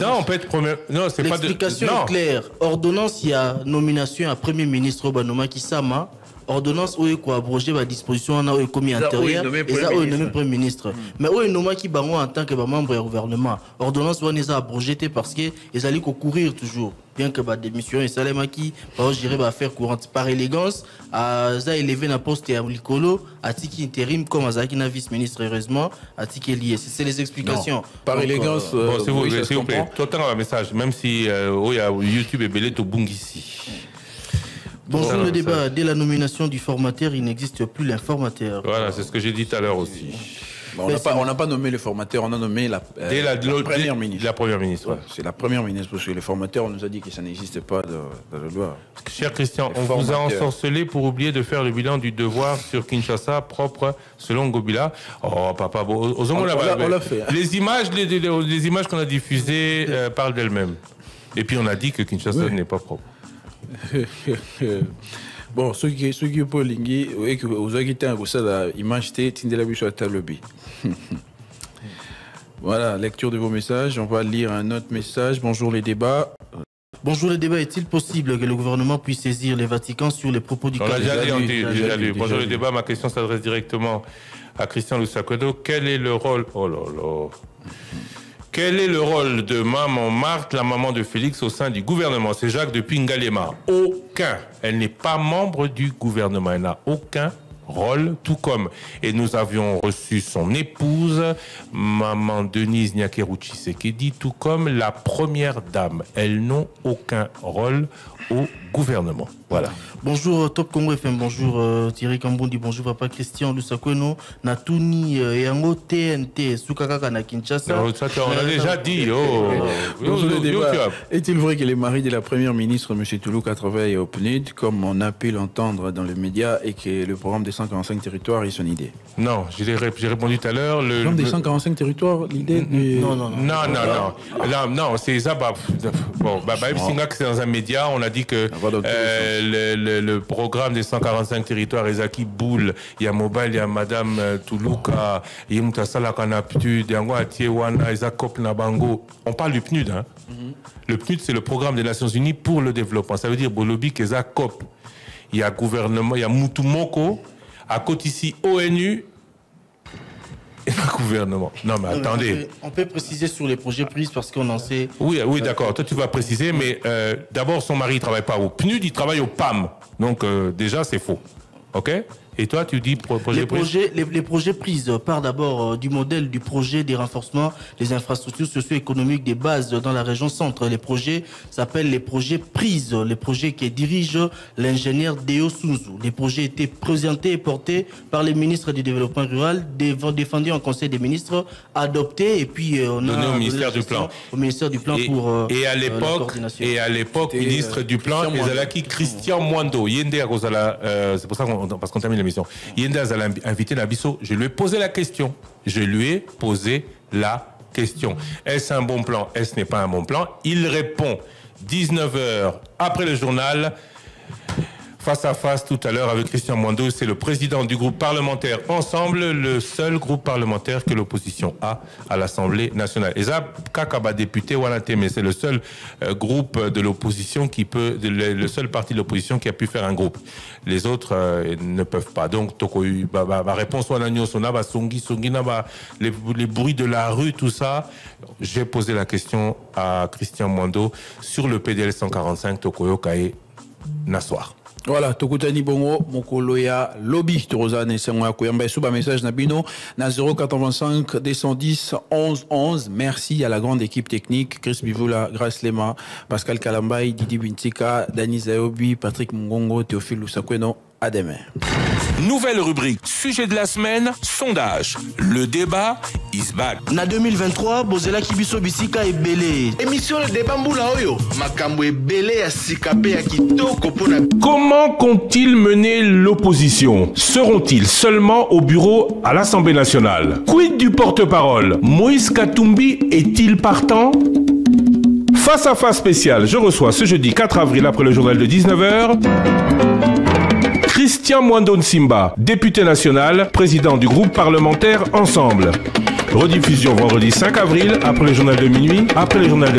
Non, on peut être premier. Non, c'est pas de. L'explication est claire. Ordonnance, il y a nomination à Premier ministre Obanoma Kisama. Ordonnance où est abrogé la disposition on a commis antérieur et ça où est nommé Premier ministre. Mais où est nommé qui bango en tant que membre du gouvernement. Ordonnance où on les a abrogé parce que ils allaient courir toujours. Bien que la démission et Salema qui je dirais faire courante par élégance a élevé la poste à Likolo à tiki intérim comme Azakina vice-ministre heureusement à tiki lié. C'est les explications. Par élégance s'il vous plaît. Tout un message même si YouTube est belé au Bungisi. Bonjour le débat. Dès la nomination du formateur, il n'existe plus l'informateur. Voilà, c'est ce que j'ai dit tout à l'heure aussi. On n'a pas nommé le formateur, on a nommé la première ministre. La première ministre, ouais. C'est la première ministre, parce que le formateur, on nous a dit que ça n'existe pas dans la loi. Cher Christian, on vous a ensorcelé pour oublier de faire le bilan du devoir sur Kinshasa propre selon Gobila. Oh, papa, on l'a fait. Les images qu'on a diffusées parlent d'elles-mêmes. Et puis on a dit que Kinshasa n'est pas propre. Bon, ceux qui peuvent linguer, et que vous avez quitté un ça, l'image Tindela Bicho à Talobi. Voilà, lecture de vos messages. On va lire un autre message. Bonjour les débats. Bonjour les débats. Est-il possible que le gouvernement puisse saisir les Vatican sur les propos du On l'a déjà lu. Bonjour les débats. Ma question s'adresse directement à Christian Lusakwedo. Quel est le rôle... Oh là là. Quel est le rôle de maman Marthe, la maman de Félix, au sein du gouvernement? C'est Jacques depuis Ngalema. Aucun. Elle n'est pas membre du gouvernement. Elle n'a aucun rôle, tout comme. Et nous avions reçu son épouse, maman Denise Nyakeruchi Sekedi, tout comme la première dame. Elles n'ont aucun rôle au gouvernement. Voilà. Bonjour Top Congo FM, bonjour Thierry Kambundi, bonjour Papa Christian Lusakweno, Natuni Yango TNT, Sukakaka na Kinshasa. Non, ça, on l'a déjà dit. Est-il vrai que les maris de la première ministre, M. Toulouk, travaillent au PNUD, comme on a pu l'entendre dans les médias, et que le programme des 145 territoires est son idée? Non, j'ai répondu tout à l'heure. Le programme des 145 territoires, l'idée du... Non, c'est ça. Bon, c'est dans un média, on a dit que le programme des 145 territoires, Ezaki Boule, il y a Mobile, il y a Madame Toulouka, il y a Moutasala Kanaptu, il y a Tiewana, Ezakop Nabango. On parle du PNUD. Hein. Le PNUD, c'est le programme des Nations Unies pour le développement. Ça veut dire Bolobi, Ezakop. Il y a gouvernement, il y a Moutoumoko, à côté ici, ONU. Et le gouvernement. Non, mais attendez. On peut préciser sur les projets pris parce qu'on en sait. Oui, d'accord. Toi, tu vas préciser, mais d'abord, son mari ne travaille pas au PNUD, il travaille au PAM. Donc, déjà, c'est faux. OK? Et toi, tu dis les projets pris partent d'abord du modèle du projet des renforcements des infrastructures socio-économiques des bases dans la région centre. Les projets s'appellent les projets prises, les projets qui dirige l'ingénieur Deo Sunzu. Les projets étaient présentés et portés par les ministres du développement rural, défendus en conseil des ministres, adoptés et puis on a donné au ministère du plan. Au ministère du plan pour et à l'époque, ministre du plan, Ezalaki Christian Mwando. C'est pour ça parce qu'on termine l'émission. Yenda a invité Nabiso. Je lui ai posé la question. Est-ce un bon plan? Est-ce n'est pas un bon plan? Il répond 19h après le journal. Face à face tout à l'heure avec Christian Mwando, c'est le président du groupe parlementaire Ensemble, le seul groupe parlementaire que l'opposition a à l'Assemblée nationale. Et ça, Kakaba député Walante, mais c'est le seul groupe de l'opposition le seul parti de l'opposition qui a pu faire un groupe. Les autres ne peuvent pas. Donc, ma réponse les bruits de la rue, tout ça. J'ai posé la question à Christian Mwando sur le PDL 145 Tokoyo Kae Nassoir. Voilà, Tokutani Bongo, Mokoloya, Lobby, Torozane, Sengoya Koyamba, Souba, message Nabino, na 085 210 11 11. Merci à la grande équipe technique, Chris Bivoula, Grace Lema, Pascal Kalambay, Didi Bintika, Dani Zaobi, Patrick Mungongo, Théophile Lusakweno. À demain. Nouvelle rubrique, sujet de la semaine, sondage. Le débat is back. Na 2023, Bozela Kibiso Bisika et Belé. Émission le débat Mboula Oyo. Makambo et Belé à Sikape à Kitoko Pona. Comment comptent-ils mener l'opposition? Seront-ils seulement au bureau à l'Assemblée nationale? Quid du porte-parole? Moïse Katumbi est-il partant? Face à face spécial, je reçois ce jeudi 4 avril après le journal de 19h. Christian Mwando Nsimba, député national, président du groupe parlementaire Ensemble. Rediffusion vendredi 5 avril, après le journal de minuit, après le journal de